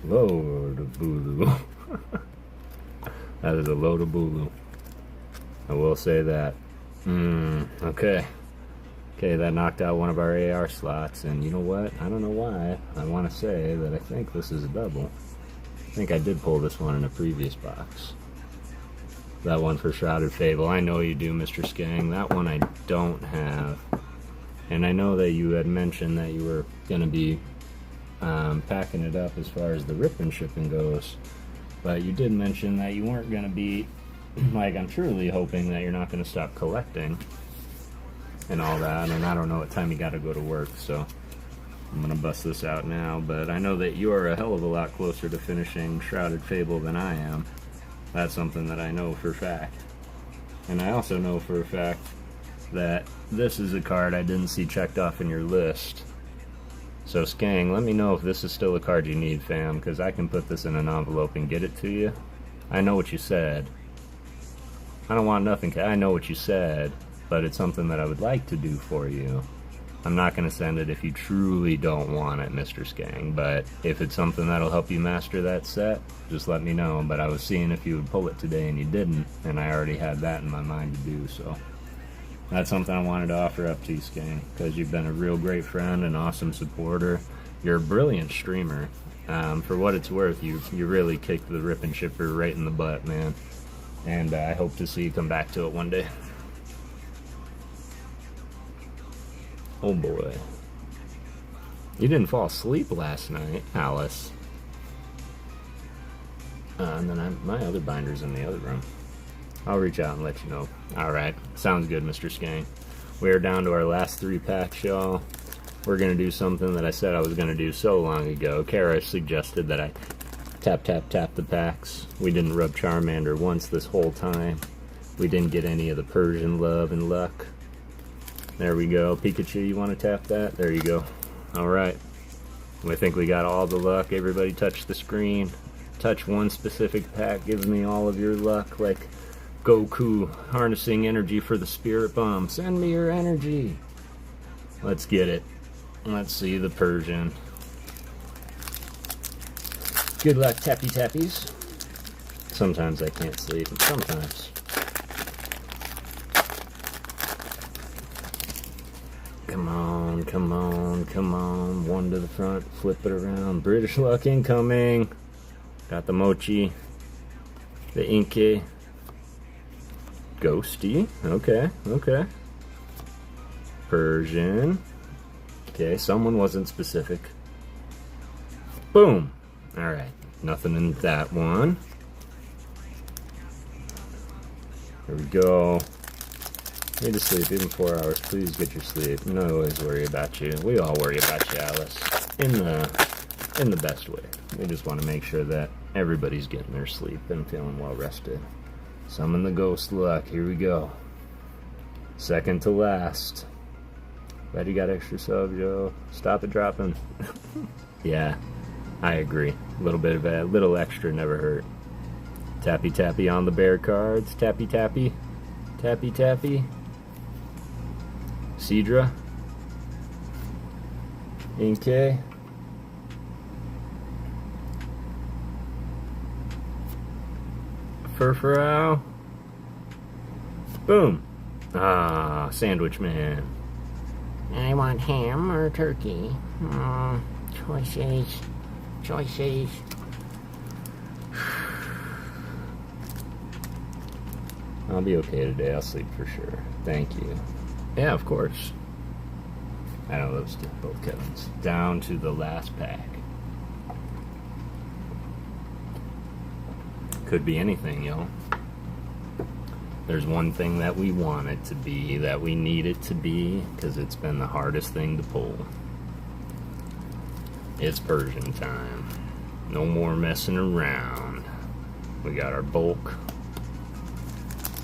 Lord of Bulu. That is a load of Bulu. I will say that. Okay. Okay, that knocked out one of our AR slots, and you know what? I don't know why. I want to say that I think this is a double. I think I did pull this one in a previous box. That one for Shrouded Fable. I know you do, Mr. Skang. That one I don't have. And I know that you had mentioned that you were going to be packing it up as far as the rip and shipping goes. But you did mention that you weren't going to be, like, I'm truly hoping that you're not going to stop collecting and all that. And I don't know what time you got to go to work, so I'm going to bust this out now. But I know that you're a hell of a lot closer to finishing Shrouded Fable than I am. That's something that I know for a fact. And I also know for a fact that this is a card I didn't see checked off in your list. So Skang, let me know if this is still a card you need, fam, because I can put this in an envelope and get it to you. I know what you said. I don't want nothing. I know what you said, but it's something that I would like to do for you. I'm not going to send it if you truly don't want it, Mr. Skang, but if it's something that'll help you master that set, just let me know. But I was seeing if you would pull it today and you didn't, and I already had that in my mind to do, so that's something I wanted to offer up to you, Skang, because you've been a real great friend, an awesome supporter. You're a brilliant streamer. For what it's worth, you really kicked the rip and shipper right in the butt, man. And I hope to see you come back to it one day. Oh boy. You didn't fall asleep last night, Alice. And then my other binder's in the other room. I'll reach out and let you know. Alright, sounds good, Mr. Skang. We're down to our last 3 packs, y'all. We're going to do something that I said I was going to do so long ago. Kara suggested that I tap the packs. We didn't rub Charmander once this whole time. We didn't get any of the Persian love and luck. There we go. Pikachu, you want to tap that? There you go. Alright. I think we got all the luck. Everybody touch the screen. Touch one specific pack. Gives me all of your luck. Like Goku harnessing energy for the Spirit Bomb. Send me your energy. Let's get it. Let's see the Persian. Good luck, tappy tappies. Sometimes I can't sleep. Sometimes. Come on, come on, come on. One to the front, flip it around. British luck incoming. Got the Mochi. The Inky. Ghosty. Okay, okay. Persian. Okay, someone wasn't specific. Boom. Alright, nothing in that one. There we go. Need to sleep, even 4 hours. Please get your sleep. No always worry about you. We all worry about you, Alice. In the best way. We just want to make sure that everybody's getting their sleep and feeling well rested. Summon the ghost luck. Here we go. Second to last. Glad you got extra subs, yo. Stop it dropping. Yeah, I agree. A little bit of a little extra never hurt. Tappy tappy on the bear cards. Tappy tappy. Tappy tappy. Cedra. Inkay. Furfurrow. Boom. Ah, Sandwich Man. I want ham or turkey. Choices. Choices. I'll be okay today. I'll sleep for sure. Thank you. Yeah, of course. I know those two, both Kevins. Down to the last pack. Could be anything, yo. There's one thing that we want it to be, that we need it to be, because it's been the hardest thing to pull. It's Persian time. No more messing around. We got our bulk.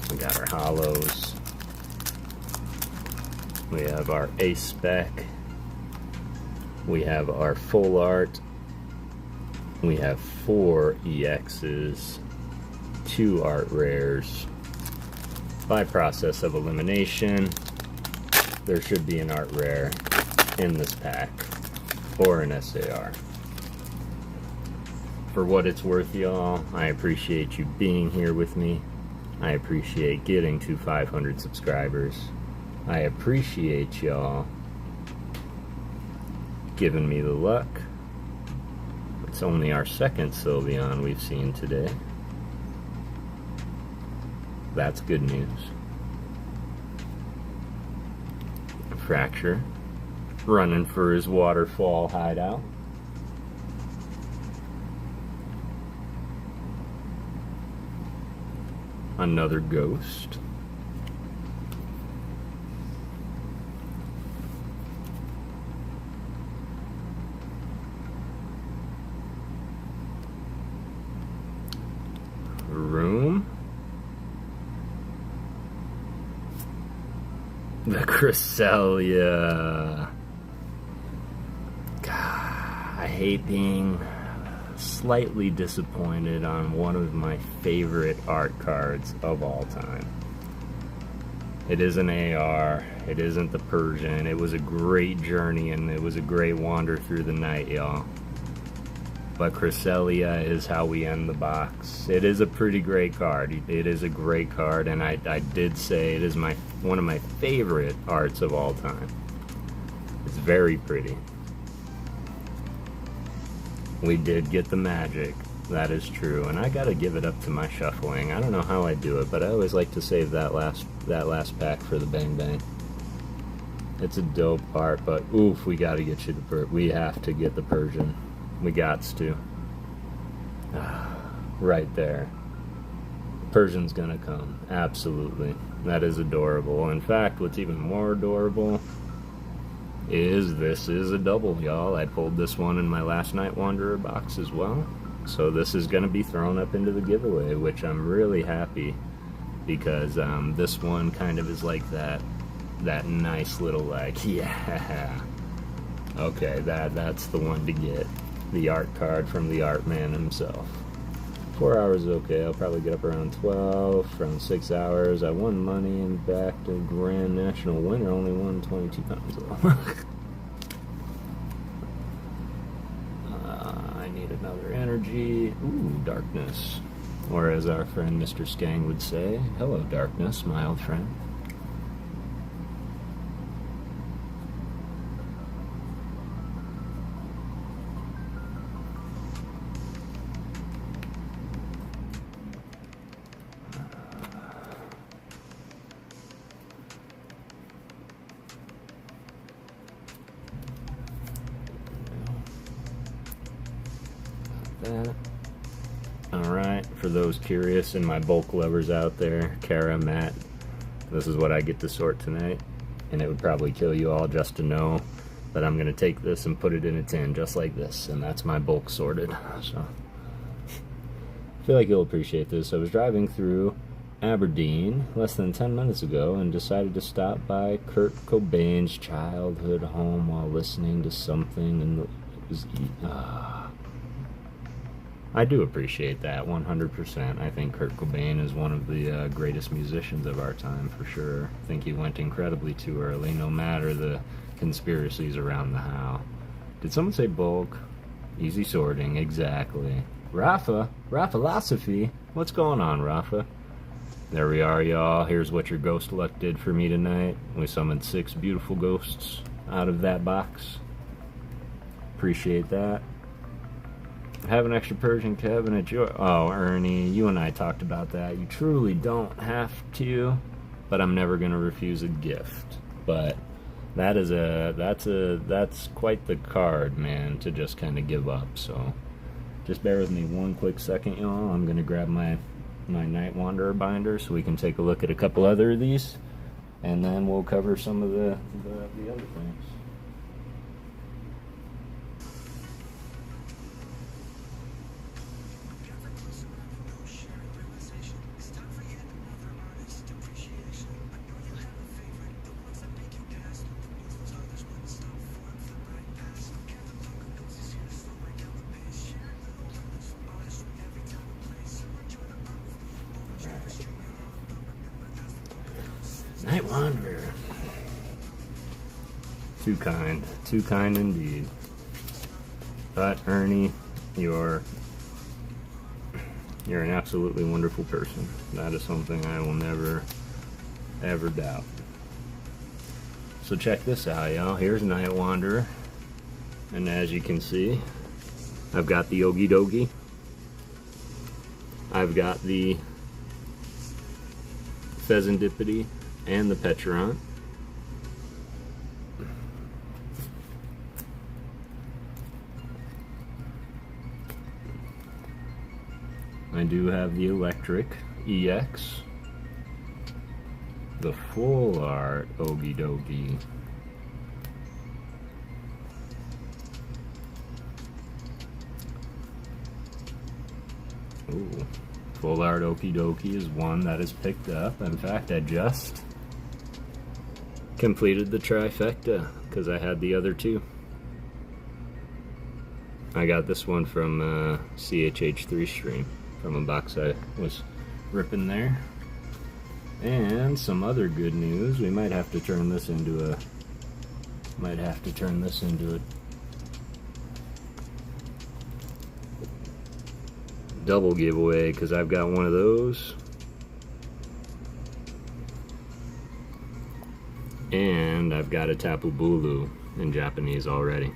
We got our hollows. We have our ace spec. We have our full art. We have 4 EXs, 2 art rares. By process of elimination, there should be an art rare in this pack or an SAR. For what it's worth, y'all, I appreciate you being here with me. I appreciate getting to 500 subscribers. I appreciate y'all giving me the luck. It's only our second Sylveon we've seen today. That's good news. Fracture. Running for his waterfall hideout. Another ghost. Room. The Cresselia. God, I hate being slightly disappointed on one of my favorite art cards of all time. It is an AR. It isn't the Persian. It was a great journey and it was a great wander through the night, y'all. But Cresselia is how we end the box. It is a pretty great card. It is a great card, and I did say it is one of my favorite arts of all time. It's very pretty. We did get the magic. That is true, and I gotta give it up to my shuffling. I don't know how I do it, but I always like to save that last pack for the Bang Bang. It's a dope art, but oof, we gotta get you we have to get the Persian. We gots to. Right there. Persian's gonna come. Absolutely. That is adorable. In fact, what's even more adorable is this is a double, y'all. I pulled this one in my last Night Wanderer box as well. So this is gonna be thrown up into the giveaway, which I'm really happy because this one kind of is like that that nice little, like, yeah. Okay, that's the one to get. The art card from the art man himself. 4 hours is okay. I'll probably get up around 12, around 6 hours. I won money and backed a Grand National winner. Only won 22 pounds though. I need another energy. Ooh, darkness. Or as our friend Mr. Skang would say, hello darkness, my old friend. That. Alright, for those curious and my bulk lovers out there, Kara, Matt, this is what I get to sort tonight. And it would probably kill you all just to know that I'm going to take this and put it in a tin just like this. And that's my bulk sorted. So I feel like you'll appreciate this. I was driving through Aberdeen less than 10 minutes ago and decided to stop by Kurt Cobain's childhood home while listening to something, and it was I do appreciate that 100%. I think Kurt Cobain is one of the greatest musicians of our time, for sure. I think he went incredibly too early, no matter the conspiracies around the how. Did someone say bulk? Easy sorting, exactly. Raphilosophy? What's going on, Rafa? There we are, y'all. Here's what your ghost luck did for me tonight. We summoned 6 beautiful ghosts out of that box. Appreciate that. Have an extra Persian cabinet. Oh, Ernie, you and I talked about that. You truly don't have to, but I'm never going to refuse a gift. But that's quite the card, man, to just kind of give up. So just bear with me one quick second, y'all. I'm going to grab my Night Wanderer binder so we can take a look at a couple other of these, and then we'll cover some of the other things. Night Wanderer. Too kind indeed. But Ernie, you're an absolutely wonderful person. That is something I will never, ever doubt. So check this out, y'all. Here's Night Wanderer. And as you can see, I've got the Ogie Dogie. I've got the Pheasantipity and the Petulant. I do have the Electric EX, the Full Art Ogie Dogie, ooh, Full Art Okie Dokie is one that is picked up. In fact, I just completed the trifecta because I had the other two. I got this one from CHH3 stream, from a box I was ripping there. And some other good news, we might have to turn this into a double giveaway, because I've got one of those, and I've got a Tapu Bulu in Japanese already.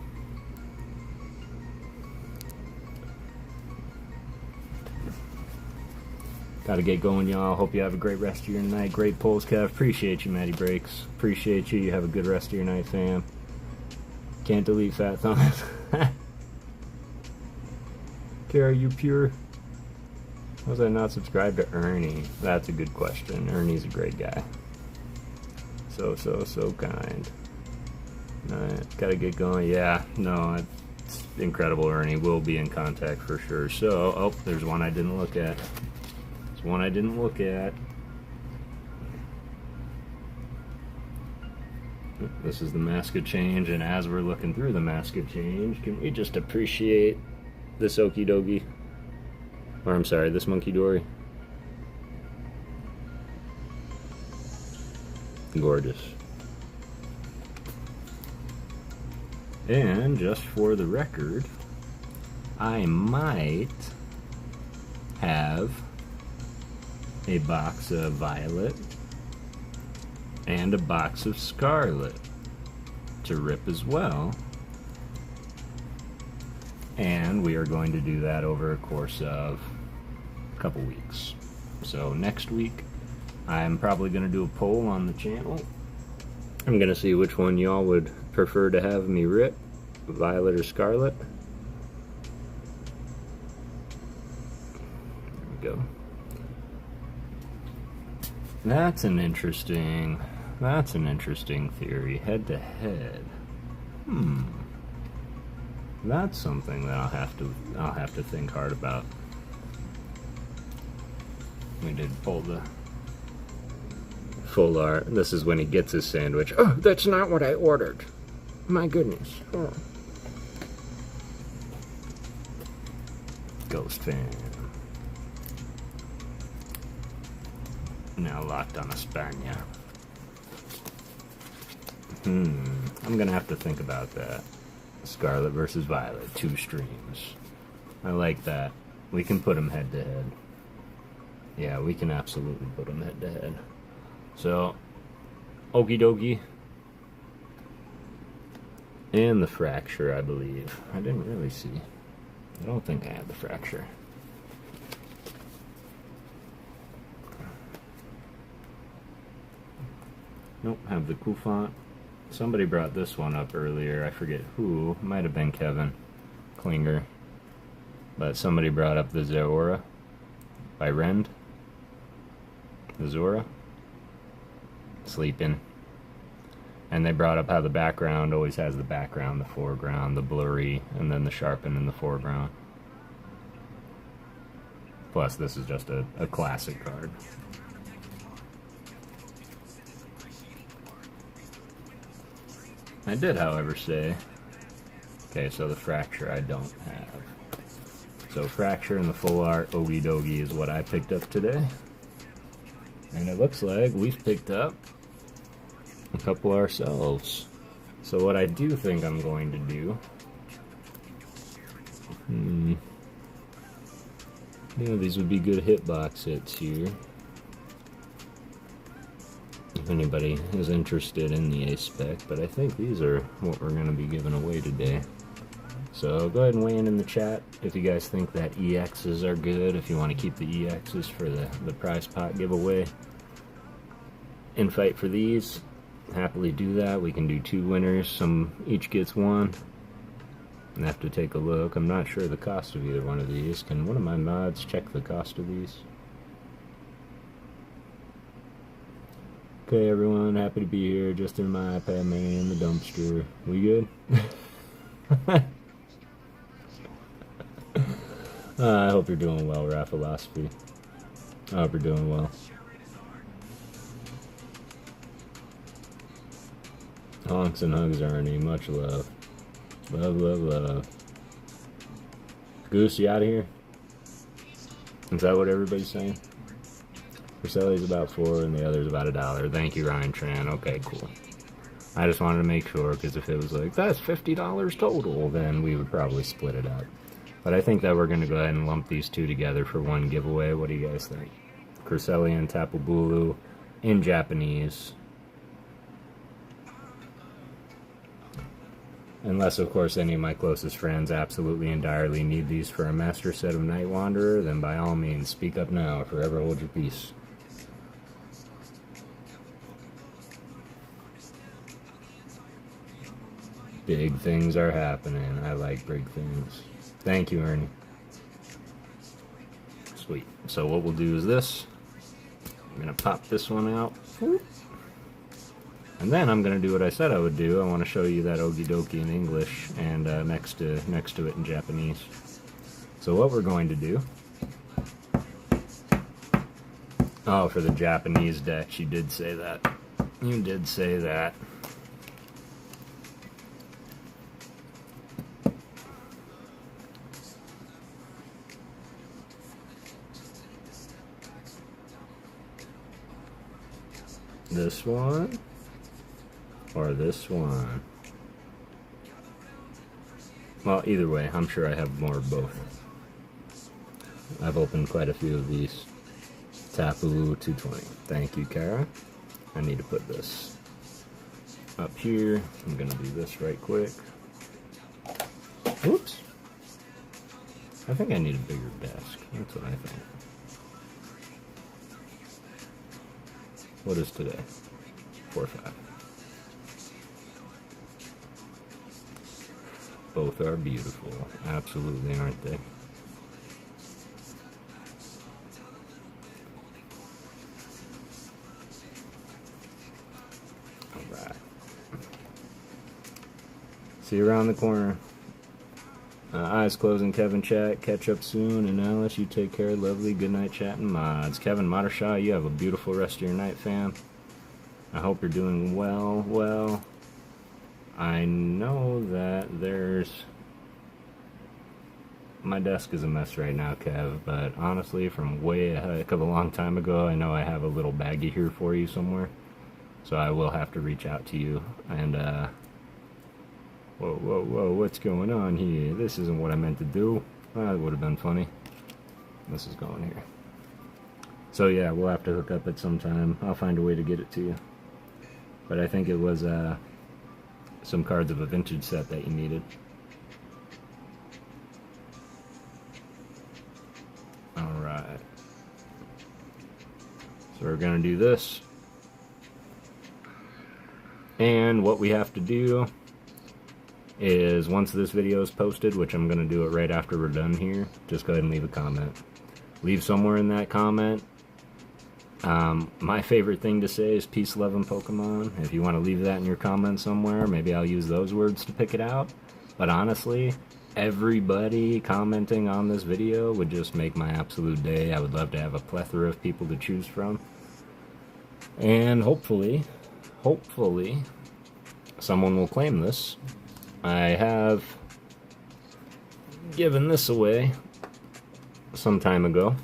Gotta get going, y'all. Hope you have a great rest of your night. Great polls, Kev. Appreciate you, Matty Breaks. Appreciate you. You have a good rest of your night, fam. Can't delete Fat Thumbs. Kara, you pure? Was I not subscribed to Ernie? That's a good question. Ernie's a great guy. So kind. Gotta get going. Yeah, no, it's incredible, Ernie. We'll be in contact for sure. So, oh, there's one I didn't look at. There's one I didn't look at. This is the mask of change, and as we're looking through the mask of change, can we just appreciate this Okidogi? Or I'm sorry, this Monkey Dory. Gorgeous. And just for the record, I might have a box of Violet and a box of Scarlet to rip as well. And we are going to do that over a course of a couple weeks. So next week, I'm probably going to do a poll on the channel. I'm going to see which one y'all would prefer to have me rip, Violet or Scarlet. There we go. That's an interesting theory. Head to head. That's something that I'll have to think hard about. We did pull the full art. This is when he gets his sandwich. Oh, that's not what I ordered. My goodness. Oh. Ghost fan. Now locked on Espana. I'm gonna have to think about that. Scarlet versus Violet, 2 streams. I like that. We can put them head to head. Yeah, we can absolutely put them head to head. So, okie dokie. And the fracture, I believe. I didn't really see. I don't think I had the fracture. Nope, have the Kufant. Somebody brought this one up earlier. I forget who. Might have been Kevin Klinger. But somebody brought up the Zora by Rend. The Zora. Sleeping. And they brought up how the background always has the background, the foreground, the blurry, and then the sharpen in the foreground. Plus, this is just a classic card. I did, however, say... Okay, so the fracture I don't have. So fracture and the full art Ogie Dogie is what I picked up today. And it looks like we've picked up a couple ourselves. So what I do think I'm going to do... Yeah, these would be good hitbox hits here. If anybody is interested in the A-Spec, but I think these are what we're going to be giving away today. So go ahead and weigh in the chat if you guys think that EXs are good, if you want to keep the EXs for the prize pot giveaway. And fight for these. Happily do that. We can do 2 winners. Some each gets 1. I have to take a look. I'm not sure the cost of either one of these. Can one of my mods check the cost of these? Okay, everyone, happy to be here. Just in my iPad mini in the dumpster. We good? I hope you're doing well, Raphilosophy. I hope you're doing well. Honks and hugs, Ernie. Much love. Love, love, love. Goose, you out of here? Is that what everybody's saying? Porcelli's about $4 and the other's about $1. Thank you, Ryan Tran. Okay, cool. I just wanted to make sure, because if it was like, that's $50 total, then we would probably split it up. But I think that we're going to go ahead and lump these 2 together for one giveaway. What do you guys think? Porcelli and Tapu Bulu in Japanese. Unless, of course, any of my closest friends absolutely and direly need these for a master set of Night Wanderer, then by all means, speak up now, forever hold your peace. Big things are happening. I like big things. Thank you, Ernie. Sweet. So what we'll do is this. I'm going to pop this one out. And then I'm going to do what I said I would do. I want to show you that Ogie Dokie in English and next to it in Japanese. So what we're going to do... Oh, for the Japanese decks, you did say that. You did say that. this one or this one. Well, either way, I'm sure I have more of both. I've opened quite a few of these. Tapu 220. Thank you, Kara. I need to put this up here. I'm gonna do this right quick. Oops. I think I need a bigger desk. That's what I think. What is today? 4-5. Both are beautiful. Absolutely, aren't they? Alright. See you around the corner. Eyes closing, Kevin chat. Catch up soon. And Alice, you take care. Lovely. Good night, chatting mods. Kevin Modershaw, you have a beautiful rest of your night, fam. I hope you're doing well. Well, I know that there's... My desk is a mess right now, Kev, but honestly, from way a heck of a long time ago, I know I have a little baggie here for you somewhere. So I will have to reach out to you and, whoa, what's going on here? This isn't what I meant to do. That would have been funny. This is going here. So yeah, we'll have to hook up at some time. I'll find a way to get it to you. But I think it was, some cards of a vintage set that you needed. Alright. So we're gonna do this. And what we have to do is once this video is posted, which I'm going to do it right after we're done here, just go ahead and leave a comment. Leave somewhere in that comment. My favorite thing to say is peace, love, and Pokemon. If you want to leave that in your comment somewhere, maybe I'll use those words to pick it out. But honestly, everybody commenting on this video would just make my absolute day. I would love to have a plethora of people to choose from. And hopefully, someone will claim this. I have given this away some time ago,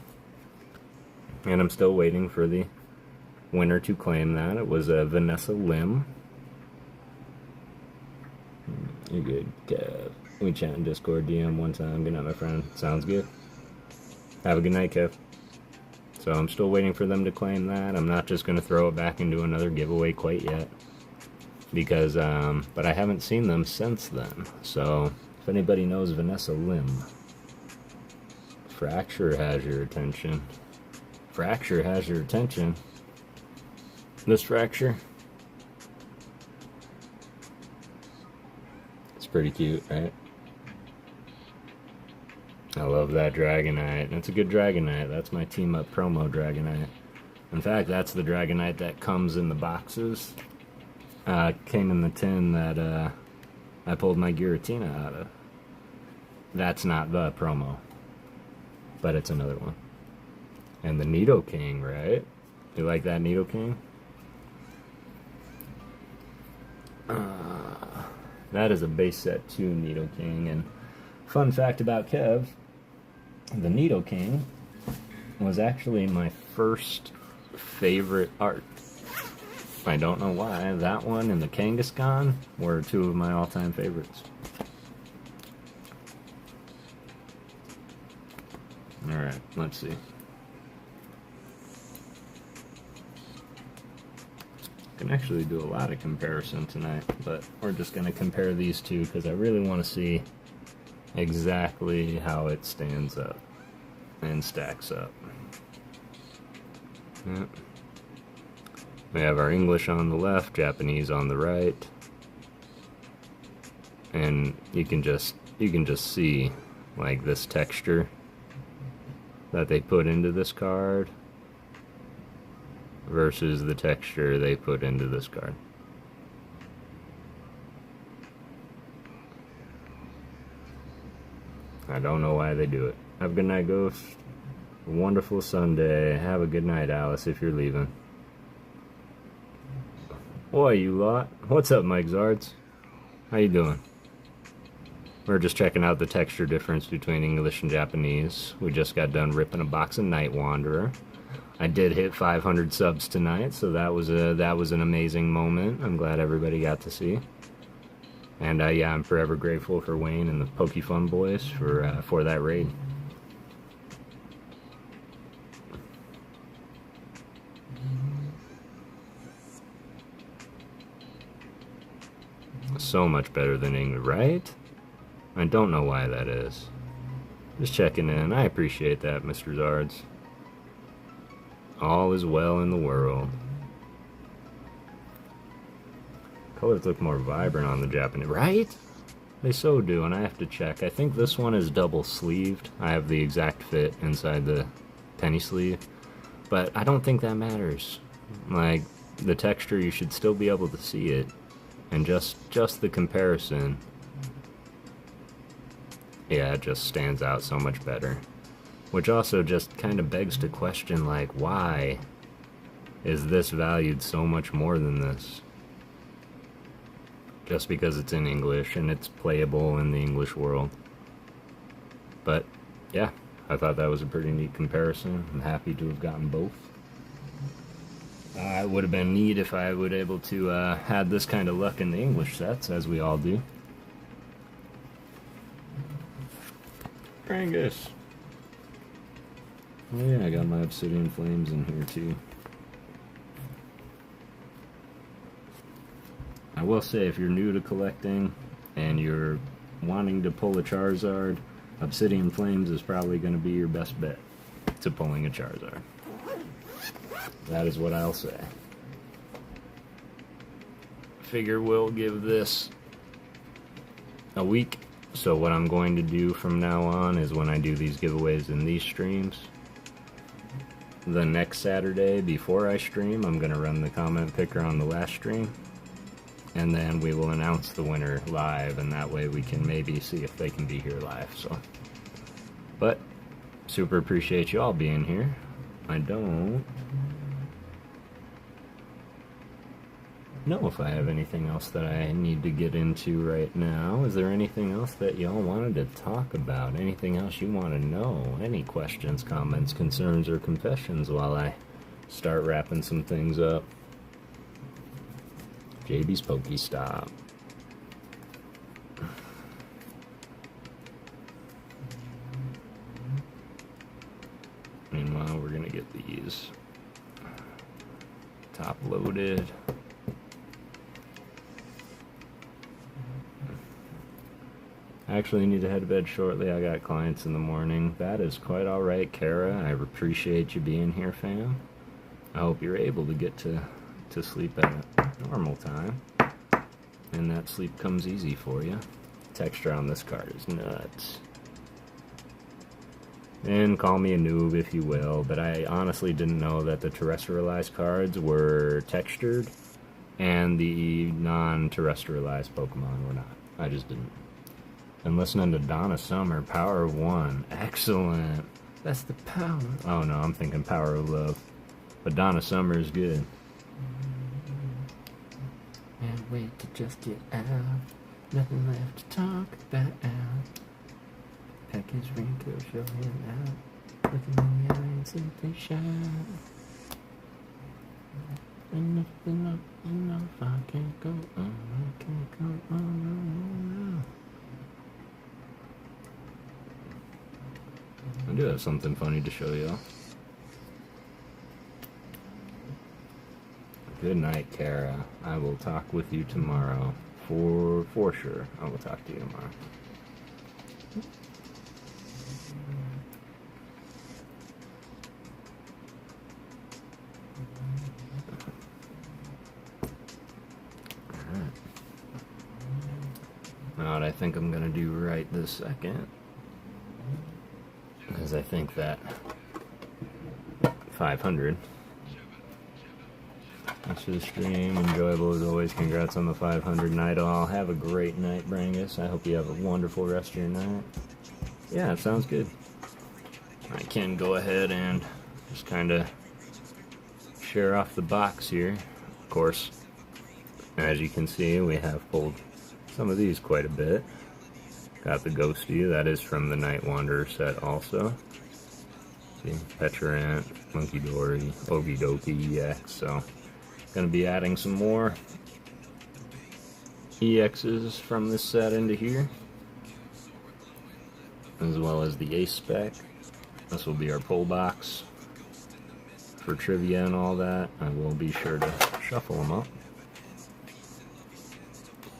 and I'm still waiting for the winner to claim that. It was Vanessa Lim. You're good, Kev. We chat in Discord DM one time. Good night, my friend. Sounds good. Have a good night, Kev. So I'm still waiting for them to claim that. I'm not just going to throw it back into another giveaway quite yet. Because, but I haven't seen them since then. So, if anybody knows Vanessa Lim, Fracture has your attention. Fracture has your attention. This Fracture. It's pretty cute, right? I love that Dragonite. That's a good Dragonite. That's my team up promo Dragonite. In fact, that's the Dragonite that comes in the boxes. Came in the tin that I pulled my Giratina out of. That's not the promo, but it's another one. And the Nidoking, right? You like that Nidoking? That is a base set 2 Nidoking. And fun fact about Kev, the Nidoking was actually my first favorite art. I don't know why. That one and the Kangaskhan were 2 of my all-time favorites. Alright, let's see. Can actually do a lot of comparison tonight, but we're just going to compare these two because I really want to see exactly how it stands up and stacks up. Yep. We have our English on the left, Japanese on the right, and you can just see like this texture that they put into this card versus the texture they put into this card. I don't know why they do it. Have a good night, Ghost. A wonderful Sunday. Have a good night, Alice, if you're leaving. Boy, you lot. What's up, Mike Zards? How you doing? We're just checking out the texture difference between English and Japanese. We just got done ripping a box of Night Wanderer. I did hit 500 subs tonight, so that was an amazing moment. I'm glad everybody got to see. And yeah, I'm forever grateful for Wayne and the PokeFun boys for that raid. So much better than English, right? I don't know why that is. Just checking in. I appreciate that, Mr. Zards. All is well in the world. Colors look more vibrant on the Japanese, right? They so do, and I have to check. I think this one is double sleeved. I have the exact fit inside the penny sleeve, but I don't think that matters. Like, the texture, you should still be able to see it, and just the comparison, yeah, it just stands out so much better. Which also just kind of begs to question, like, why is this valued so much more than this? Just because it's in English and it's playable in the English world. But, yeah, I thought that was a pretty neat comparison. I'm happy to have gotten both. It would have been neat if I would able to had this kind of luck in the English sets, as we all do. Angus. Oh yeah, I got my Obsidian Flames in here too. I will say, if you're new to collecting and you're wanting to pull a Charizard, Obsidian Flames is probably going to be your best bet to pulling a Charizard. That is what I'll say. Figure we'll give this a week. So what I'm going to do from now on is, when I do these giveaways in these streams, the next Saturday before I stream, I'm going to run the comment picker on the last stream, and then we will announce the winner live, and that way we can maybe see if they can be here live. So, but super appreciate you all being here. I don't know if I have anything else that I need to get into right now. Is there anything else that y'all wanted to talk about? Anything else you want to know? Any questions, comments, concerns, or confessions while I start wrapping some things up? JB's Pokestop. Meanwhile, we're gonna get these top loaded. I actually need to head to bed shortly. I got clients in the morning. That is quite alright, Kara. I appreciate you being here, fam. I hope you're able to get to sleep at a normal time, and that sleep comes easy for you. Texture on this card is nuts. And call me a noob if you will, but I honestly didn't know that the terrestrialized cards were textured and the non-terrestrialized Pokemon were not. I just didn't. And listening to Donna Summer, Power of One. Excellent. That's the power. Oh no, I'm thinking Power of Love. But Donna Summer is good. Can't wait to just get out. Nothing left to talk about. Pack his raincoat, show him out. Look him in the eye and simply shout. Enough, I can't go on, I can't go on. I do have something funny to show y'all. Good night, Kara. I will talk with you tomorrow. For sure. I will talk to you tomorrow. Alright. Now what I think I'm gonna do right this second, because I think that 500. Thanks for the stream. Enjoyable as always. Congrats on the 500 night all. Have a great night, Brangus. I hope you have a wonderful rest of your night. Yeah, it sounds good. I can go ahead and just kind of share off the box here. Of course, as you can see, we have pulled some of these quite a bit. Got the Ghosty. That is from the Night Wanderer set also. See, Petrant, Monkey Dory, Okie Dokie EX. So, gonna be adding some more EXs from this set into here, as well as the Ace spec. This will be our pull box for trivia and all that. I will be sure to shuffle them up.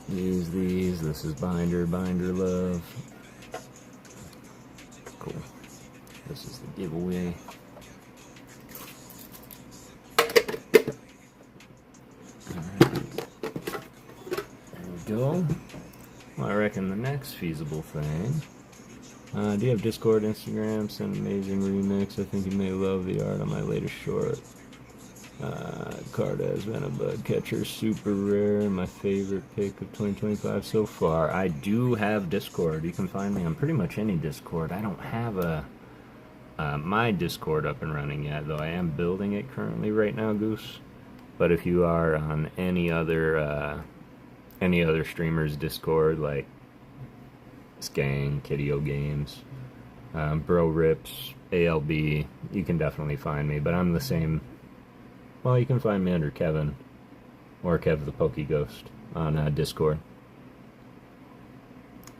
Use these. This is Binder Love. Cool. This is the giveaway. There we go. Well, I reckon the next feasible thing. Do you have Discord, Instagram? Send amazing remix. I think you may love the art on my latest short. Card as Venabud Catcher, super rare. My favorite pick of 2025 so far. I do have Discord. You can find me on pretty much any Discord. I don't have my Discord up and running yet, though I am building it currently right now, Goose. But if you are on any other streamer's Discord, like Skang, Kiddio Games, Bro Rips, ALB, you can definitely find me. But I'm the same. Well, you can find me under Kevin or Kev the PokeGhost on Discord.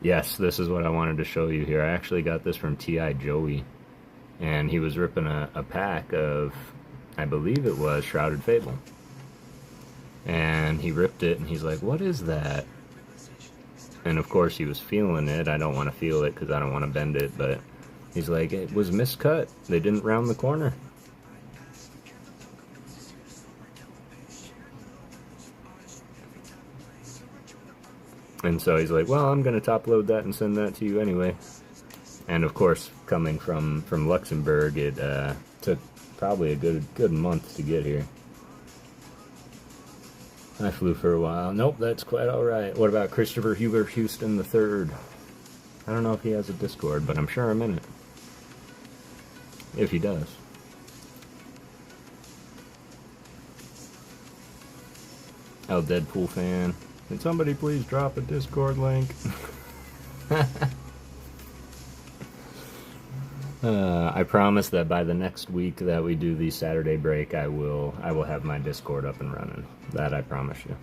Yes, this is what I wanted to show you here. I actually got this from T.I. Joey, and he was ripping a pack of, I believe it was Shrouded Fable. And he ripped it, and he's like, what is that? And of course he was feeling it. I don't want to feel it because I don't want to bend it, but he's like, it was miscut. They didn't round the corner. And so he's like, well, I'm going to top load that and send that to you anyway. And of course, coming from Luxembourg, it took probably a good month to get here. I flew for a while. Nope, that's quite alright. What about Christopher Hubert Houston III? I don't know if he has a Discord, but I'm sure I'm in it. If he does. Oh, Deadpool fan. Can somebody please drop a Discord link? I promise that by the next week that we do the Saturday break, I will have my Discord up and running. That I promise you.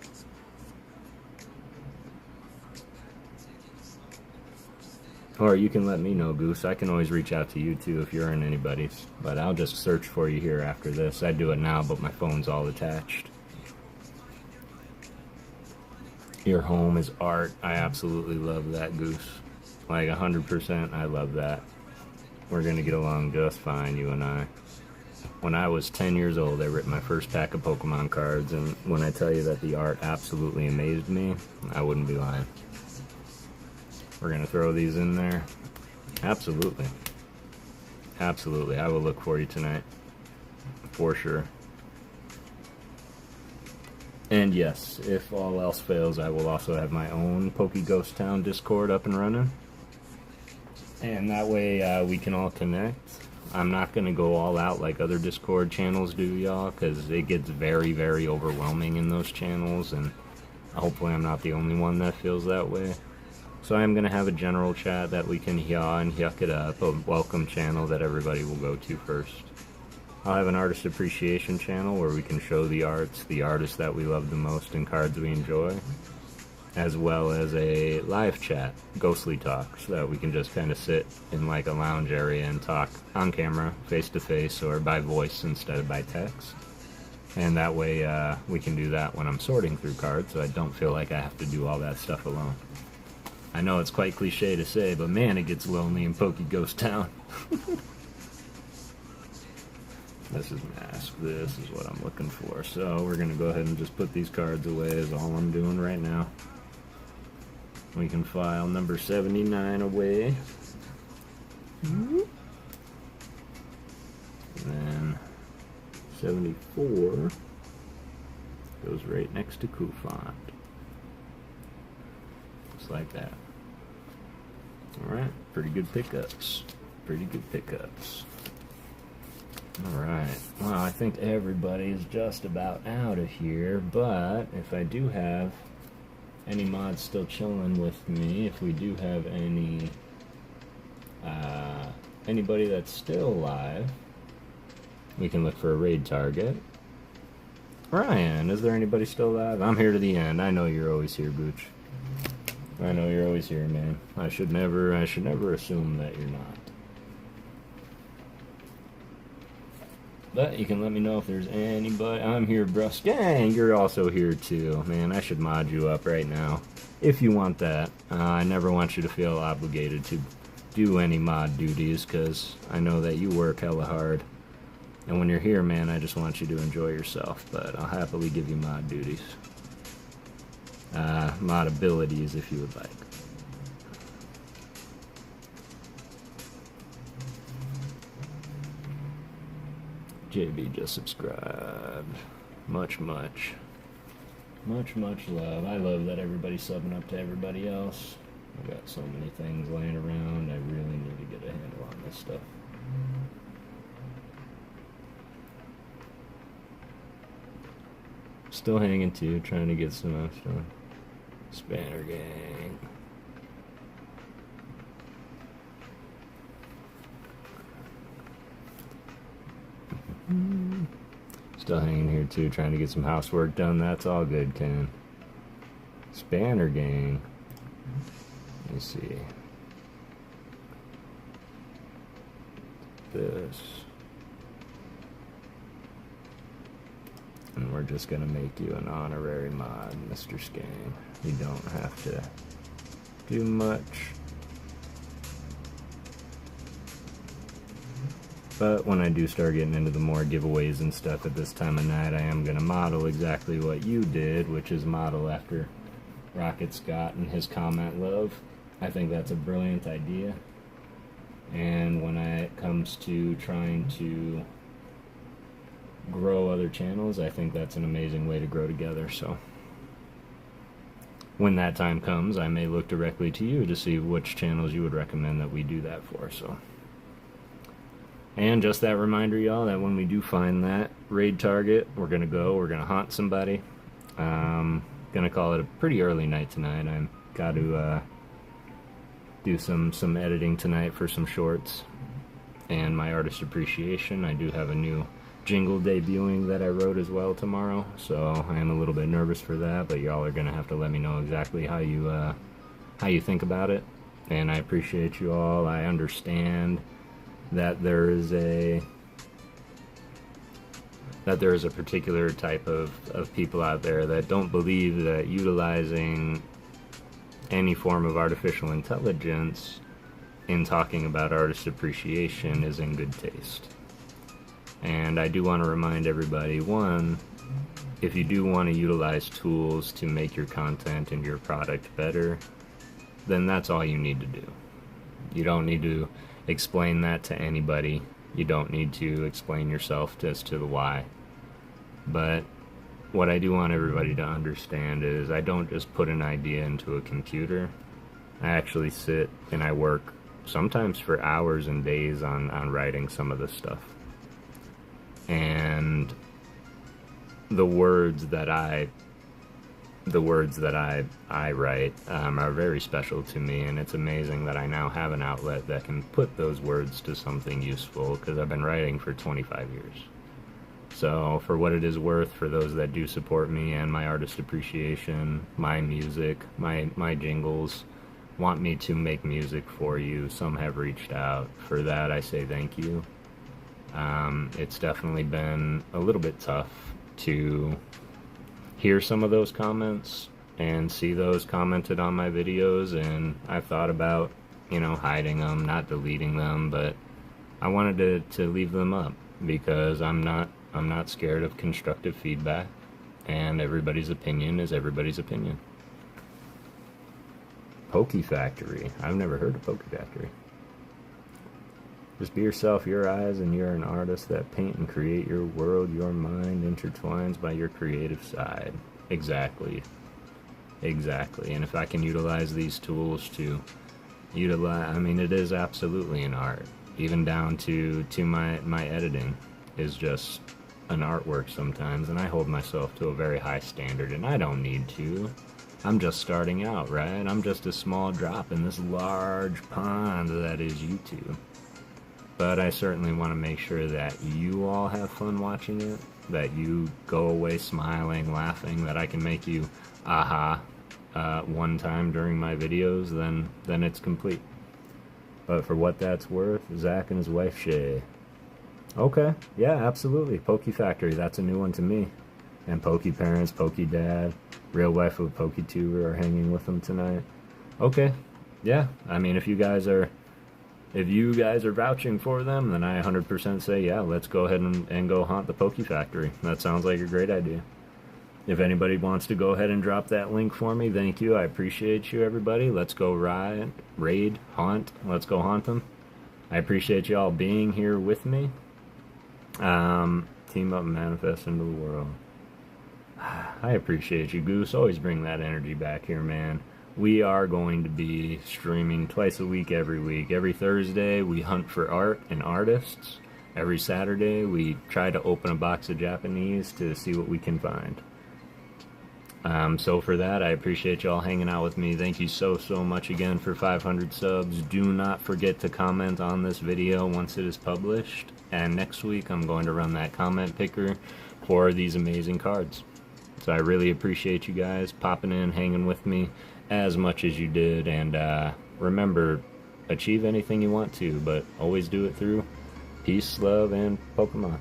Or you can let me know, Goose. I can always reach out to you too if you're in anybody's. But I'll just search for you here after this. I do it now, but my phone's all attached. Your home is art. I absolutely love that, Goose. Like 100%, I love that. We're gonna get along just fine, you and I. When I was 10 years old, I ripped my first pack of Pokemon cards, and when I tell you that the art absolutely amazed me, I wouldn't be lying. We're gonna throw these in there. Absolutely. Absolutely. I will look for you tonight. For sure. And yes, if all else fails, I will also have my own PokeGhost Town Discord up and running. And that way we can all connect. I'm not going to go all out like other Discord channels do, y'all, because it gets very, very overwhelming in those channels, and hopefully I'm not the only one that feels that way. So I'm going to have a general chat that we can yaw and yuck it up, a welcome channel that everybody will go to first. I'll have an artist appreciation channel where we can show the arts, the artists that we love the most and cards we enjoy, as well as a live chat, ghostly talk, so that we can just kind of sit in like a lounge area and talk on camera, face to face, or by voice instead of by text. And that way we can do that when I'm sorting through cards, so I don't feel like I have to do all that stuff alone. I know it's quite cliche to say, but man, it gets lonely in PokeGhost Town. This is mask. This is what I'm looking for. So we're going to go ahead and just put these cards away is all I'm doing right now. We can file number 79 away. And then 74 goes right next to Kufant. Just like that. Alright, pretty good pickups. Pretty good pickups. Alright, well, I think everybody is just about out of here, but if I do have any mods still chilling with me, if we do have anybody that's still alive, we can look for a raid target. Ryan, is there anybody still alive? I'm here to the end. I know you're always here, Gooch. I know you're always here, man. I should never assume that you're not. But you can let me know if there's anybody. I'm here, Brus. Gang, you're also here too. Man, I should mod you up right now. If you want that. I never want you to feel obligated to do any mod duties, because I know that you work hella hard. And when you're here, man, I just want you to enjoy yourself. But I'll happily give you mod duties. Mod abilities, if you would like. JB just subscribed. Much love. I love that everybody's subbing up to everybody else. I got so many things laying around. I really need to get a handle on this stuff. Still hanging too, trying to get some extra. Spanner gang. Still hanging here too, trying to get some housework done. That's all good, Ken. Spanner gang. Let me see. This. And we're just gonna make you an honorary mod, Mr. Skang. You don't have to do much. But when I do start getting into the more giveaways and stuff at this time of night, I am gonna model exactly what you did, which is model after Rocket Scott and his comment love. I think that's a brilliant idea. And when it comes to trying to grow other channels, I think that's an amazing way to grow together. So when that time comes, I may look directly to you to see which channels you would recommend that we do that for. So, and just that reminder, y'all, that when we do find that raid target, we're gonna hunt somebody. Gonna call it a pretty early night tonight. I've got to do some editing tonight for some shorts and my artist appreciation. I do have a new jingle debuting that I wrote as well tomorrow, so I am a little bit nervous for that, but y'all are gonna have to let me know exactly how you think about it. And I appreciate you all. I understand that there is a particular type of people out there that don't believe that utilizing any form of artificial intelligence in talking about artist appreciation is in good taste. And I do want to remind everybody, one, if you do want to utilize tools to make your content and your product better, then that's all you need to do. You don't need to explain that to anybody. You don't need to explain yourself as to the why. But what I do want everybody to understand is I don't just put an idea into a computer. I actually sit and I work sometimes for hours and days on writing some of this stuff. And the words that I write are very special to me, and it's amazing that I now have an outlet that can put those words to something useful, because I've been writing for 25 years. So for what it is worth, for those that do support me and my artist appreciation, my music, my jingles, want me to make music for you, some have reached out. For that, I say thank you. It's definitely been a little bit tough to hear some of those comments and see those commented on my videos, and I've thought about, hiding them, not deleting them, but I wanted to leave them up because I'm not scared of constructive feedback, and everybody's opinion is everybody's opinion. Poke Factory. I've never heard of Poke Factory. Just be yourself, your eyes, and you're an artist that paint and create your world. Your mind intertwines by your creative side. Exactly. And if I can utilize these tools to it is absolutely an art. Even down to my editing is just an artwork sometimes, and I hold myself to a very high standard, and I don't need to. I'm just starting out, right? I'm just a small drop in this large pond that is YouTube. but I certainly want to make sure that you all have fun watching it, that you go away smiling, laughing, that I can make you aha one time during my videos, then it's complete. But for what that's worth, Zach and his wife Shay. Okay, yeah, absolutely. Poke Factory, that's a new one to me. And Poke Parents, Poke Dad, Real Wife of PokeTuber are hanging with them tonight. Okay, yeah. I mean, if you guys are vouching for them, then I 100% say, yeah, let's go ahead and go haunt the Poke Factory. That sounds like a great idea. If anybody wants to go ahead and drop that link for me, thank you. I appreciate you, everybody. Let's go raid, haunt. Let's go haunt them. I appreciate you all being here with me. Team up and manifest into the world. I appreciate you, Goose. Always bring that energy back here, man. We are going to be streaming twice a week, every week. Every Thursday, we hunt for art and artists. Every Saturday, we try to open a box of Japanese to see what we can find. So for that, I appreciate you all hanging out with me. Thank you so much again for 500 subs. Do not forget to comment on this video once it is published. And next week, I'm going to run that comment picker for these amazing cards. So I really appreciate you guys popping in, hanging with me as much as you did. And remember, achieve anything you want to, but always do it through peace, love, and Pokemon.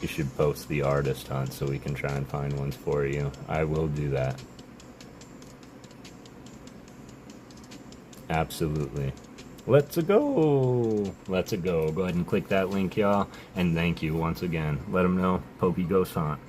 You should post the artist hunt so we can try and find ones for you. I will do that. Absolutely. Let's go. Let's go. Go ahead and click that link, y'all. And thank you once again. Let them know PokeGhost hunt.